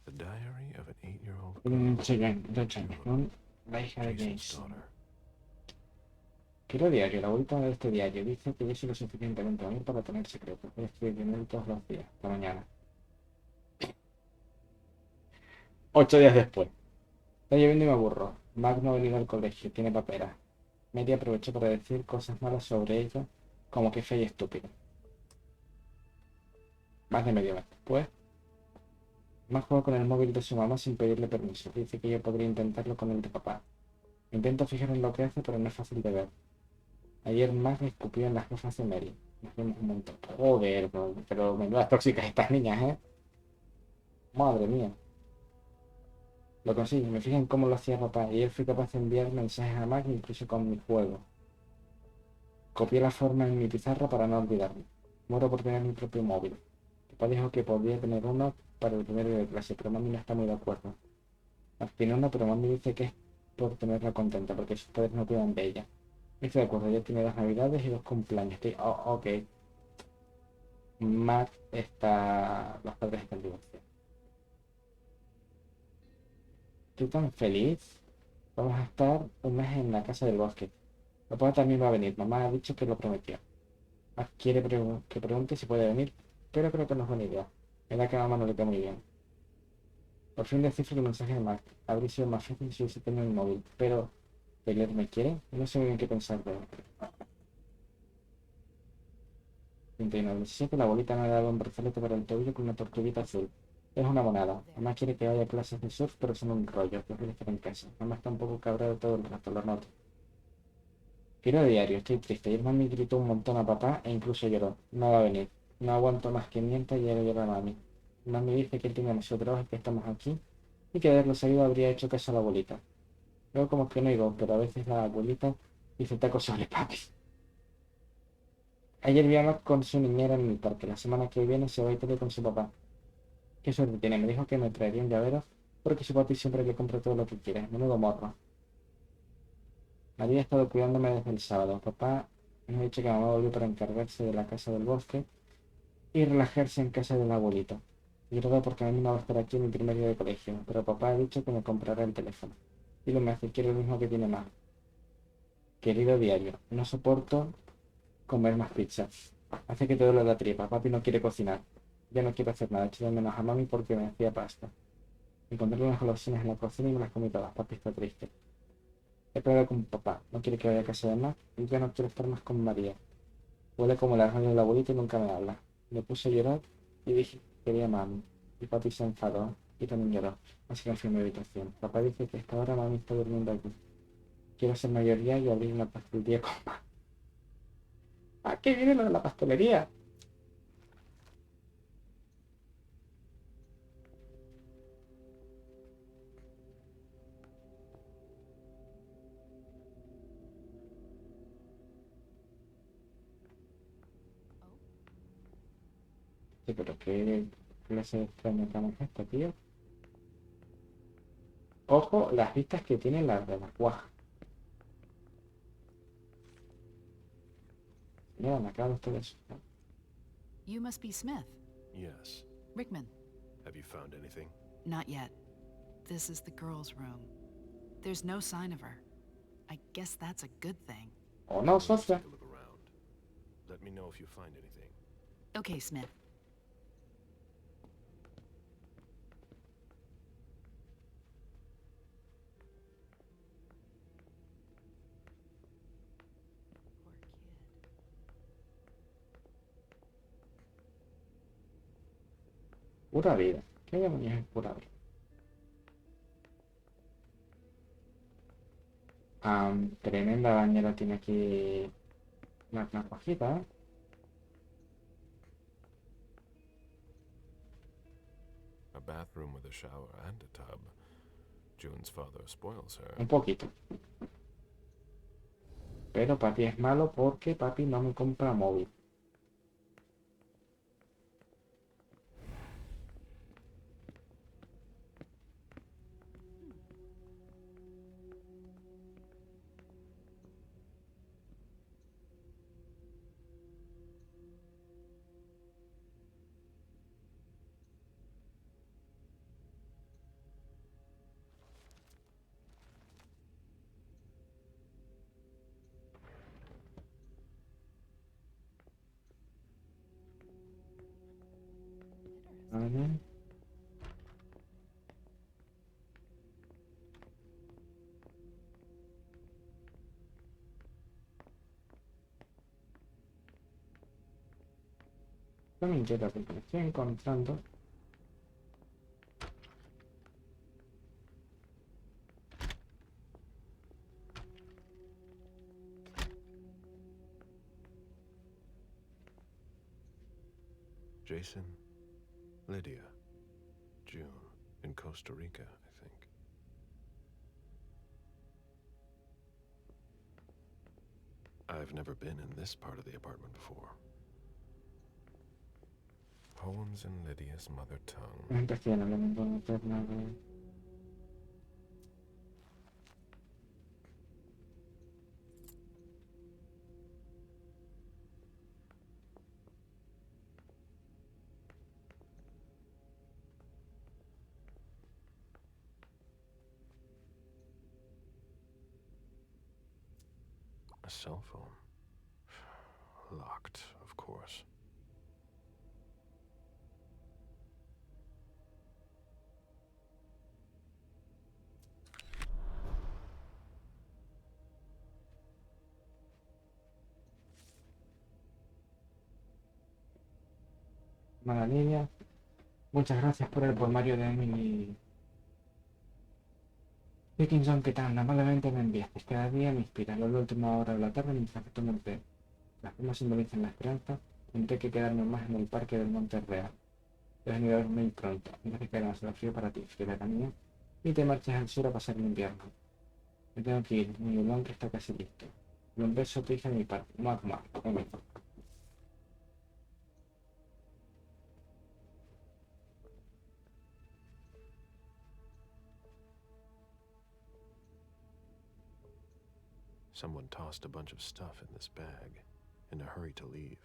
The diary of an 8-year-old Desentrañando, la hija de Jason. Quiero diario, la última de este diario dice que yo soy lo suficientemente bonito para tener secretos. Voy a escribir en él todos los días, hasta mañana. 8 días después. Está lloviendo y me aburro. Mac no ha venido al colegio, tiene papera. Mary aprovechó para decir cosas malas sobre ella, como que fea y estúpida. Más de medio mes después. Mac juega con el móvil de su mamá sin pedirle permiso. Dice que yo podría intentarlo con el de papá. Intento fijar en lo que hace, pero no es fácil de ver. Ayer Max me escupió en las gafas de Mary. Nos vimos un montón. Joder, pero menudas tóxicas estas niñas, ¿eh? Madre mía. Lo consigo, me fijo en cómo lo hacía papá, y él fue capaz de enviar mensajes a Mac incluso con mi juego. Copié la forma en mi pizarra para no olvidarme. Muero por tener mi propio móvil. Papá dijo que podía tener uno para el primero de clase, pero mami no está muy de acuerdo. Mac tiene uno, pero mami dice que es por tenerla contenta, porque sus padres no cuidan de ella. No estoy de acuerdo, ella tiene 2 navidades y 2 cumpleaños. Ok. Mac está... Los padres están divorciados. Estoy tan feliz. Vamos a estar un mes en la casa del bosque. Papá también va a venir. Mamá ha dicho que lo prometió. Quiere que pregunte si puede venir, pero creo que no es buena idea. Me da que a mamá no le queda muy bien. Por fin descifro el mensaje de Mark. Habría sido más fácil si hubiese tenido el móvil, pero ¿Taylor me quiere? No sé muy bien qué pensar de él. 39. Necesito que la abuelita me ha dado un brazalete para el tobillo con una tortuguita azul. Es una monada. Mamá quiere que vaya a clases de surf, pero son un rollo. Prefiero estar en casa. Mamá está un poco cabreada todo el rato, lo noto. Quiero diario, estoy triste. Ayer mami gritó un montón a papá e incluso lloró. No va a venir. No aguanto más que mienta y ya llora a mami. Mami dice que él tiene mucho trabajo y que estamos aquí y que de haberlo sabido habría hecho caso a la abuelita. Luego como que no digo, pero a veces la abuelita dice tacos sobre papi. Ayer vi a Mac con su niñera en el parque. La semana que viene se va a Italia con su papá. Qué suerte tiene. Me dijo que me traería un llavero porque su papi siempre le compra todo lo que quiere. Menudo morro. María ha estado cuidándome desde el sábado. Papá me ha dicho que mamá volvió para encargarse de la casa del bosque y relajarse en casa del abuelito. Y todo porque a mí no va a estar aquí en mi primer día de colegio, pero papá ha dicho que me comprará el teléfono. Y lo me hace, quiero lo mismo que tiene más. Querido diario, no soporto comer más pizza. Hace que todo lo da tripa. Papi no quiere cocinar. Ya no quiero hacer nada. Echo de menos a mami porque me hacía pasta. Encontré unas golosinas en la cocina y me las comí todas. Papi está triste. He peleado con papá. No quiere que vaya a casa de más. Y ya no quiero estar más con María. Huele como la radio de la abuelita y nunca me habla. Me puse a llorar y dije que quería a mami. Y papi se enfadó y también lloró. Así que me fui a mi habitación. Papá dice que hasta ahora mami está durmiendo aquí. Quiero ser mayoría y abrir una pastelería con más. ¿A qué viene lo de la pastelería? Sí, pero qué clase de extraña cama es esta, tío. Ojo, las vistas que tienen las de las guajas. Mira, me acabo de eso. You must be Smith. Yes. Rickman. Have you found anything? Not yet. This is the girl's room. There's no sign of her. I guess that's a good thing. Oh no, socia. Take a look around. Let me know if you find anything. Okay, Smith. Pura vida. ¿Qué demonios es pura vida? Tremenda bañera tiene aquí una cojita, ¿eh? A bathroom with a shower and a tub. June's father spoils her. Un poquito. Pero papi es malo porque papi no me compra móvil. Vale. No me inquieta porque me estoy encontrando. Jason, Lydia, June, in Costa Rica, I think. I've never been in this part of the apartment before. Poems in Lydia's mother tongue. En castellano, la lengua materna de... A cell phone. Locked, of course. Mala línea. Muchas gracias por el poemario de Emily Dickinson que tan amablemente me enviaste. Cada día me inspira. La última hora de la tarde mientras que tomo el té. Las plumas simbolizan la esperanza. Tendré que quedarme más en el parque del Monte Real. Debes venir a verme muy pronto. Antes de que haga demasiado frío para ti, fiera mía. Y te marches al sur a pasar el invierno. Me tengo que ir. Mi bolón que está casi listo. Un beso te dije de mi parte. Magma. Someone tossed a bunch of stuff in this bag, in a hurry to leave.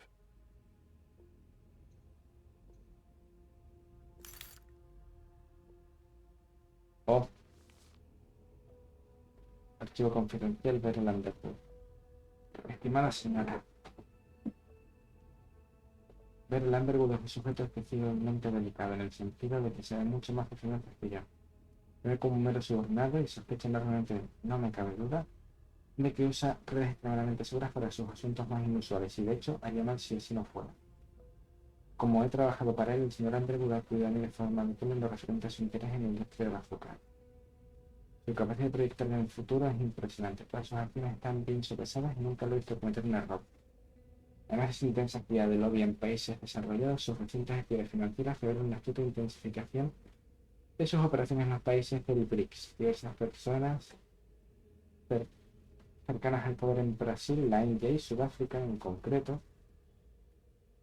Oh. Archivo confidencial, ver el Underwood. Estimada señora, ver el Underwood es un sujeto especialmente delicado en el sentido de que sabe mucho más de finanzas que yo. Me ve como un mero subordinado y sospecha enormemente, no me cabe duda, de que usa redes extremadamente seguras para sus asuntos más inusuales y de hecho haría mal si así no fuera. Como he trabajado para él, el señor Underwood ha acudido a mí de forma habitual en lo referente a su interés en la industria del azúcar. Su capacidad de proyectar en el futuro es impresionante. Todas sus acciones están bien sopesadas y nunca lo he visto cometer un error. Además de su intensa actividad de lobby en países desarrollados, sus recientes actividades financieras revelan una astuta intensificación de sus operaciones en los países del BRICS. Diversas personas cercanas al poder en Brasil, la India y Sudáfrica en concreto,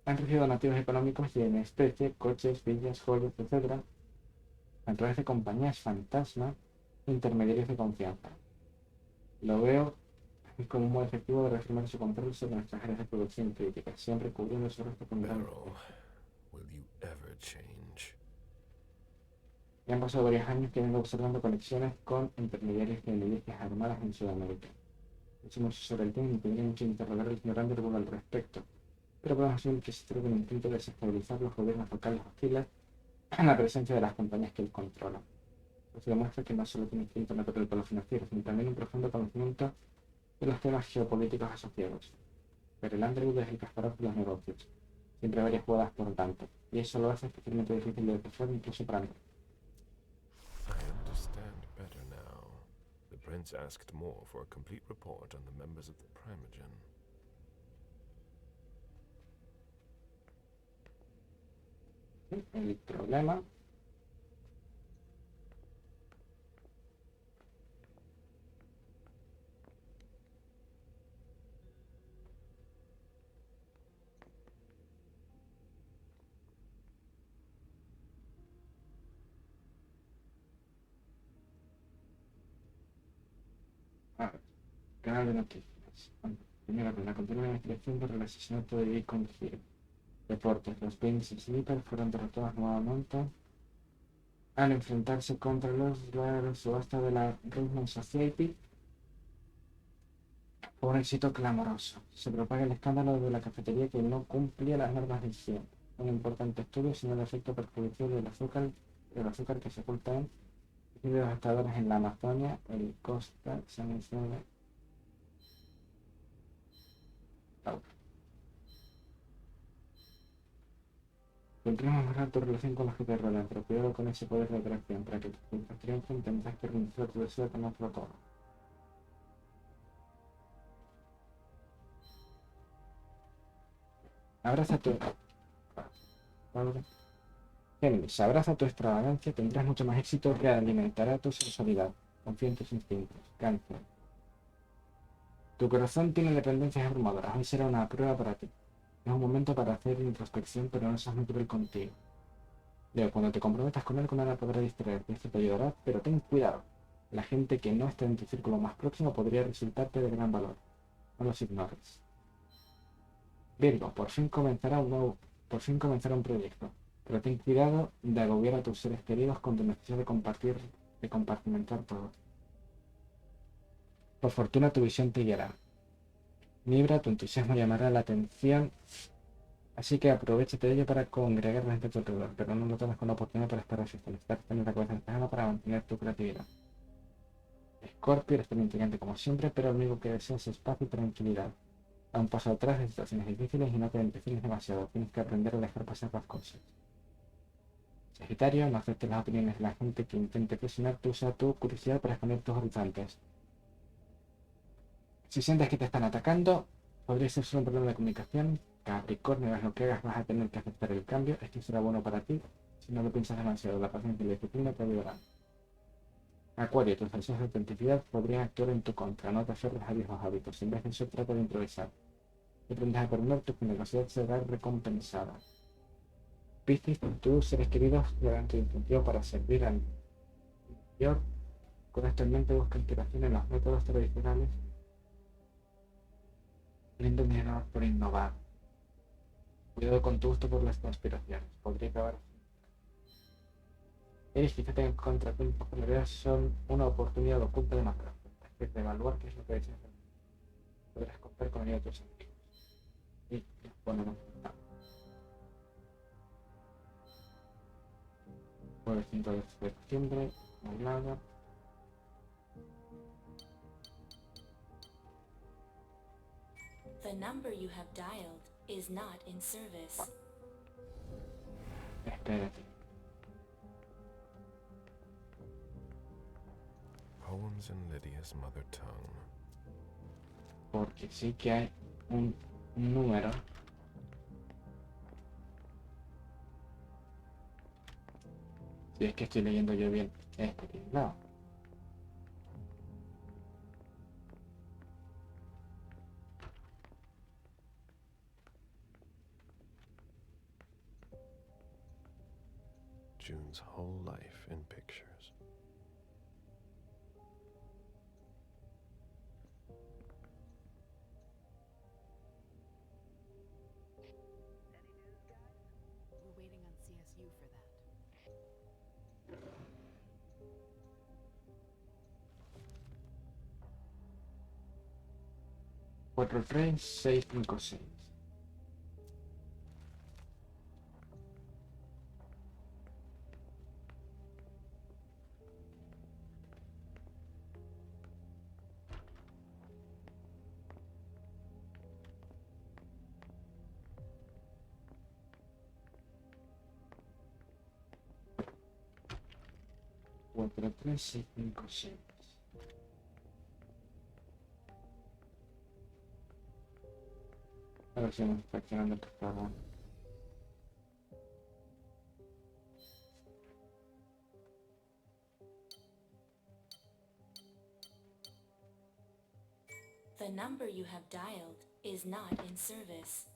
han recibido donativos económicos y en especie, coches, villas, joyas, etc., a través de compañías fantasma e intermediarios de confianza. Lo veo como un modo efectivo de reafirmar su control sobre nuestras áreas de producción críticas, siempre cubriendo su resto con gran... Will you ever change? Ya han pasado varios años que vengo observando conexiones con intermediarios de milicias armadas en Sudamérica. He mucho sobre el tema y tendría mucho interrogar al señor Underwood al respecto, pero podemos asumir que se trata de un intento de desestabilizar los gobiernos locales hostiles en la presencia de las compañías que él controla. Eso demuestra que no solo tiene instinto natural por lo financiero, sino también un profundo conocimiento de los temas geopolíticos asociados. Pero el Underwood es el Kasparov de los negocios. Siempre hay varias jugadas por tanto, y eso lo hace especialmente difícil de detectar incluso para mí. I understand better now. The prince asked more for a complete report on the members of the Primogen. El problema canal de noticias. Primera, la continua investigación por el asesinato de Deacon Hill. Deportes. Los Pins y Sleeper fueron derrotados nuevamente al enfrentarse contra la subasta de la Rhythm Society. Fue un éxito clamoroso. Se propaga el escándalo de la cafetería que no cumplía las normas de higiene. Un importante estudio señala el efecto perjudicial del azúcar que se oculta en devastadores en la Amazonia, el Costa San Isidro. Continuamos a mejorar tu relación con los que te rodean, pero cuidado con ese poder de atracción. Para que tus triunfos triunfen, tendrás que renunciar a tu deseo de tenerlo todo. Abraza tu... Padre. Géminis, abraza tu extravagancia, tendrás mucho más éxito, realimentará tu sensualidad. Confía en tus instintos. Cáncer. Tu corazón tiene dependencias abrumadoras. Hoy será una prueba para ti. Es un momento para hacer introspección, pero no seas muy cruel contigo. Leo, cuando te comprometas con nada podrá distraerte. Esto te ayudará, pero ten cuidado. La gente que no está en tu círculo más próximo podría resultarte de gran valor. No los ignores. Virgo, por fin comenzará un proyecto. Pero ten cuidado de agobiar a tus seres queridos con tu necesidad de compartimentar todo. Por fortuna tu visión te guiará. Libra, tu entusiasmo llamará la atención, así que aprovéchate de ello para congregar la gente a tu alrededor, pero no lo tomes con la oportunidad para estar resistente. Necesitas tener la cabeza despejada para mantener tu creatividad. Escorpio, eres tan inteligente como siempre, pero lo único que deseas es paz y tranquilidad. Da un paso atrás de situaciones difíciles y no te empecines demasiado. Tienes que aprender a dejar pasar las cosas. Sagitario, no aceptes las opiniones de la gente que intente presionarte, usa tu curiosidad para expandir tus horizontes. Si sientes que te están atacando, podría ser solo un problema de comunicación. Capricornio, hagas lo que hagas, vas a tener que aceptar el cambio. Esto será bueno para ti. Si no lo piensas demasiado, la paciencia y la disciplina te ayudarán. Acuario, tus deseos de autenticidad podrían actuar en tu contra. No te aferres a viejos hábitos. En vez de eso, trata de improvisar. Si aprendes a perdonar, tu generosidad será recompensada. Piscis, tus seres queridos darán tu incentivo para servir al interior. Con esto en mente, busca inspiración en los métodos tradicionales. Lindo dinero por innovar. Cuidado con tu gusto por las conspiraciones. Podría acabar. Eres, fíjate en contratiempos que en realidad son una oportunidad oculta de macro. Es de evaluar qué es lo que deseas hacer. Podrás contar con ello de tus amigos. Y bueno, no. Jueves 5 de septiembre, nublado. The number you have dialed is not in service. Espérate. Poems in Lydia's mother tongue. Porque sí que hay un número. Si es que estoy leyendo yo bien este no. June's whole life in pictures. We're waiting on CSU for that. 43656. Cuatro, tres, seis, cinco, seis. A ver si me está accionando el teclado. The number you have dialed is not in service.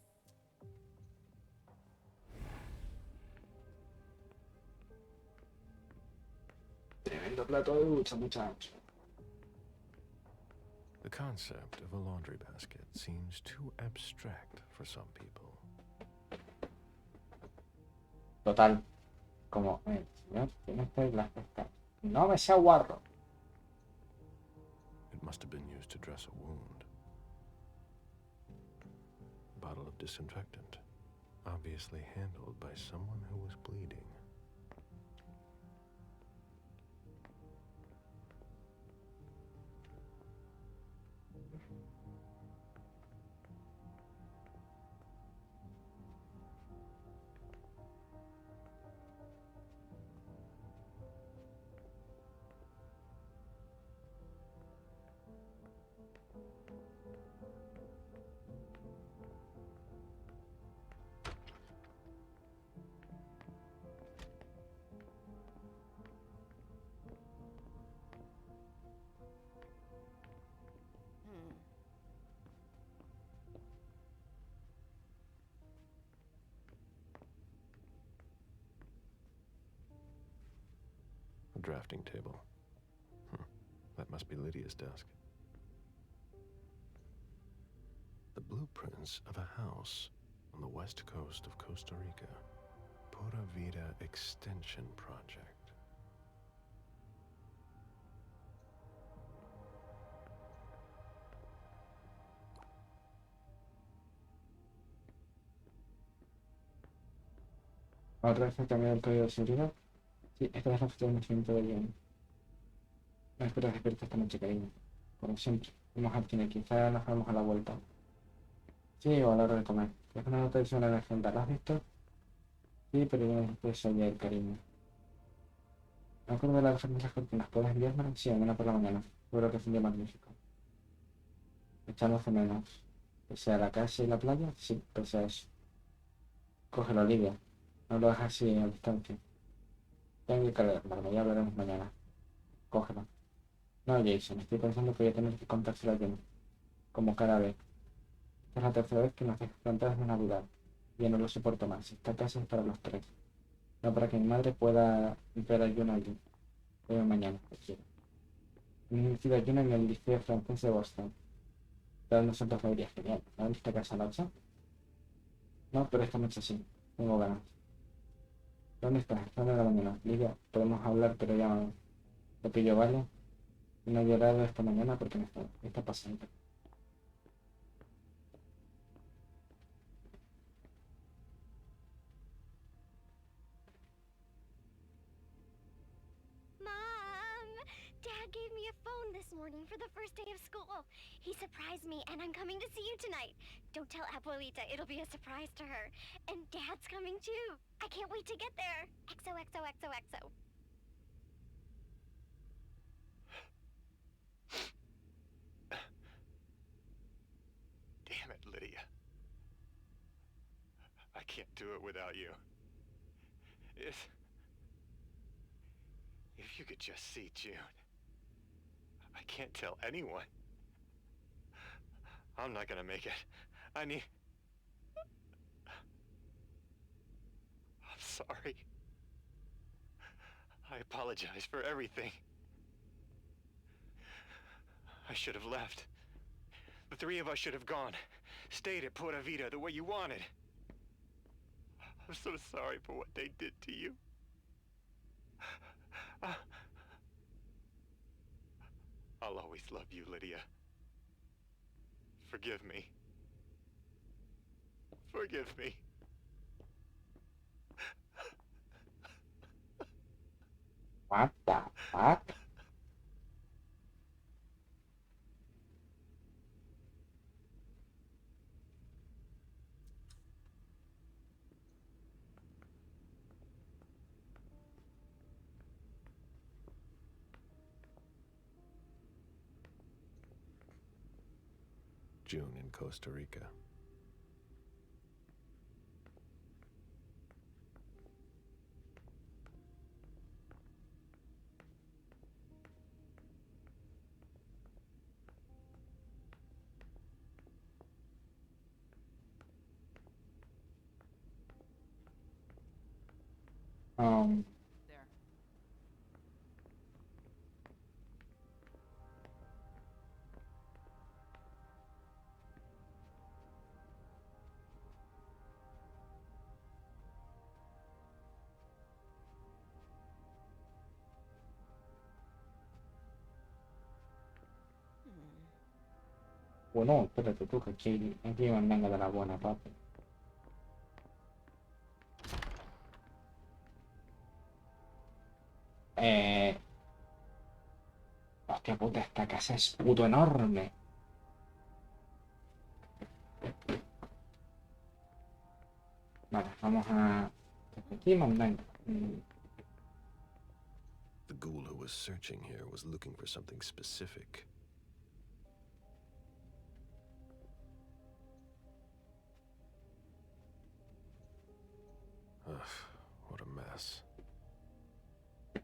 Tremendo plato de ducha, muchacho. The concept of a laundry basket seems too abstract for some people. Total. Como, señor, tiene que las pescas. No me sea guarro. It must have been used to dress a wound. A bottle of disinfectant, obviously handled by someone who was bleeding. drafting table. That must be Lydia's desk. The blueprints of a house on the west coast of Costa Rica. Pura Vida Extension Project. Otra vez he cambiado el código de seguridad. Sí, esta vez la fecha de nacimiento de John. No espero despierta esta noche, cariño. Como siempre, vamos al cine, quizá nos vemos a la vuelta. Sí, o a la hora de comer. Es una nota adicional de la agenda, ¿la has visto? Sí, pero yo necesito eso ayer, cariño. Me acuerdo de las referencias cortinas. ¿Puedes enviarme? Sí, mañana por la mañana. Seguro que es un día magnífico. Echamos de menos. Pese a la casa y la playa, sí, pese a eso. Cógelo, Olivia. No lo dejes así a distancia. Tengo que cargarlo, ya hablaremos mañana. Cógelo. No, Jason, estoy pensando que voy a tener que contárselo a Jenny. Como cada vez. Esta es la tercera vez que nos dejas plantadas en Navidad. Ya no lo soporto más. Esta casa es para los tres. No para que mi madre pueda ver a Juna allí. Voy mañana, si quiero. Me he conocido a Juna en el liceo francés de Boston. Pero nosotros me iría genial. ¿No han visto casa noche? No, pero esta noche sí. Tengo ganas. ¿Dónde estás? Está de la mañana. Lidia, podemos hablar, pero llámame. Te pillo, ¿vale? No he llorado esta mañana porque me está pasando. Mom! Dad gave me a phone this morning for the first day of school. He surprised me, and I'm coming to see you tonight. Don't tell Abuelita, it'll be a surprise to her. And Dad's coming too. I can't wait to get there. XOXOXOXO. Damn it, Lydia. I can't do it without you. If you could just see June. I can't tell anyone. I'm not gonna make it. I'm sorry. I apologize for everything. I should have left. The three of us should have gone. Stayed at Pura Vida the way you wanted. I'm so sorry for what they did to you. I'll always love you, Lydia. Forgive me. Forgive me. What the fuck? June in Costa Rica. There. Bueno, espérate tú, que aquí hay mandanga de la buena parte. Hostia puta, esta casa es puto enorme. Vale, vamos a... Desde aquí mandanga. The ghoul who was searching here was looking for something specific. Ugh, what a mess. A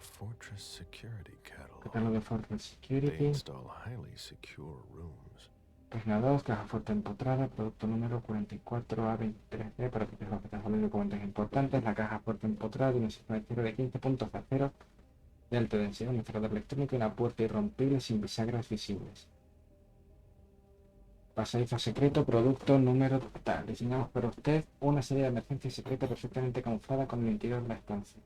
fortress security catalog. Catálogo de Fortress They Security. install highly secure rooms. Página 2, caja fuerte empotrada, producto número 44A23D para proteger los catálogos de documentos importantes. La caja fuerte empotrada tiene un sistema de cierre de 15 puntos de acero de alta densidad, un cerrador electrónico y una puerta irrompible sin bisagras visibles. Pasadizo secreto, producto número tal. Diseñamos para usted una salida de emergencia secreta perfectamente camuflada con el interior de la estancia.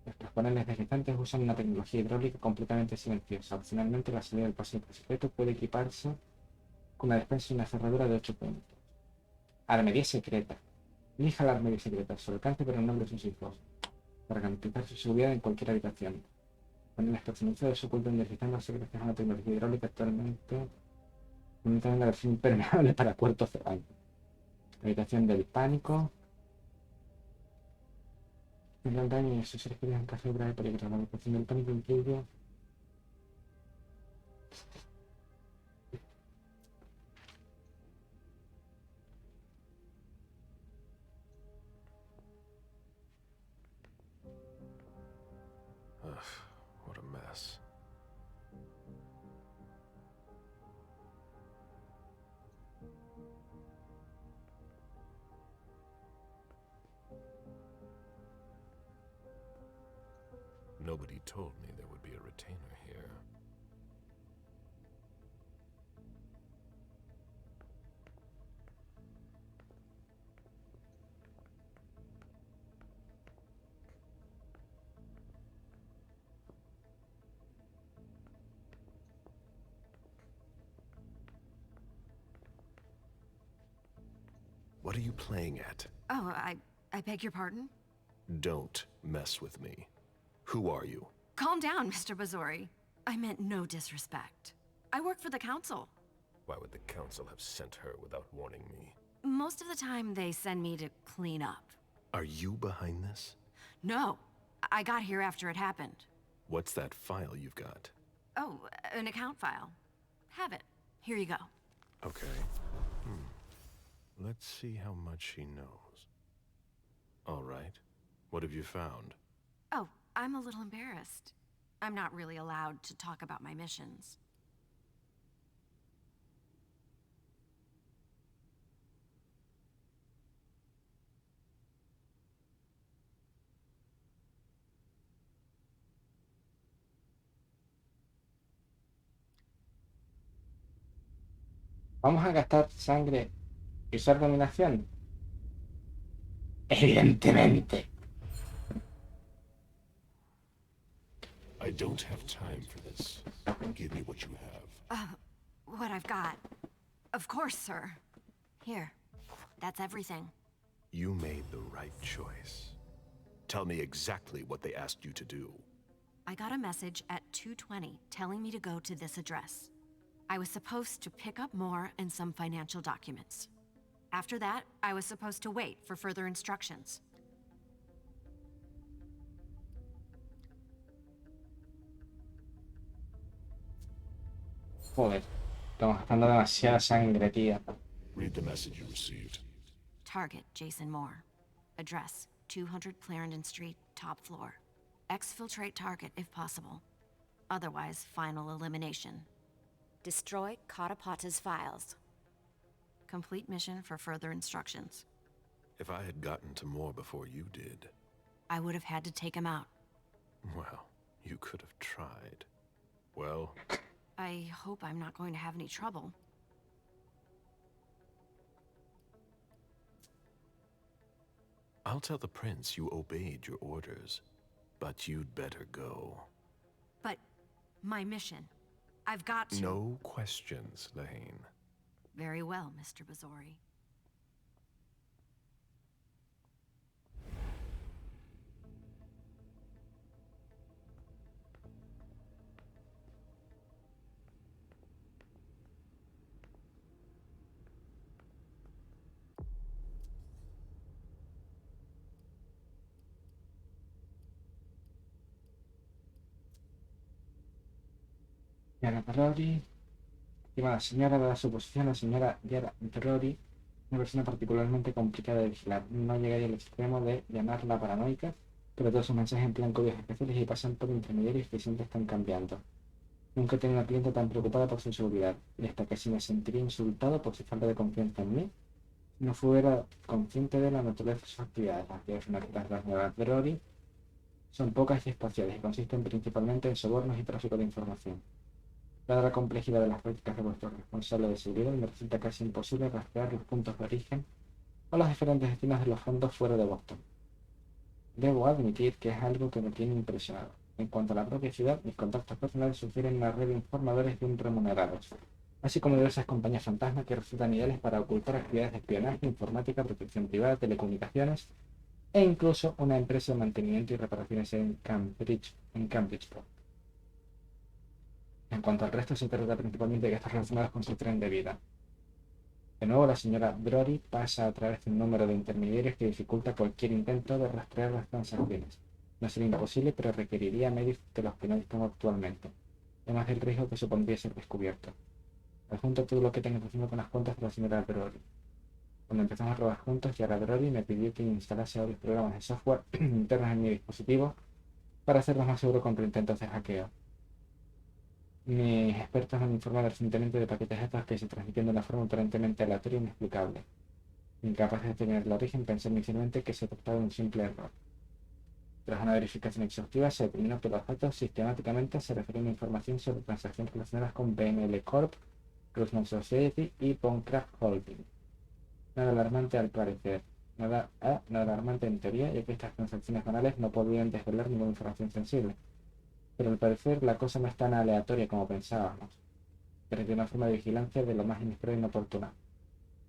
Nuestros paneles deslizantes usan una tecnología hidráulica completamente silenciosa. Opcionalmente, la salida del pasillo secreto puede equiparse con una despensa y una cerradura de 8 puntos. Armería secreta. Elija la armería secreta. Su alcance, pero el nombre de sus hijos. Para garantizar su seguridad en cualquier habitación. Paneles personalizados ocultan deslizantes gracias a una tecnología hidráulica actualmente en la versión impermeable para puertos cerrados. Habitación del pánico. El daño y sus seres queridos en caso de grave peligro. La habitación del pánico incluye What a mess. Nobody told me there would be a retainer here. What are you playing at? Oh, I beg your pardon? Don't mess with me. Who are you? Calm down, Mr. Bazori. I meant no disrespect. I work for the council. Why would the council have sent her without warning me? Most of the time, they send me to clean up. Are you behind this? No, I got here after it happened. What's that file you've got? Oh, an account file. Have it. Here you go. Okay. Let's see how much she knows. All right. What have you found? Oh, I'm a little embarrassed. I'm not really allowed to talk about my missions. ¿Vamos a gastar sangre y usar dominación? Evidentemente. I don't have time for this. Give me what you have. What I've got. Of course, sir. Here. That's everything. You made the right choice. Tell me exactly what they asked you to do. I got a message at 2:20 telling me to go to this address. I was supposed to pick up more and some financial documents. After that, I was supposed to wait for further instructions. Joder, estamos gastando demasiada sangre, tía. Read the message you received. Target, Jason Moore. Address, 200 Clarendon Street, top floor. Exfiltrate target if possible. Otherwise, final elimination. Destroy Katapata's files. Complete mission for further instructions. If I had gotten to Moore before you did... I would have had to take him out. Well, you could have tried. Well... I hope I'm not going to have any trouble. I'll tell the prince you obeyed your orders, but you'd better go. But my mission, I've got to... No questions, Lane. Very well, Mr. Bazori. Yara Terrori. Estimada señora, dada su posición, la señora Yara Terrori, una persona particularmente complicada de vigilar. No llegaría al extremo de llamarla paranoica, pero todos sus mensajes emplean códigos especiales y pasan por intermediarios que siempre están cambiando. Nunca he tenido una cliente tan preocupada por su seguridad, y hasta casi me sentiría insultado por su falta de confianza en mí si no fuera consciente de la naturaleza de sus actividades. Las actividades financieras de la señora Brody son pocas y espaciales y consisten principalmente en sobornos y tráfico de información. Dada la complejidad de las prácticas de vuestro responsable de seguridad, me resulta casi imposible rastrear los puntos de origen o los diferentes destinos de los fondos fuera de Boston. Debo admitir que es algo que me tiene impresionado. En cuanto a la propia ciudad, mis contactos personales sugieren una red de informadores bien remunerados, así como diversas compañías fantasma que resultan ideales para ocultar actividades de espionaje, informática, protección privada, telecomunicaciones e incluso una empresa de mantenimiento y reparaciones en Cambridgeport. En cuanto al resto, se trata principalmente de gastos relacionados con su tren de vida. De nuevo, la señora Brody pasa a través de un número de intermediarios que dificulta cualquier intento de rastrear las transacciones. No sería imposible, pero requeriría medios de los que no dispongo actualmente, además del riesgo que supondría ser descubierto. Adjunto todo lo que tengo haciendo con las cuentas de la señora Brody. Cuando empezamos a trabajar juntos, Yara Brody me pidió que instalase varios programas de software internos en mi dispositivo para hacerlos más seguros contra intentos de hackeo. Mis expertos han informado recientemente de paquetes estos que se transmiten de una forma aparentemente aleatoria e inexplicable. Incapaz de determinar el origen, pensé inicialmente que se trataba de un simple error. Tras una verificación exhaustiva, se determinó que los datos sistemáticamente se referían a información sobre transacciones relacionadas con BNL Corp, Grossman Society y Boncraft Holding. Nada alarmante al parecer. Nada alarmante en teoría, ya que estas transacciones banales no podían desvelar ninguna información sensible. Pero al parecer la cosa no es tan aleatoria como pensábamos. Pero de una forma de vigilancia de lo más inesperada e inoportuna.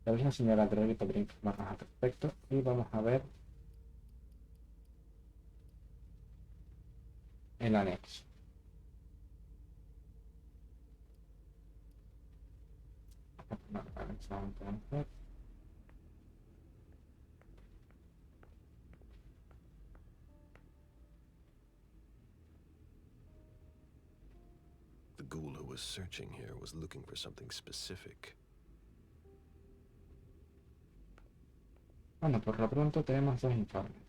La misma señora Draghi podría informarnos al respecto y vamos a ver el anexo. The ghoul who was searching here was looking for something specific. Bueno, por lo pronto tenemos dos informes.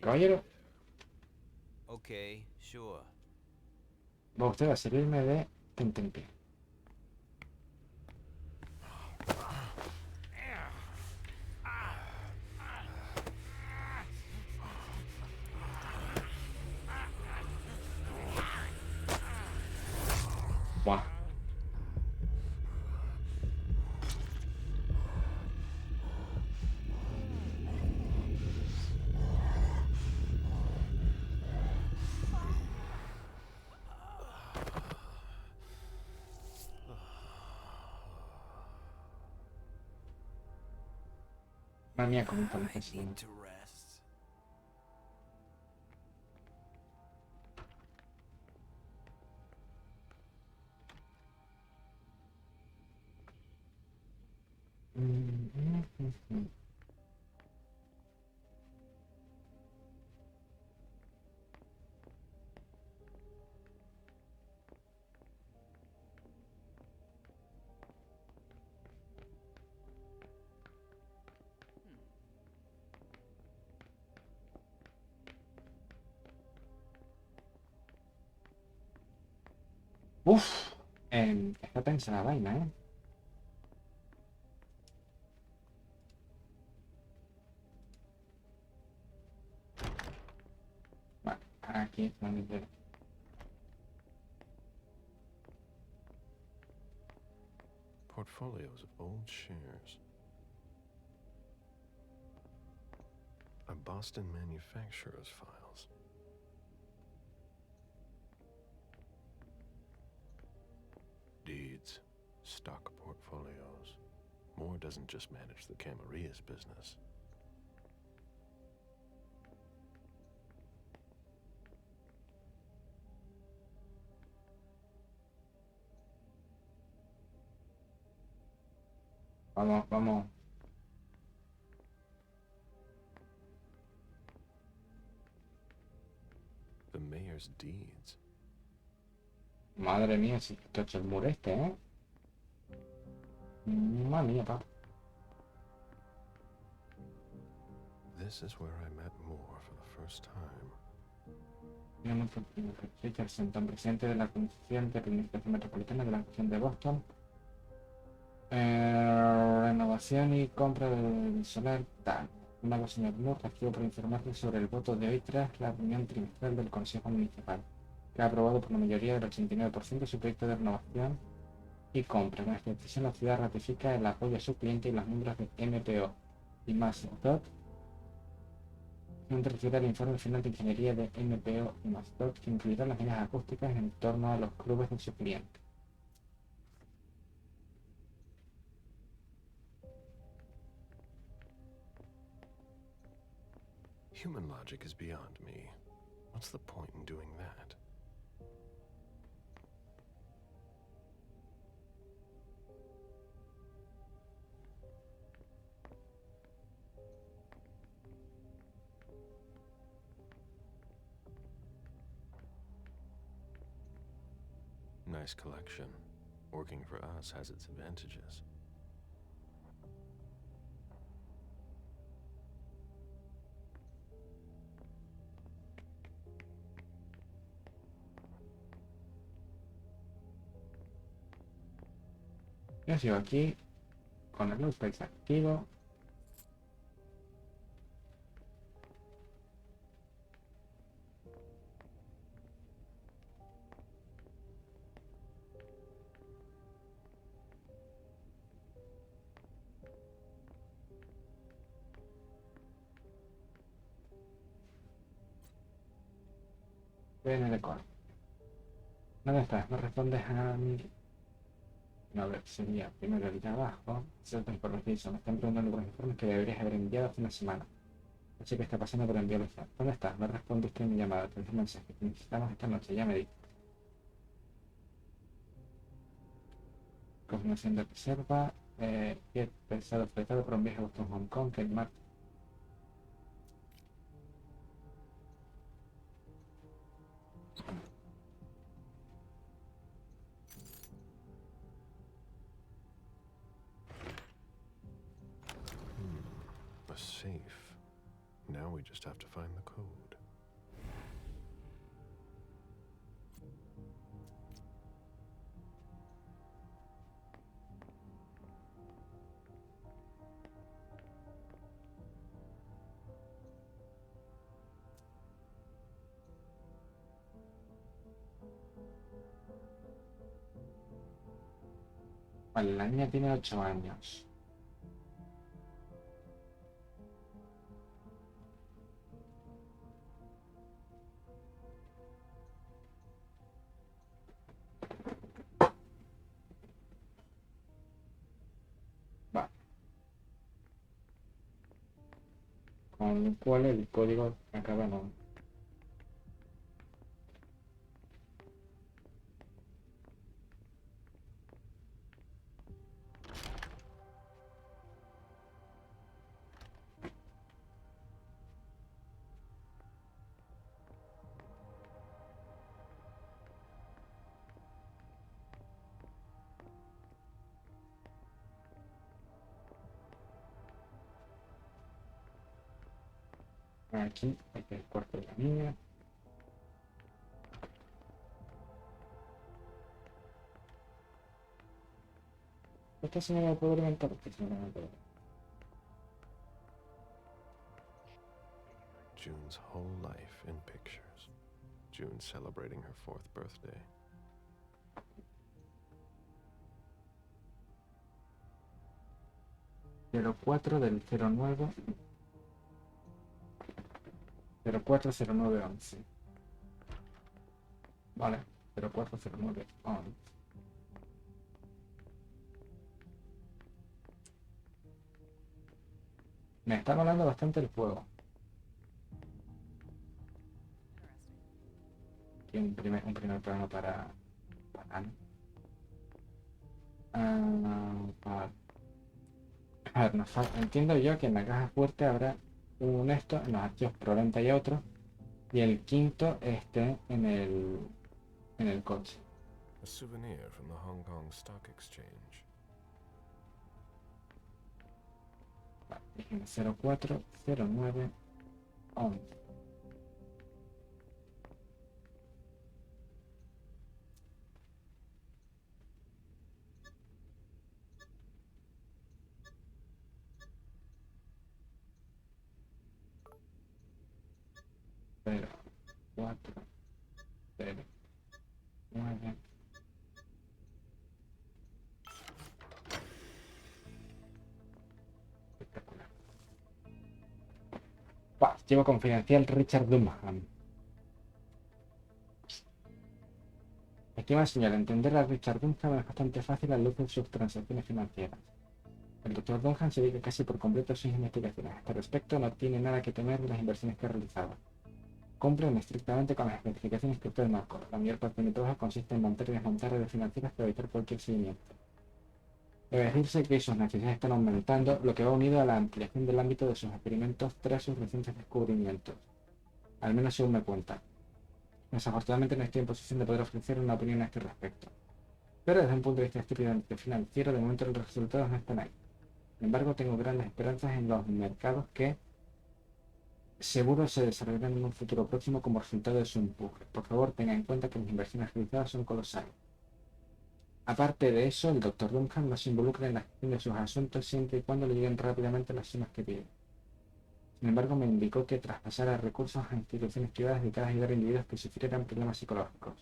Caballero, Okay, sure. va usted a servirme de tentempié. Buah. Madre mía, cómo está necesario. Uf, está tensa la vaina, ¿eh? Vale, aquí es donde... Portfolios of old shares. A Boston manufacturer's files. Deeds, stock portfolios. Moore doesn't just manage the Camaria's business. Vamos, vamos. The mayor's deeds. Madre mía, si esto es el muro este, ¿eh? Madre mía, pa. This is where I met Moore for the first time. Richardson, presidente de la Comisión de Planificación Metropolitana de la Región de Boston. Renovación y compra del solar tal. Nuevo señor Moore, recibo por informarle sobre el voto de hoy tras la reunión trimestral del Consejo Municipal, que ha aprobado por la mayoría del 89% su proyecto de renovación y compra. Con esta decisión, la ciudad ratifica el apoyo a su cliente y los miembros de MPO y Masquerade. Recibirá el informe final de ingeniería de MPO y Masquerade, que incluirá las medidas acústicas en torno a los clubes de su cliente. Human logic is beyond me. What's the point in doing that? Nice collection. Working for us has its advantages. Yo sigo aquí con el luz activo. Ven de coro. ¿Dónde estás? No respondes a mi... No, a ver, sería primero el de abajo. Ciertos por los que hizo. Me están preguntando por los informes que deberías haber enviado hace una semana. Así que está pasando por enviarlos ya. ¿Dónde estás? No respondiste a mi llamada. Te dejé un mensaje. Te necesitamos esta noche. Ya me di. Confirmación de reserva. He pensado fletado por un viaje a Boston, Hong Kong, que el martes. A safe. Now we just have to find the code. Vale, la niña tiene 8 años. Vale. Con lo cual el código acaba en 1. Aquí, el cuarto de la niña. Esta señora va a poder inventar, esta señora va a poder. June's whole life in pictures. June celebrating her 4th birthday. ...04 del 09... 040911. Vale, 040911. Me está molando bastante el juego. Aquí un primer plano para Anne. A ver, entiendo yo que en la caja fuerte habrá un esto, en los archivos probablemente hay otro, y el quinto esté en el coche. A souvenir from the Hong Kong Stock Exchange. Vale, 04, 09, 11. Cero, 4, 0, 9. Espectacular. Archivo confidencial Richard Dunham. Estima señora, entender a Richard Dunham es bastante fácil a la luz de sus transacciones financieras. El Dr. Dunham se dedica casi por completo a sus investigaciones. A este respecto, no tiene nada que temer de las inversiones que ha realizado. Cumplen estrictamente con las especificaciones que usted marcó. La mayor parte de mi trabajo consiste en montar y desmontar redes financieras para evitar cualquier seguimiento. Debe decirse que sus necesidades están aumentando, lo que va unido a la ampliación del ámbito de sus experimentos tras sus recientes descubrimientos. Al menos según me cuenta. Desafortunadamente no estoy en posición de poder ofrecer una opinión a este respecto. Pero desde un punto de vista estrictamente financiero, de momento los resultados no están ahí. Sin embargo, tengo grandes esperanzas en los mercados que seguro se desarrollarán en un futuro próximo como resultado de su empuje. Por favor, tenga en cuenta que mis inversiones realizadas son colosales. Aparte de eso, el Dr. Dunham no se involucra en la gestión de sus asuntos siempre y cuando le lleguen rápidamente las sumas que pide. Sin embargo, me indicó que traspasara recursos a instituciones privadas dedicadas a ayudar a individuos que sufrieran problemas psicológicos.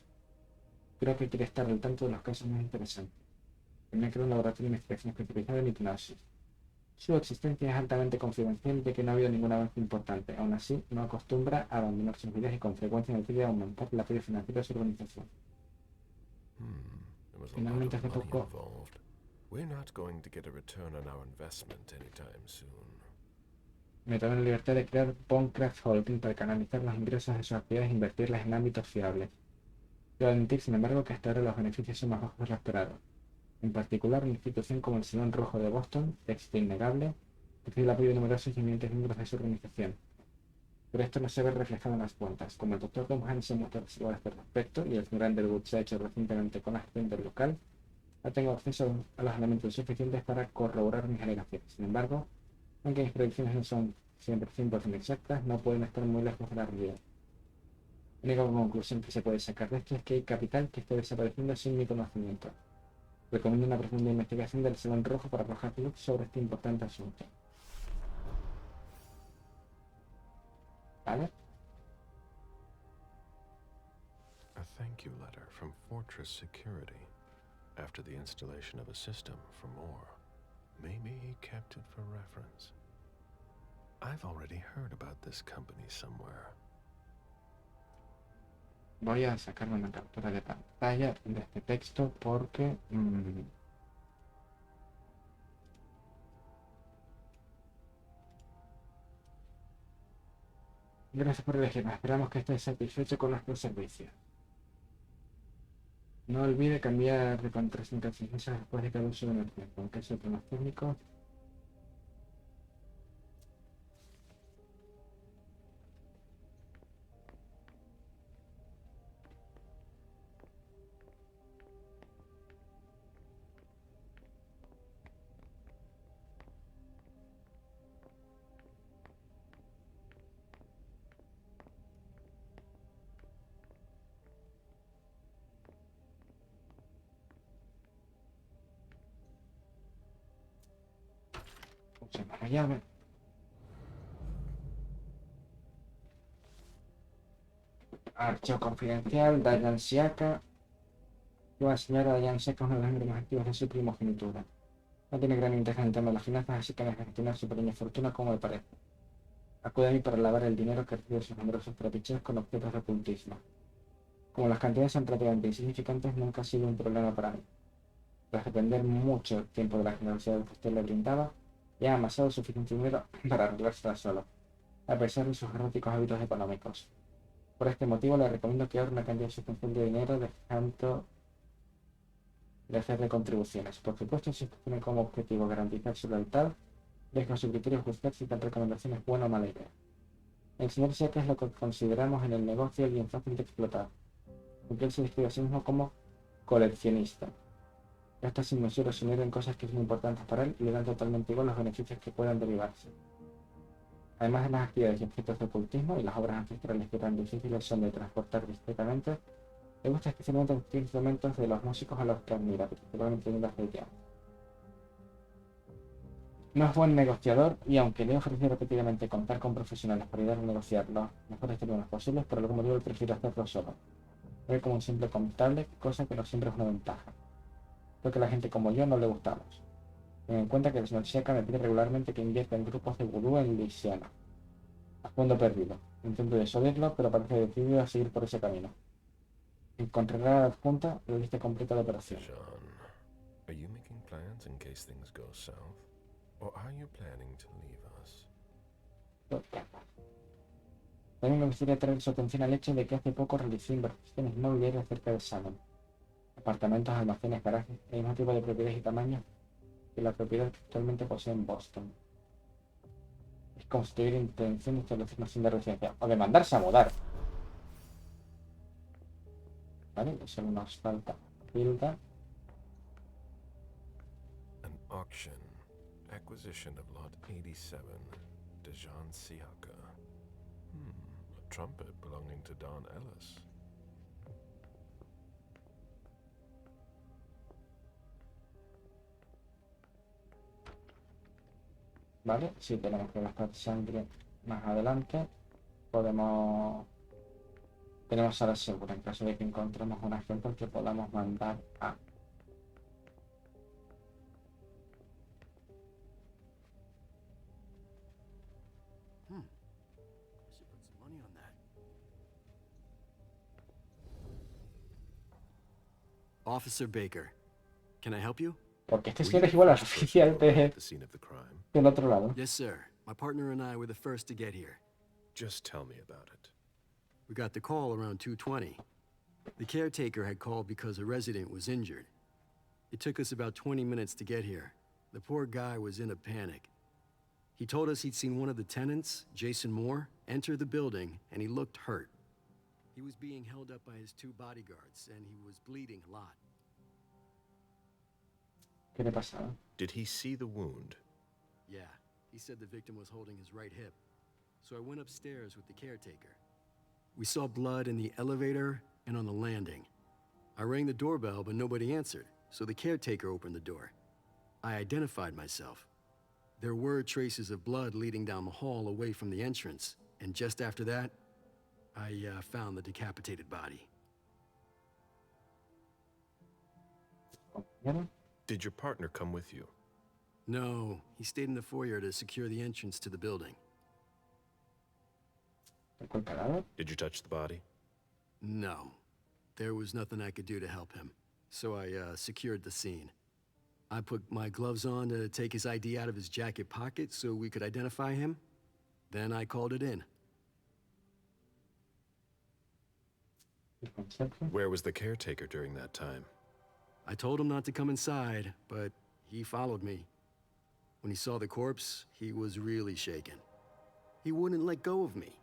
Creo que quiere estar al tanto de los casos más interesantes. También creó un laboratorio de investigación especializado en hipnosis. Su existencia es altamente confidencial ya que no ha habido ningún avance importante. Aún así, no acostumbra a abandonar sus vidas y con frecuencia decide aumentar el apoyo financiero de su organización. Finalmente hace poco... Me tomé la libertad de crear Boncraft Holding para canalizar los ingresos de sus actividades e invertirlas en ámbitos fiables. Debo admitir, sin embargo, que hasta ahora los beneficios son más bajos de lo esperado. En particular, una institución como el Salón Rojo de Boston, éxito innegable, recibe el apoyo de numerosos y eminentes miembros de su organización. Pero esto no se ve reflejado en las cuentas. Como el Dr. Dunham se muestra reservado a este respecto, y el señor Underwood se ha hecho recientemente con la gestión del local, no tengo acceso a los elementos suficientes para corroborar mis alegaciones. Sin embargo, aunque mis predicciones no son siempre 100% exactas, no pueden estar muy lejos de la realidad. La única conclusión que se puede sacar de esto es que hay capital que está desapareciendo sin mi conocimiento. Recomiendo una profunda investigación del Salón Rojo para arrojar luz sobre este importante asunto. ¿Vale? A thank you letter from Fortress Security. After the installation of a system for more. Maybe he kept it for reference. I've already heard about this company somewhere. Voy a sacarme una captura de pantalla de este texto porque... Gracias por elegirnos. Esperamos que estés satisfecho con nuestro servicio. No olvide cambiar de contraseña después de cada uso de energía. Con caso de problemas técnicos. Usemos la llave. Archivo confidencial, Dayan Siaka. La señora Dayan Siaka es uno de los miembros más activos de su primogenitura. No tiene gran interés en el tema de las finanzas, así que deja gestionar su pequeña fortuna como le parece. Acude a mí para lavar el dinero que recibe de sus numerosos trapicheos con objetos de ocultismo. Como las cantidades son prácticamente insignificantes, nunca ha sido un problema para mí. Tras depender mucho tiempo de la generosidad que usted le brindaba, ya ha amasado suficiente dinero para arreglársela solo, a pesar de sus erráticos hábitos económicos. Por este motivo le recomiendo que ahorre una cantidad suficiente de dinero dejando de hacerle contribuciones. Por supuesto, si usted tiene como objetivo garantizar su lealtad, dejo a su criterio juzgar si tal recomendación es buena o mala idea. El señor Siaka es lo que consideramos en el negocio alguien fácil de explotar, aunque él se describe a sí mismo como coleccionista. Gasta sin mesura su dinero en cosas que son importantes para él y le dan totalmente igual los beneficios que puedan derivarse. Además de las actividades y objetos de ocultismo y las obras ancestrales que tan difíciles son de transportar discretamente, le gusta especialmente los instrumentos de los músicos a los que admira, principalmente en las de jazz. No es buen negociador y aunque le he ofrecido repetidamente contar con profesionales para ayudar a negociar los mejores términos posibles, por algún motivo él prefiere hacerlo solo. Ve como un simple contable, cosa que no siempre es una ventaja. Creo que a la gente como yo no le gustamos. Ten en cuenta que el señor Sheka me pide regularmente que invierta en grupos de vudú en Luisiana. A fondo perdido. Intento disuadirlo, pero parece decidido a seguir por ese camino. Encontraré a la adjunta la lista completa de operaciones. John, are you making plans in case things go south? Or are you planning to leave us? También me gustaría traer su atención al hecho de que hace poco realicé inversiones inmobiliarias cerca de Salem. Apartamentos, almacenes, garajes, el mismo tipo de propiedades y tamaños que la propiedad que actualmente posee en Boston. Es como si tuviera intención de establecer una residencia o de mandarse a mudar. Vale, y solo nos falta Hilda. An auction. Acquisition of Lot 87, Desentrañando. A trumpet belonging to Don Ellis. Vale, si tenemos que gastar sangre más adelante, tenemos a la segura en caso de que encontremos un agente al que podamos mandar a. Officer Baker, can I help you? Porque este señor es igual al oficial del otro lado. Yes, sir. My partner and I were the first to get here. Just tell me about it. We got the call around 2:20. The caretaker had called because a resident was injured. It took us about 20 minutes to get here. The poor guy was in a panic. He told us he'd seen one of the tenants, Jason Moore, enter the building, and he looked hurt. He was being held up by his 2 bodyguards, and he was bleeding a lot. ¿Qué le pasaba? Did he see the wound? Yeah, he said the victim was holding his right hip. So I went upstairs with the caretaker. We saw blood in the elevator and on the landing. I rang the doorbell, but nobody answered, so the caretaker opened the door. I identified myself. There were traces of blood leading down the hall away from the entrance, and just after that, I found the decapitated body. Did your partner come with you? No, he stayed in the foyer to secure the entrance to the building. Did you touch the body? No. There was nothing I could do to help him, so I secured the scene. I put my gloves on to take his ID out of his jacket pocket so we could identify him. Then I called it in. Where was the caretaker during that time? I told him not to come inside, but he followed me. When he saw the corpse, he was really shaken. He wouldn't let go of me.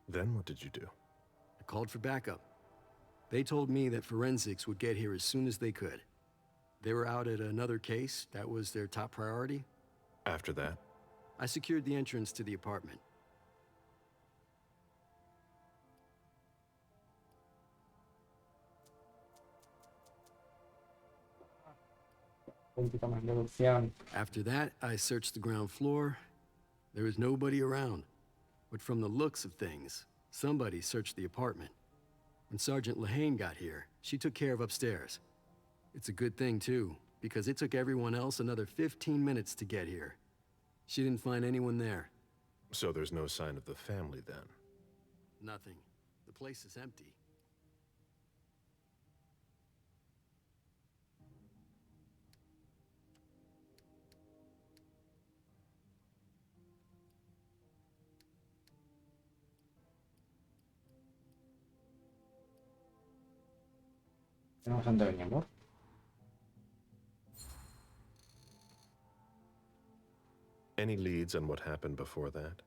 Then what did you do? I called for backup. They told me that forensics would get here as soon as they could. They were out at another case. That was their top priority. After that? I secured the entrance to the apartment. After that, I searched the ground floor. There was nobody around. But from the looks of things, somebody searched the apartment. When Sergeant Lehane got here, she took care of upstairs. It's a good thing, too, because it took everyone else another 15 minutes to get here. She didn't find anyone there. So there's no sign of the family, then? Nothing. The place is empty. Tenemos dónde venimos. Any leads on what happened before that?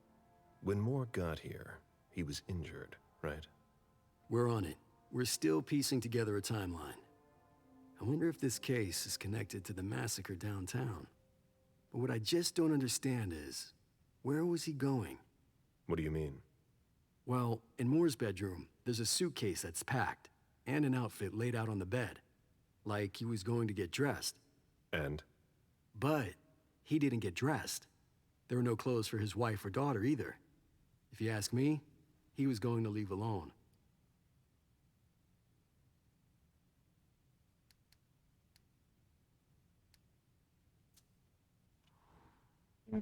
When Moore got here, he was injured, right? We're on it. We're still piecing together a timeline. I wonder if this case is connected to the massacre downtown. What I just don't understand is, where was he going? What do you mean? Well, in Moore's bedroom, there's a suitcase that's packed, and an outfit laid out on the bed. Like he was going to get dressed. And? But he didn't get dressed. There were no clothes for his wife or daughter either. If you ask me, he was going to leave alone.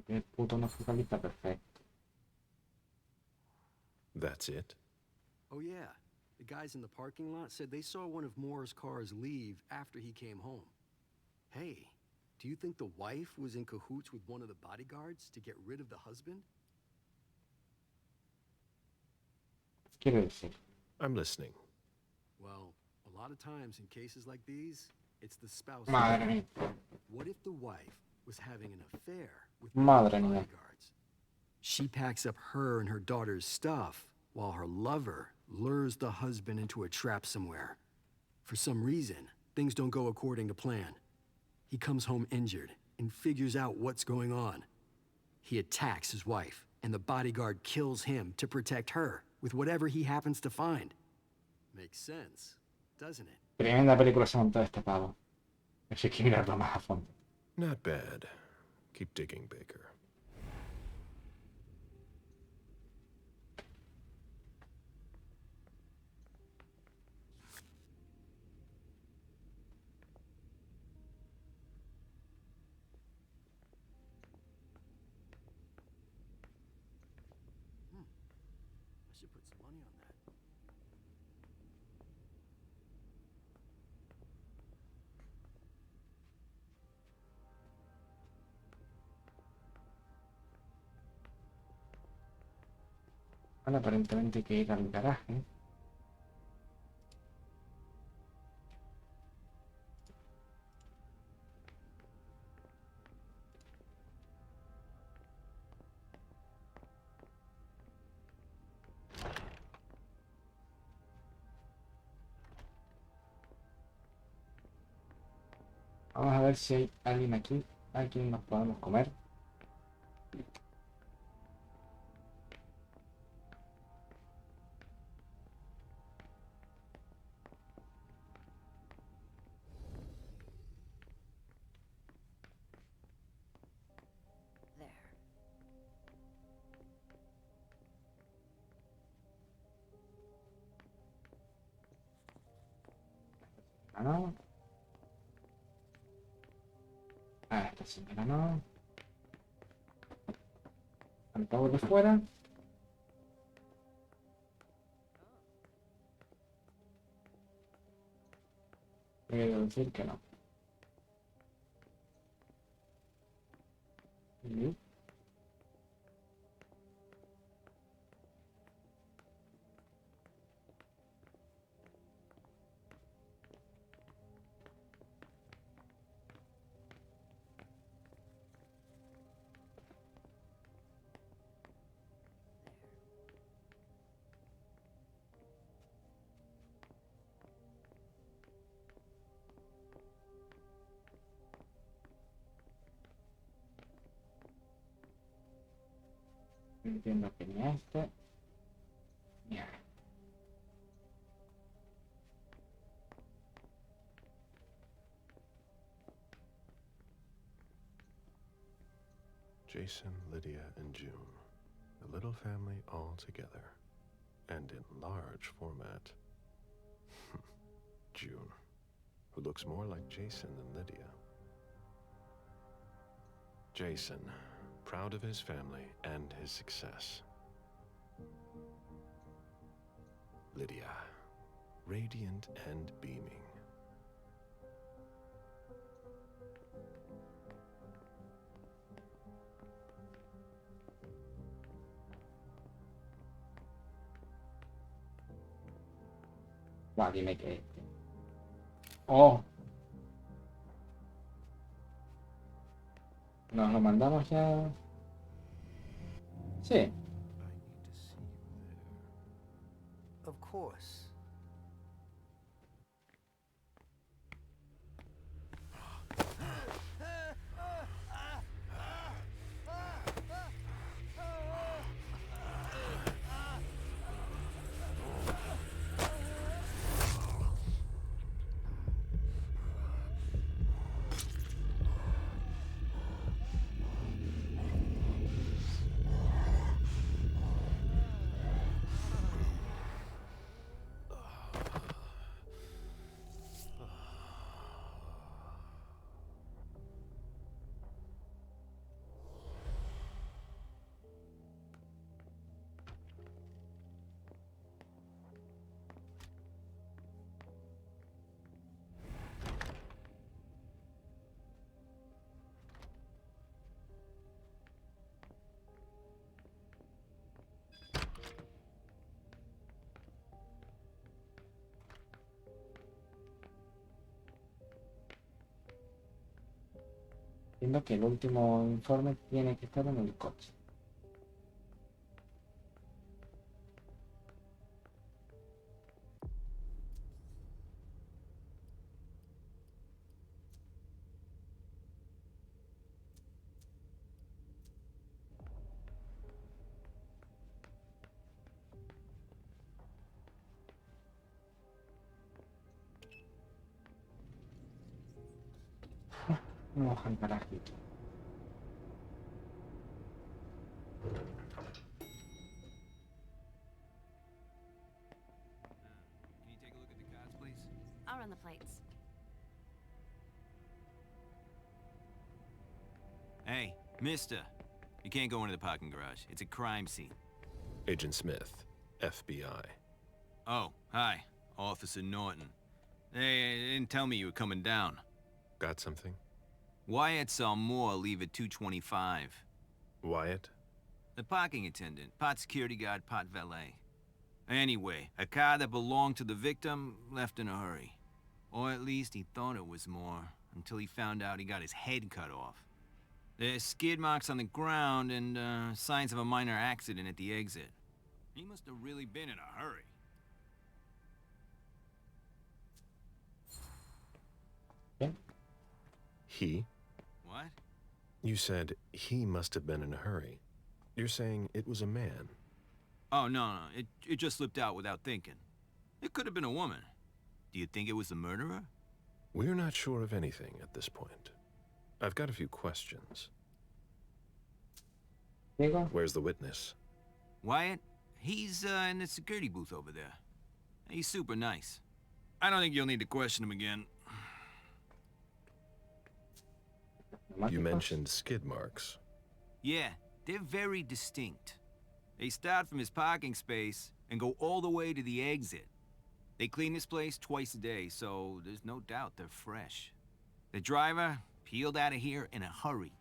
El puto no focaliza perfecto. That's it? Oh yeah, the guys in the parking lot said they saw one of Moore's cars leave after he came home. Hey, do you think the wife was in cahoots with one of the bodyguards to get rid of the husband? Quiero decir. I'm listening. Well, a lot of times in cases like these, it's the spouse. Madre mía. What if the wife was having an affair with Madre the mía. bodyguards? She packs up her and her daughter's stuff while her lover lures the husband into a trap somewhere. For some reason, things don't go according to plan. He comes home injured and figures out what's going on. He attacks his wife, and the bodyguard kills him to protect her with whatever he happens to find. Makes sense, doesn't it? Tremenda película se montó este pavo. Eso hay que mirarlo más a fondo. Not bad. Keep digging, Baker. I should put some money on that. Vale, aparentemente hay que ir al garaje. Vamos a ver si hay alguien aquí a quien nos podemos comer. There. Ah, no. Ah, esta señora no. Al pavo de fuera. Quiero decir que no. Y entiendo que ni este ni a este. Jason, Lydia, and June. A little family all together. And in large format. June, who looks more like Jason than Lydia. Jason, proud of his family and his success. Lydia, radiant and beaming. Va, dime que este. Oh. Nos lo mandamos ya. Sí. Of course. Entiendo que el último informe tiene que estar en el coche. Vamos al garajito. Can you take a look at the cards, please? I'll run the plates. Hey, mister. You can't go into the parking garage. It's a crime scene. Agent Smith, FBI. Oh, hi. Officer Norton. They didn't tell me you were coming down. Got something? Wyatt saw Moore leave at 2:25. Wyatt? The parking attendant, part security guard, part valet. Anyway, a car that belonged to the victim left in a hurry. Or at least he thought it was Moore, until he found out he got his head cut off. There's skid marks on the ground and signs of a minor accident at the exit. He must have really been in a hurry. He? What? You said he must have been in a hurry. You're saying it was a man. Oh, no, it just slipped out without thinking. It could have been a woman. Do you think it was the murderer? We're not sure of anything at this point. I've got a few questions. Where's the witness? Wyatt? He's in the security booth over there. He's super nice. I don't think you'll need to question him again. You mentioned skid marks. Yeah, they're very distinct. They start from his parking space and go all the way to the exit. They clean this place twice a day, so there's no doubt they're fresh. The driver peeled out of here in a hurry.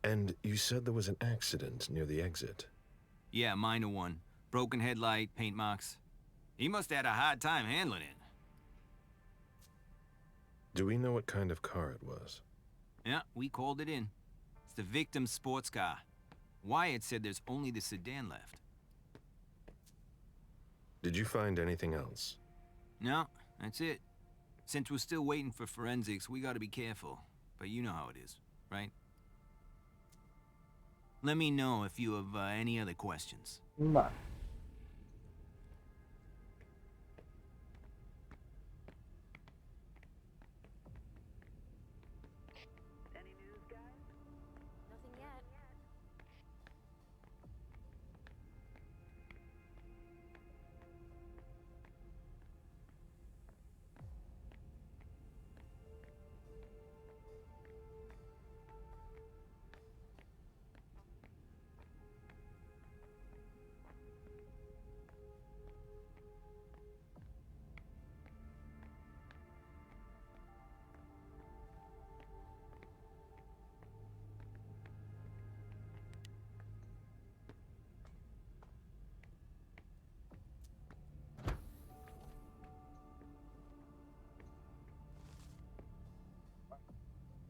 And you said there was an accident near the exit. Yeah, minor one. Broken headlight, paint marks. He must have had a hard time handling it. Do we know what kind of car it was? Yeah, we called it in. It's the victim's sports car. Wyatt said there's only the sedan left. Did you find anything else? No, that's it. Since we're still waiting for forensics, we gotta be careful. But you know how it is, right? Let me know if you have any other questions. Vale. Nothing yet.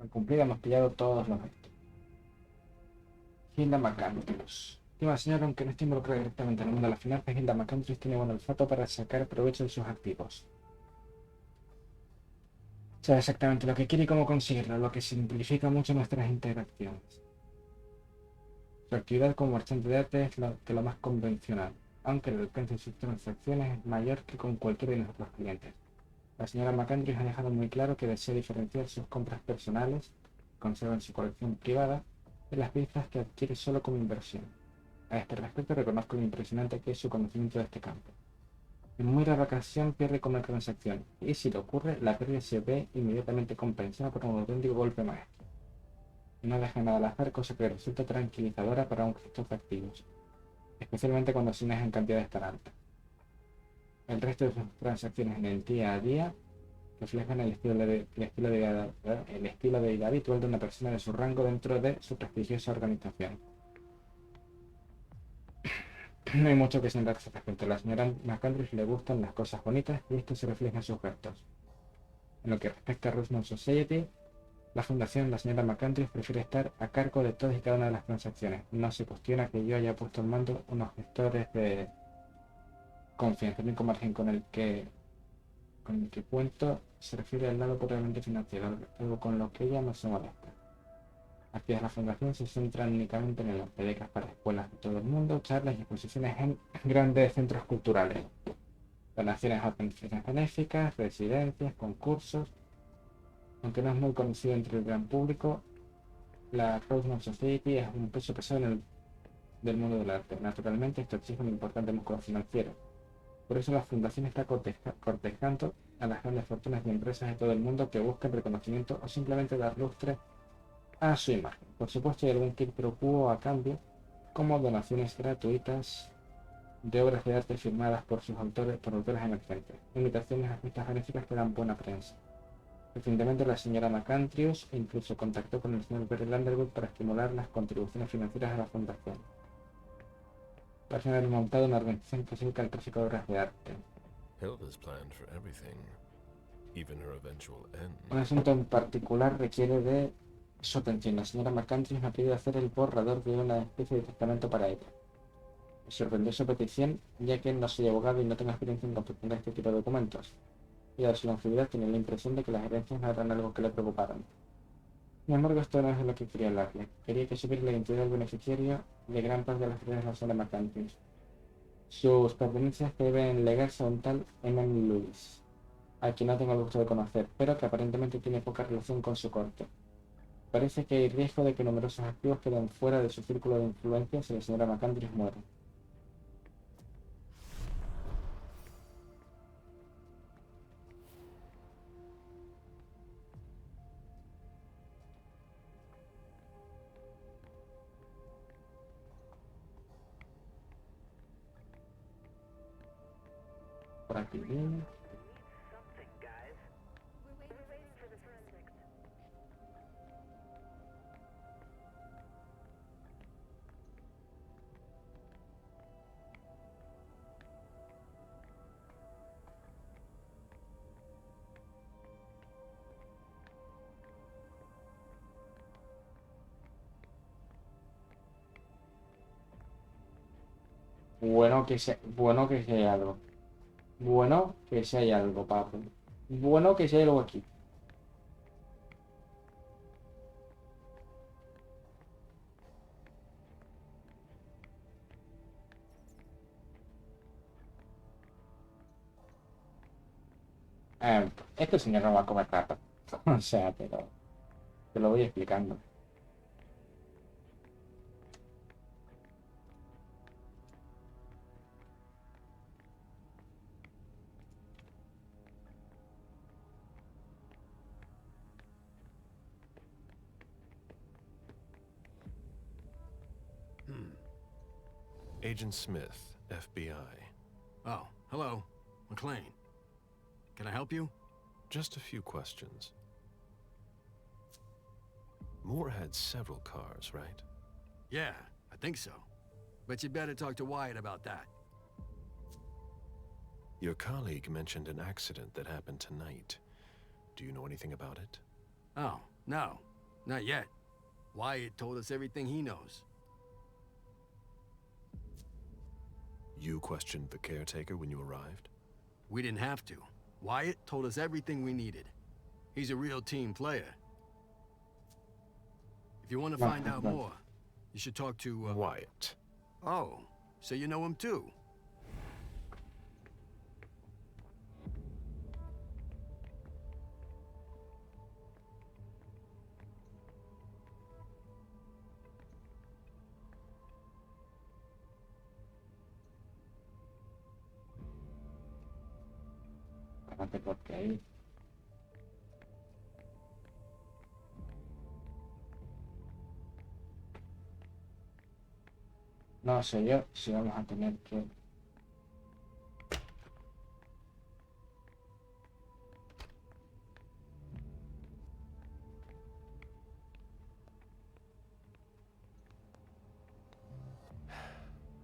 Al cumplir hemos pillado todos los restos. Hilda McAndrews. Estima señora, aunque no esté involucrada directamente en el mundo de las finanzas, Hilda McAndrews tiene buen olfato para sacar provecho de sus activos. Sabe exactamente lo que quiere y cómo conseguirlo, lo que simplifica mucho nuestras interacciones. Su actividad como marchante de arte es de lo más convencional, aunque el alcance de sus transacciones es mayor que con cualquiera de nuestros clientes. La señora McAndrews ha dejado muy claro que desea diferenciar sus compras personales, que conserva en su colección privada, de las piezas que adquiere solo como inversión. A este respecto reconozco lo impresionante que es su conocimiento de este campo. En muy rara ocasión pierde con una transacción, y si le ocurre, la pérdida se ve inmediatamente compensada por un auténtico golpe maestro. No deja nada al azar, cosa que resulta tranquilizadora para un gestor de activos, especialmente cuando se manejan cantidades tan altas. El resto de sus transacciones en el día a día reflejan el estilo de vida habitual de una persona de su rango dentro de su prestigiosa organización. No hay mucho que sentarse respecto. A la señora McAndrews le gustan las cosas bonitas y esto se refleja en sus gestos. En lo que respecta a Rosemont Society, la fundación, la señora McAndrews, prefiere estar a cargo de todas y cada una de las transacciones. No se cuestiona que yo haya puesto en mando unos gestores de confianza. El único margen con el que cuento se refiere al lado puramente financiero, algo con lo que ella no se molesta. Las actividades de la fundación se centran únicamente en el arte, becas para escuelas de todo el mundo, charlas y exposiciones en grandes centros culturales, donaciones a organizaciones benéficas, residencias, concursos. Aunque no es muy conocido entre el gran público, la Rosemont Society es un peso pesado del mundo del arte. Naturalmente, esto exige un importante músculo financiero. Por eso la fundación está cortejando a las grandes fortunas y empresas de todo el mundo que busquen reconocimiento o simplemente dar lustre a su imagen. Por supuesto, hay algún quid pro quo a cambio, como donaciones gratuitas de obras de arte firmadas por autores emergentes, invitaciones a fiestas benéficas que dan buena prensa. Recientemente la señora McAndrews incluso contactó con el señor Barry Underwood para estimular las contribuciones financieras a la fundación. Parece haber montado una organización que se dedica al tráfico de obras de arte. Hilda's planned for everything, even her eventual end. Un asunto en particular requiere de su atención. La señora McAndrews me ha pedido hacer el borrador de una especie de testamento para ella. Me sorprendió su petición, ya que no soy abogado y no tengo experiencia en confeccionar este tipo de documentos. Y a su longevidad tenía la impresión de que las herencias no eran algo que le preocuparan. Sin embargo, esto no es de lo que quería hablarle. Quería que supiera la identidad del beneficiario de gran parte de las herencias de la señora McAndrews. Sus pertenencias que deben legarse a un tal Eman Lewis, a quien no tengo el gusto de conocer, pero que aparentemente tiene poca relación con su corte. Parece que hay riesgo de que numerosos activos queden fuera de su círculo de influencia si la señora McAndrews muere. Por aquí. Bueno que sea hay algo. Bueno que si hay algo, papu. Bueno que si hay algo aquí. Este señor no va a comer rato. O sea, pero te lo voy explicando. Agent Smith, FBI. Oh, hello. McLean. Can I help you? Just a few questions. Moore had several cars, right? Yeah, I think so. But you'd better talk to Wyatt about that. Your colleague mentioned an accident that happened tonight. Do you know anything about it? Oh, no. Not yet. Wyatt told us everything he knows. You questioned the caretaker when you arrived? We didn't have to. Wyatt told us everything we needed. He's a real team player. If you want to find out more, you should talk to, Wyatt. Oh, so you know him too? Porque ahí. No sé yo si vamos a tener que...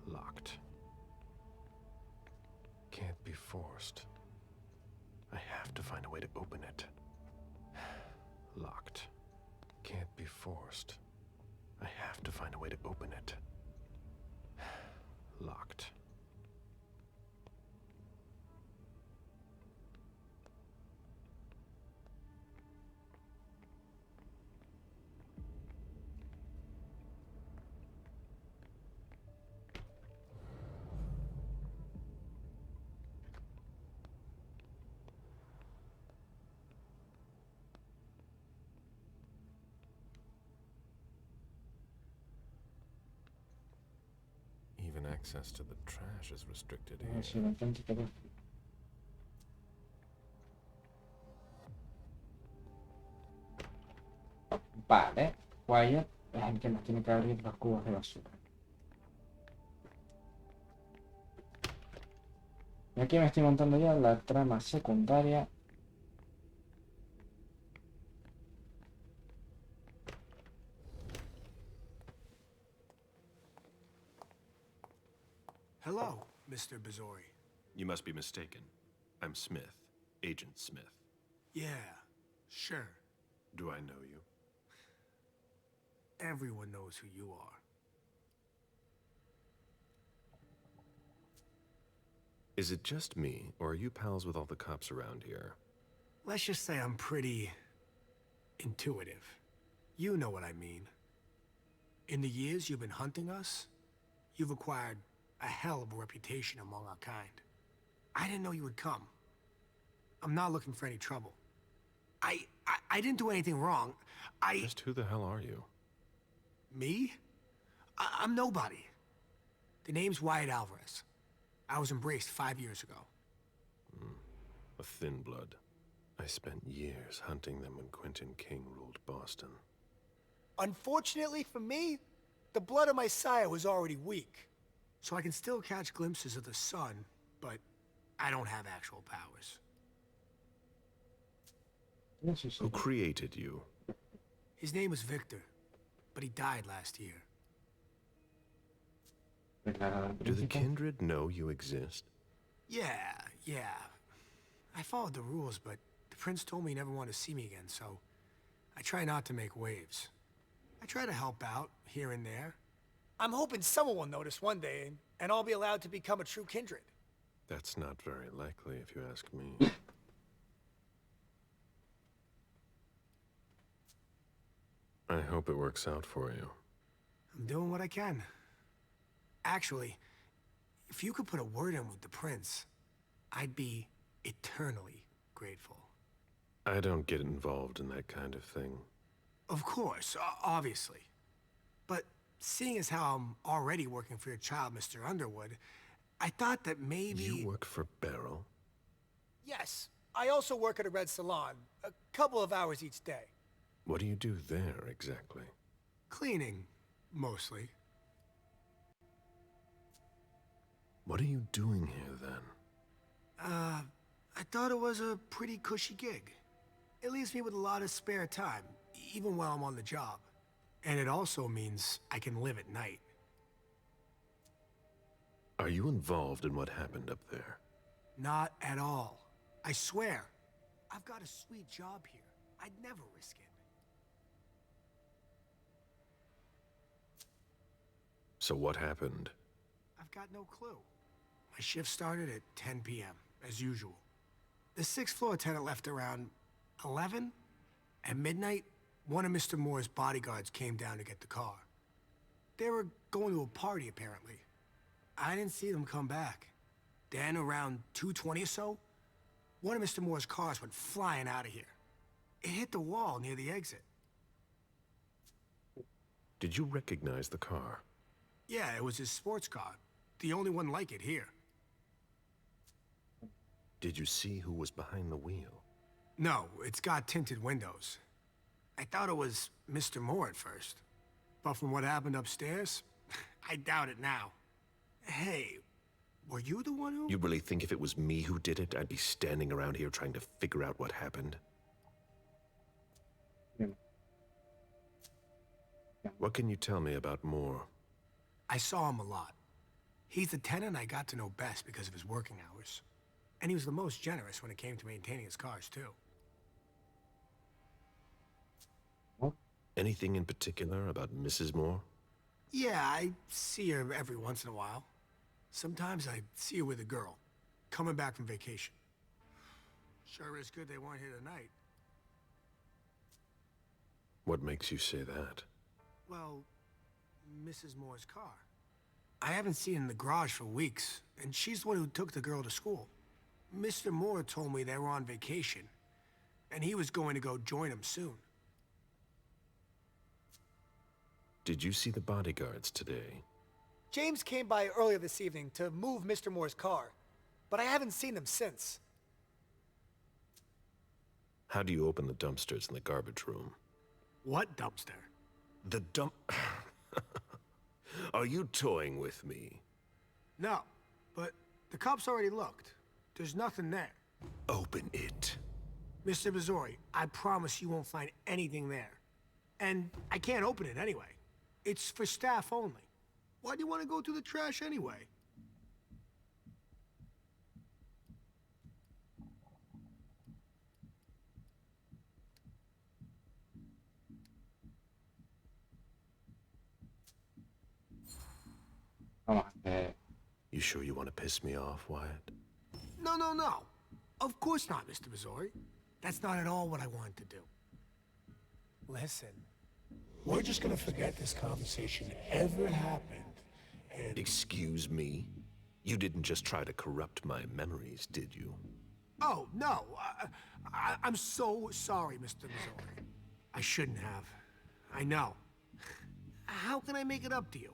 Locked. Can't be forced. I have to find a way to open it. reinforced. I have to find a way to open it. Locked. Even access to the trash is restricted here. Sí, bastante capaz. Vale, Wyatt es el que nos tiene que abrir los cubos de basura. Y aquí me estoy montando ya la trama secundaria. Hello, Mr. Bazori. You must be mistaken. I'm Smith, Agent Smith. Yeah, sure. Do I know you? Everyone knows who you are. Is it just me, or are you pals with all the cops around here? Let's just say I'm pretty intuitive. You know what I mean. In the years you've been hunting us, you've acquired a hell of a reputation among our kind. I didn't know you would come. I'm not looking for any trouble. I didn't do anything wrong. Just who the hell are you? Me? I'm nobody. The name's Wyatt Alvarez. I was embraced 5 years ago. A thin blood. I spent years hunting them when Quentin King ruled Boston. Unfortunately for me, the blood of my sire was already weak. So I can still catch glimpses of the sun, but I don't have actual powers. Who created you? His name was Victor, but he died last year. Do the kindred know you exist? Yeah. I followed the rules, but the prince told me he never wanted to see me again, so I try not to make waves. I try to help out, here and there. I'm hoping someone will notice one day, and I'll be allowed to become a true kindred. That's not very likely, if you ask me. I hope it works out for you. I'm doing what I can. Actually, if you could put a word in with the prince, I'd be eternally grateful. I don't get involved in that kind of thing. Of course, obviously. But seeing as how I'm already working for your child, Mr. Underwood, I thought that maybe... You work for Beryl? Yes. I also work at a red salon, a couple of hours each day. What do you do there, exactly? Cleaning, mostly. What are you doing here, then? I thought it was a pretty cushy gig. It leaves me with a lot of spare time, even while I'm on the job. And it also means I can live at night. Are you involved in what happened up there? Not at all. I swear. I've got a sweet job here. I'd never risk it. So what happened? I've got no clue. My shift started at 10 p.m., as usual. The sixth floor tenant left around 11. At midnight, one of Mr. Moore's bodyguards came down to get the car. They were going to a party, apparently. I didn't see them come back. Then, around 2:20 or so, one of Mr. Moore's cars went flying out of here. It hit the wall near the exit. Did you recognize the car? Yeah, it was his sports car. The only one like it here. Did you see who was behind the wheel? No, it's got tinted windows. I thought it was Mr. Moore at first. But from what happened upstairs, I doubt it now. Hey, were you the one who... You really think if it was me who did it, I'd be standing around here trying to figure out what happened? What can you tell me about Moore? I saw him a lot. He's the tenant I got to know best because of his working hours. And he was the most generous when it came to maintaining his cars, too. Anything in particular about Mrs. Moore? Yeah, I see her every once in a while. Sometimes I see her with a girl, coming back from vacation. Sure is good they weren't here tonight. What makes you say that? Well, Mrs. Moore's car. I haven't seen her in the garage for weeks, and she's the one who took the girl to school. Mr. Moore told me they were on vacation, and he was going to go join them soon. Did you see the bodyguards today? James came by earlier this evening to move Mr. Moore's car, but I haven't seen them since. How do you open the dumpsters in the garbage room? What dumpster? The dump... Are you toying with me? No, but the cops already looked. There's nothing there. Open it. Mr. Missouri, I promise you won't find anything there. And I can't open it anyway. It's for staff only. Why do you want to go through the trash anyway? You sure you want to piss me off, Wyatt? No, no, no. Of course not, Mr. Missouri. That's not at all what I wanted to do. Listen, we're just gonna forget this conversation ever happened, and... Excuse me? You didn't just try to corrupt my memories, did you? Oh, no. I'm so sorry, Mr. Missouri. I shouldn't have. I know. How can I make it up to you?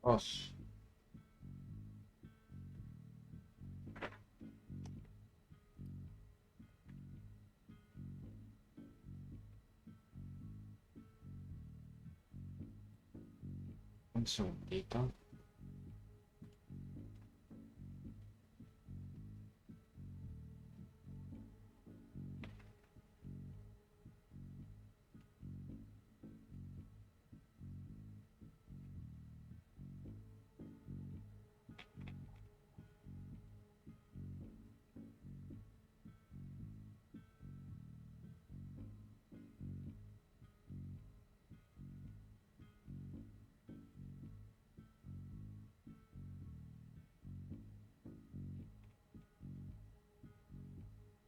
Os. Un segundito.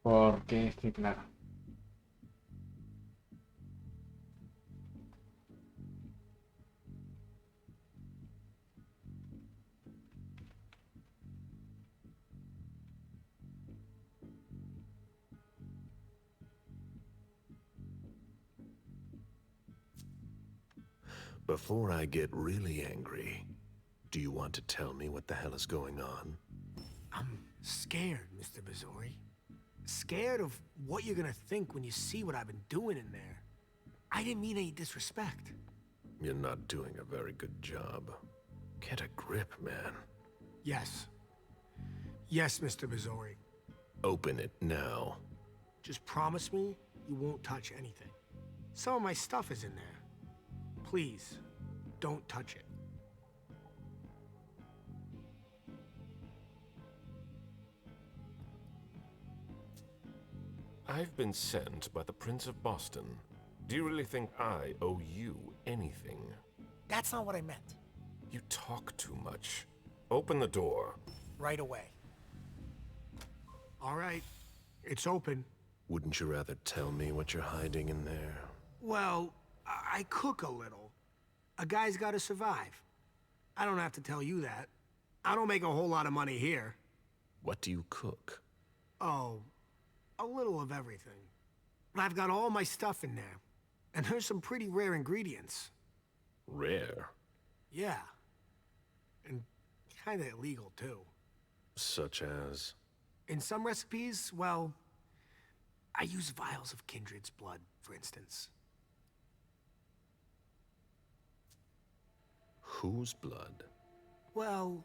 Porque es que, claro. Before I get really angry, do you want to tell me what the hell is going on? I'm scared, Mr. Missouri. Scared of what you're gonna think when you see what I've been doing in there. I didn't mean any disrespect. You're not doing a very good job. Get a grip, man. Yes. Yes, Mr. Missouri. Open it now. Just promise me you won't touch anything. Some of my stuff is in there. Please, don't touch it. I've been sent by the Prince of Boston. Do you really think I owe you anything? That's not what I meant. You talk too much. Open the door. Right away. All right, it's open. Wouldn't you rather tell me what you're hiding in there? Well, I cook a little. A guy's gotta survive. I don't have to tell you that. I don't make a whole lot of money here. What do you cook? Oh, a little of everything. But I've got all my stuff in there. And there's some pretty rare ingredients. Rare? Yeah. And kinda illegal, too. Such as? In some recipes, well, I use vials of kindred's blood, for instance. Whose blood? Well,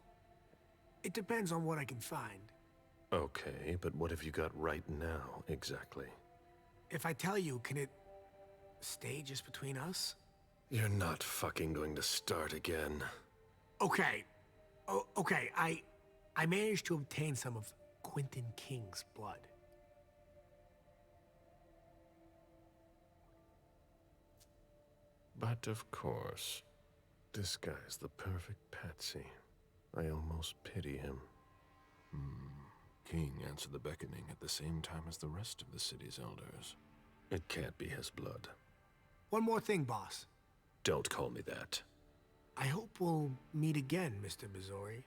it depends on what I can find. Okay, but what have you got right now, exactly? If I tell you, can it stay just between us? You're not fucking going to start again. Okay. Okay, I I managed to obtain some of Quentin King's blood. But of course, this guy's the perfect patsy. I almost pity him. King answered the beckoning at the same time as the rest of the city's elders. It can't be his blood. One more thing, boss. Don't call me that. I hope we'll meet again, Mr. Missouri.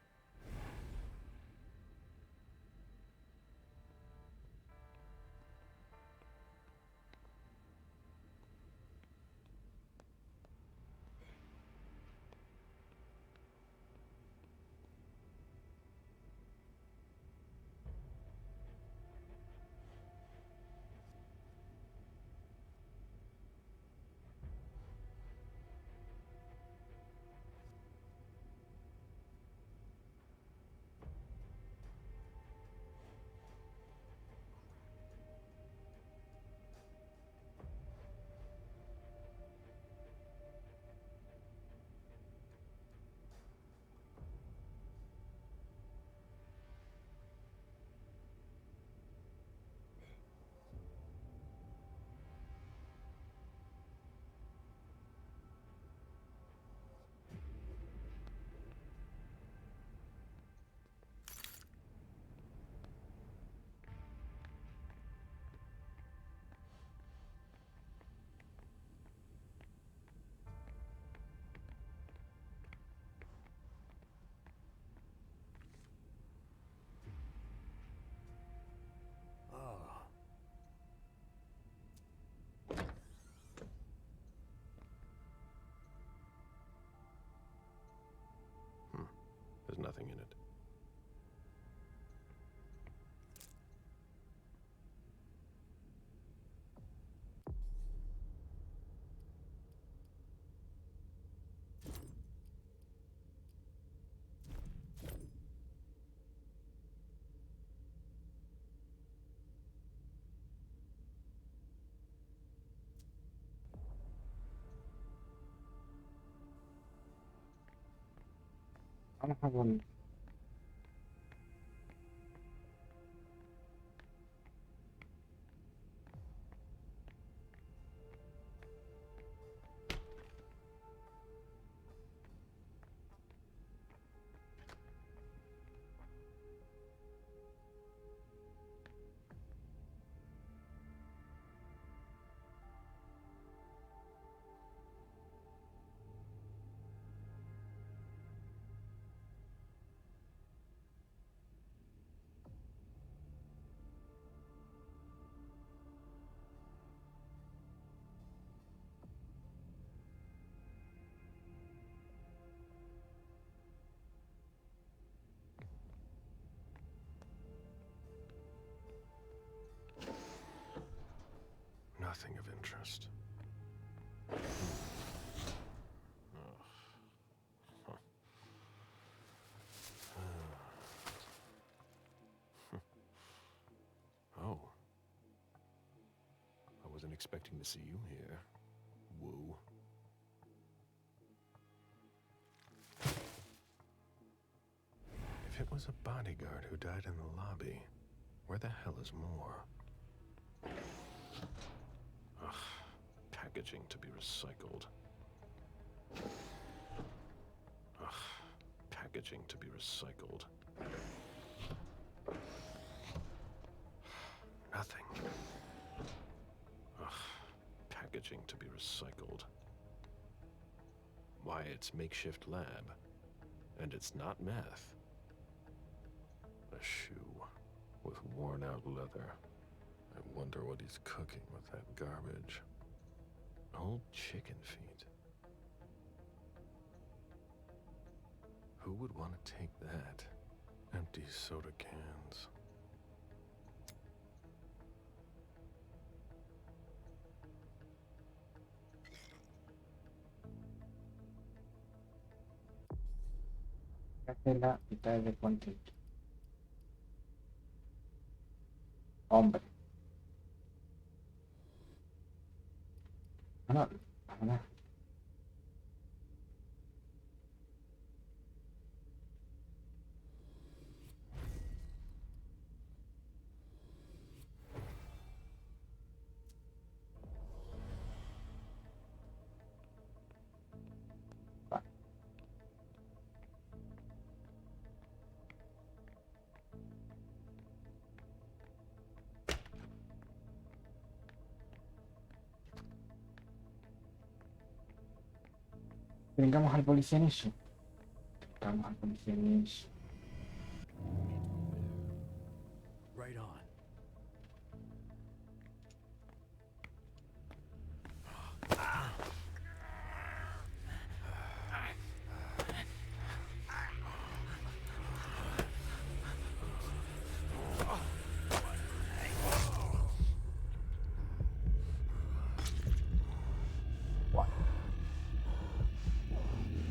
There's nothing in it. Vamos a poner. Nothing of interest. Oh. I wasn't expecting to see you here. Woo. If it was a bodyguard who died in the lobby, where the hell is Moore? Ugh, packaging to be recycled. Ugh, packaging to be recycled. Nothing. Ugh, packaging to be recycled. Why, it's makeshift lab. And it's not meth. A shoe with worn out leather. I wonder what he's cooking with that garbage. Old chicken feet. Who would want to take that? Empty soda cans. Hace la mitad de contento. Hombre. No, no. Brincamos al policía en eso. Brincamos al policía en eso. Right on.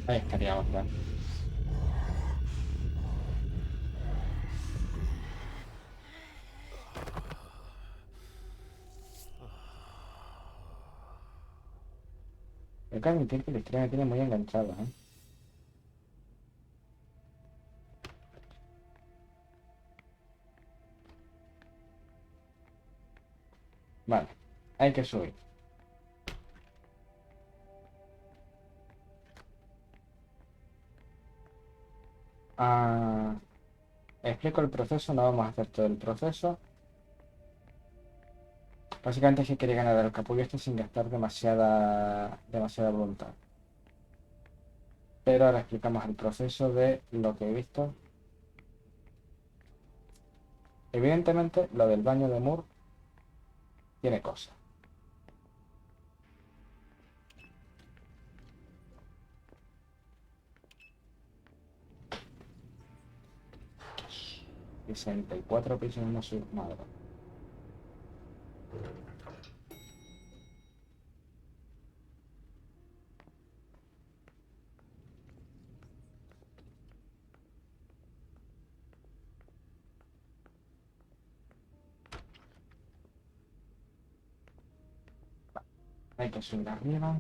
Ahí estaríamos ya. Tengo que admitir que la historia me tiene muy enganchado, ¿eh? Vale, hay que subir. Explico el proceso, no vamos a hacer todo el proceso. Básicamente si quería ganar el capullo este sin gastar demasiada voluntad. Pero ahora explicamos el proceso de lo que he visto. Evidentemente, lo del baño de Moore tiene cosas. Y 64 pisos en una submadre. Hay que subir arriba.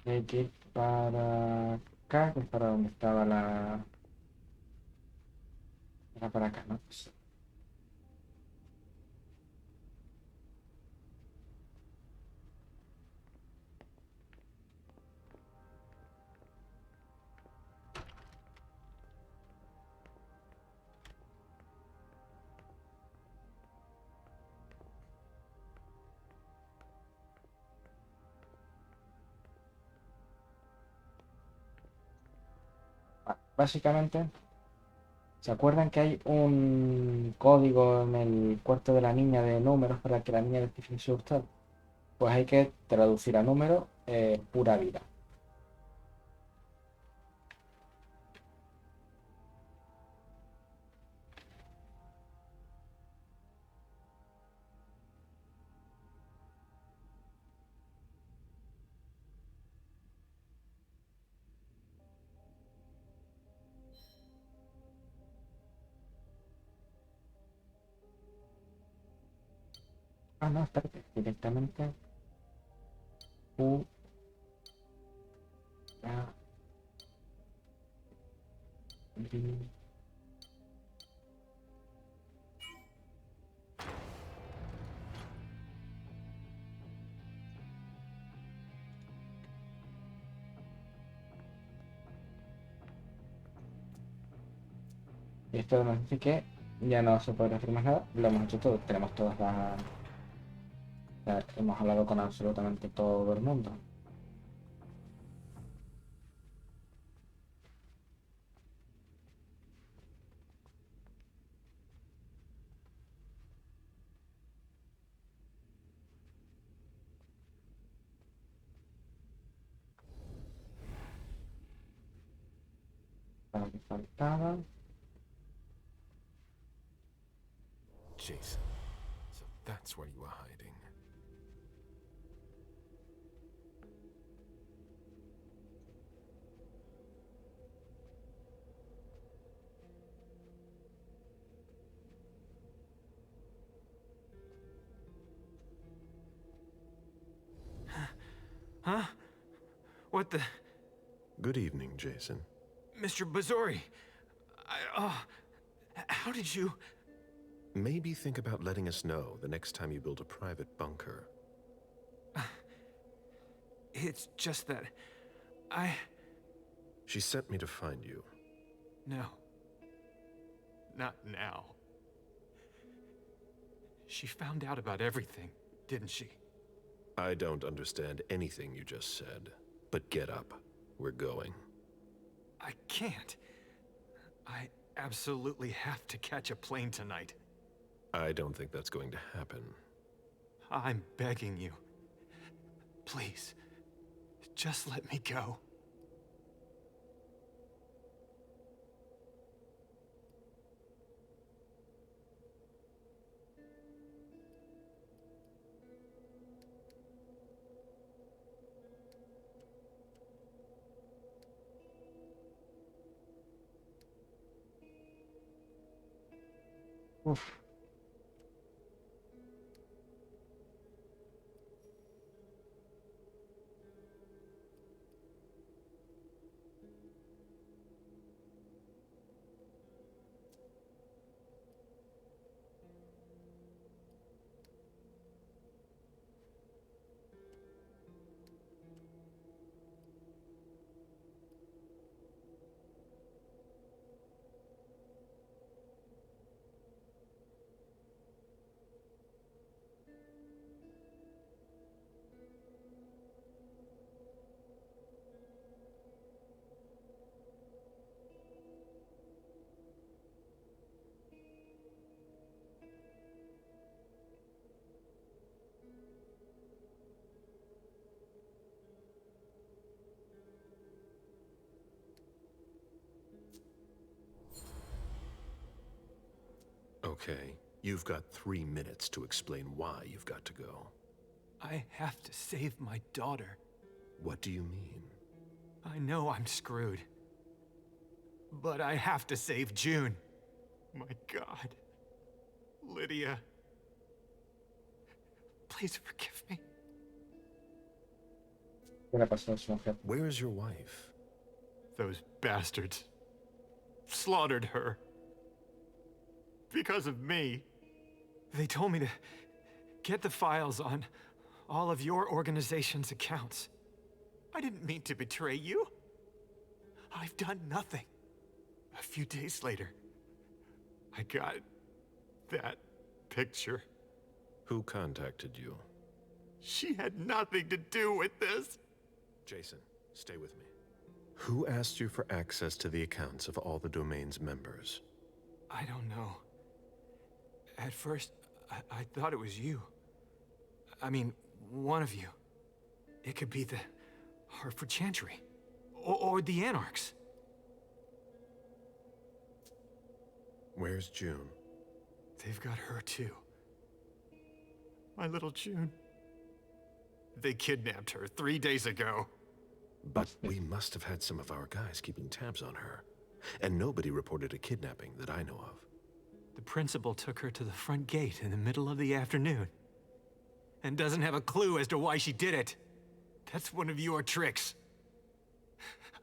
Y hay que ir para acá, que es para donde estaba la... Era para acá, ¿no? Sí. Básicamente, ¿se acuerdan que hay un código en el cuarto de la niña de números para que la niña identifique su hurtado? Pues hay que traducir a número pura vida. Ah, no, espérate, directamente U A V. Y esto nos dice que ya no se puede hacer más nada, lo hemos hecho todo, tenemos todas las... hemos hablado con absolutamente todo el mundo. Lo que faltaba. Jason, so that's where you were hiding. Huh? What the... Good evening, Jason. Mr. Bazori! How did you... Maybe think about letting us know the next time you build a private bunker. It's just that... She sent me to find you. No. Not now. She found out about everything, didn't she? I don't understand anything you just said, but get up. We're going. I can't. I absolutely have to catch a plane tonight. I don't think that's going to happen. I'm begging you. Please, just let me go. Uf. Okay, you've got 3 minutes to explain why you've got to go. I have to save my daughter. What do you mean? I know I'm screwed. But I have to save June. My God. Lydia. Please forgive me. ¿Qué le pasó a su mujer? Where is your wife? Those bastards slaughtered her. Because of me. They told me to get the files on all of your organization's accounts. I didn't mean to betray you. I've done nothing. A few days later, I got that picture. Who contacted you? She had nothing to do with this. Jason, stay with me. Who asked you for access to the accounts of all the domain's members? I don't know. At first, I thought it was you. I mean, one of you. It could be the Hartford Chantry. Or the Anarchs. Where's June? They've got her too. My little June. They kidnapped her 3 days ago. But we must have had some of our guys keeping tabs on her. And nobody reported a kidnapping that I know of. The principal took her to the front gate in the middle of the afternoon. And doesn't have a clue as to why she did it. That's one of your tricks.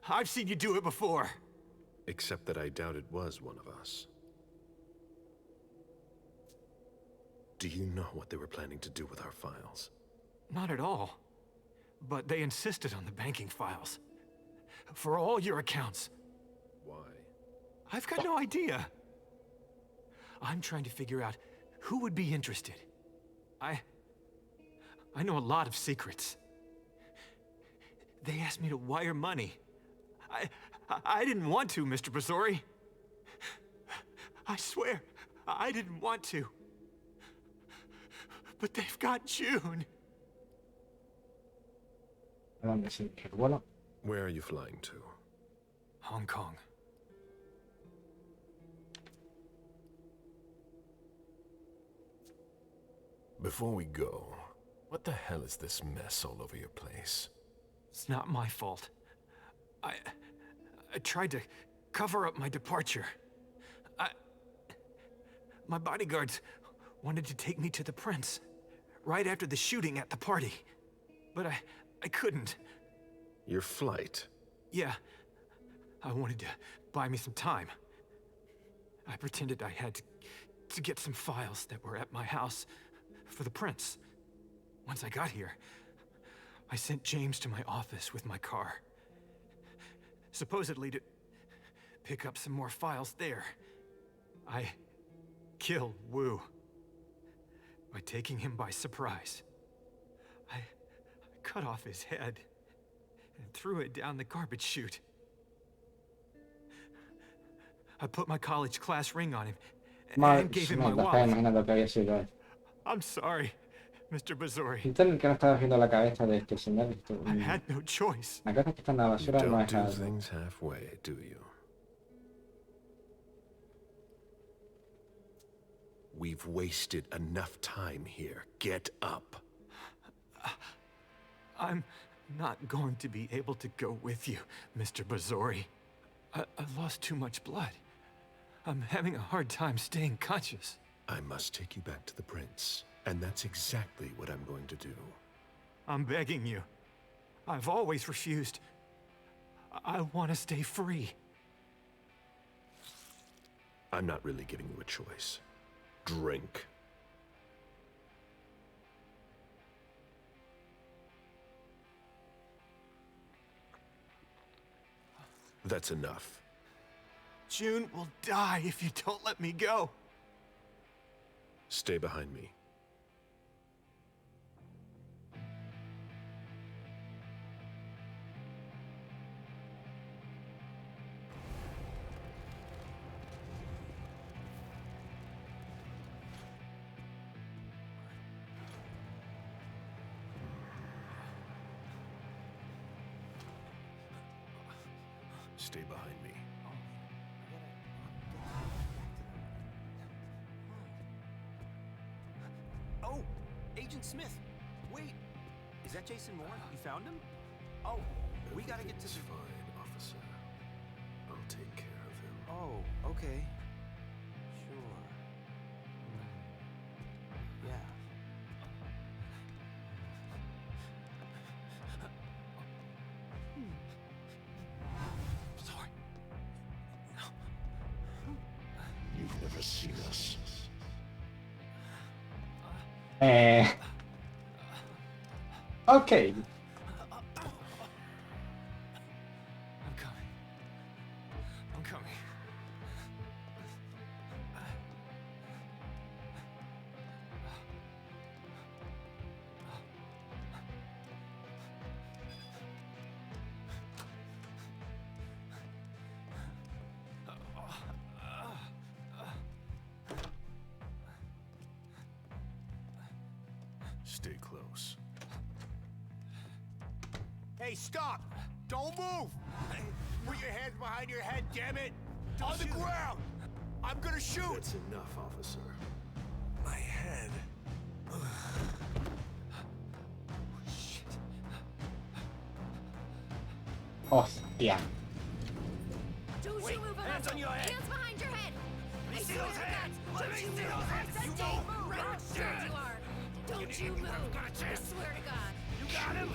I've seen you do it before. Except that I doubt it was one of us. Do you know what they were planning to do with our files? Not at all. But they insisted on the banking files. For all your accounts. Why? I've got no idea. I'm trying to figure out who would be interested. I know a lot of secrets. They asked me to wire money. I didn't want to, Mr. Basori. I swear, I didn't want to. But they've got June. Where are you flying to? Hong Kong. Before we go, what the hell is this mess all over your place? It's not my fault. I tried to cover up my departure. My bodyguards wanted to take me to the prince right after the shooting at the party. But I couldn't. Your flight? Yeah. I wanted to buy me some time. I pretended I had to get some files that were at my house for the prince. Once I got here, I sent James to my office with my car. Supposedly to pick up some more files there. I killed Wu by taking him by surprise. I cut off his head and threw it down the garbage chute. I put my college class ring on him and gave him my wallet. Imagínate que había sido él. I'm sorry, Mr. Bazori. Intenten que no estaba haciendo la cabeza de este señor. I had no choice. La cabeza que está en la You basura no don't es do algo. things halfway, do you? We've wasted enough time here. Get up. I'm not going to be able to go with you, Mr. Bazori. I lost too much blood. I'm having a hard time staying conscious. I must take you back to the prince, and that's exactly what I'm going to do. I'm begging you. I've always refused. I want to stay free. I'm not really giving you a choice. Drink. That's enough. June will die if you don't let me go. Stay behind me. Stay behind me. Oh, Agent Smith. Wait, is that Jason Moore? You found him? Oh, we gotta get to Everything's the... fine, officer. I'll take care of him. Oh, okay. Sure. Yeah. Sorry. You've never seen us. Ok. I'm coming. Stay close. Hey, stop! Don't move! Put your hands behind your head, damn it! On the ground! I'm gonna shoot! That's enough, officer. My head. Hostia. Don't Wait, you move a hands muscle. on your head. Hands behind your head. Let me I see swear those to hands. God, Let don't me you see move. those I hands. said You don't won't. move. I'm You're sure dead. you are. Don't you You move. haven't got a I chance. swear to God. You got him?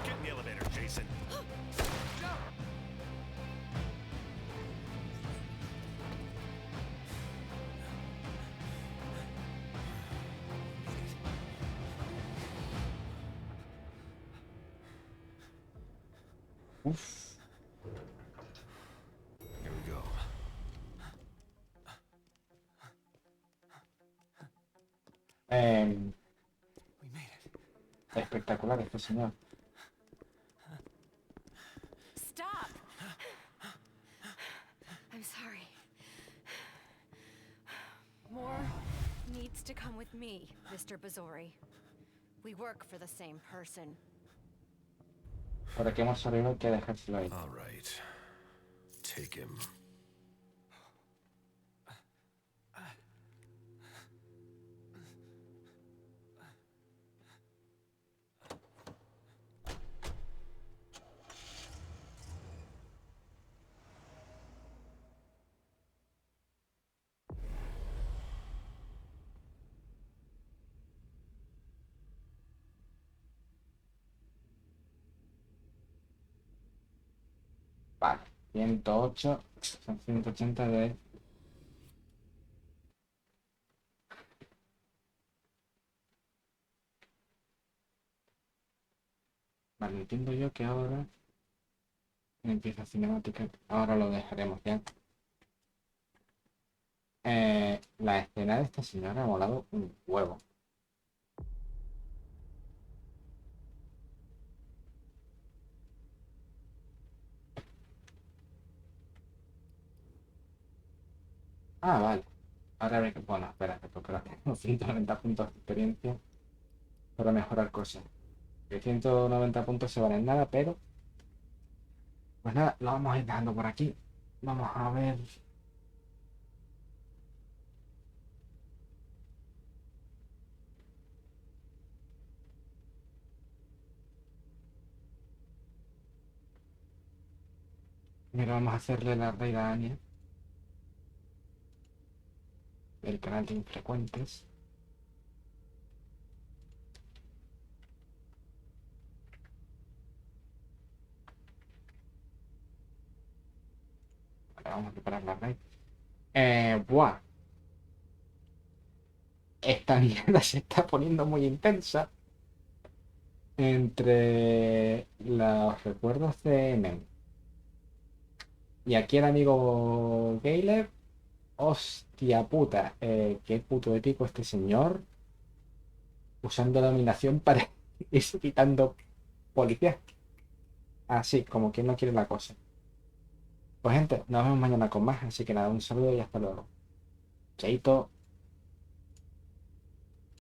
Get in the elevator, Jason. Uf. Here we go. Espectacular este señor. Stop! I'm sorry. Moore needs to come with me, Mr. Bazori. We work for the same person. Por aquí hemos salido, hay que dejárselo ahí. All right. Take him. Vale, 108, son 180 de... Vale, entiendo yo que ahora... Empieza cinemática. Ahora lo dejaremos ya. La escena de esta señora ha volado un huevo. Ah, vale. Ahora ve que... Bueno, espera, que tocará 190 puntos de experiencia para mejorar cosas. Que 190 puntos se valen nada, pero... Pues nada, lo vamos a ir dejando por aquí. Vamos a ver... Mira, vamos a hacerle la raid a Anya. Del canal de infrecuentes. Vale, vamos a preparar la raid. Buah. Esta mierda se está poniendo muy intensa. Entre los recuerdos de Mem y aquí el amigo Gayler. Hostia puta. Qué puto épico este señor. Usando dominación para irse quitando policías. Así, como quien no quiere la cosa. Pues gente, nos vemos mañana con más. Así que nada, un saludo y hasta luego. Chaito.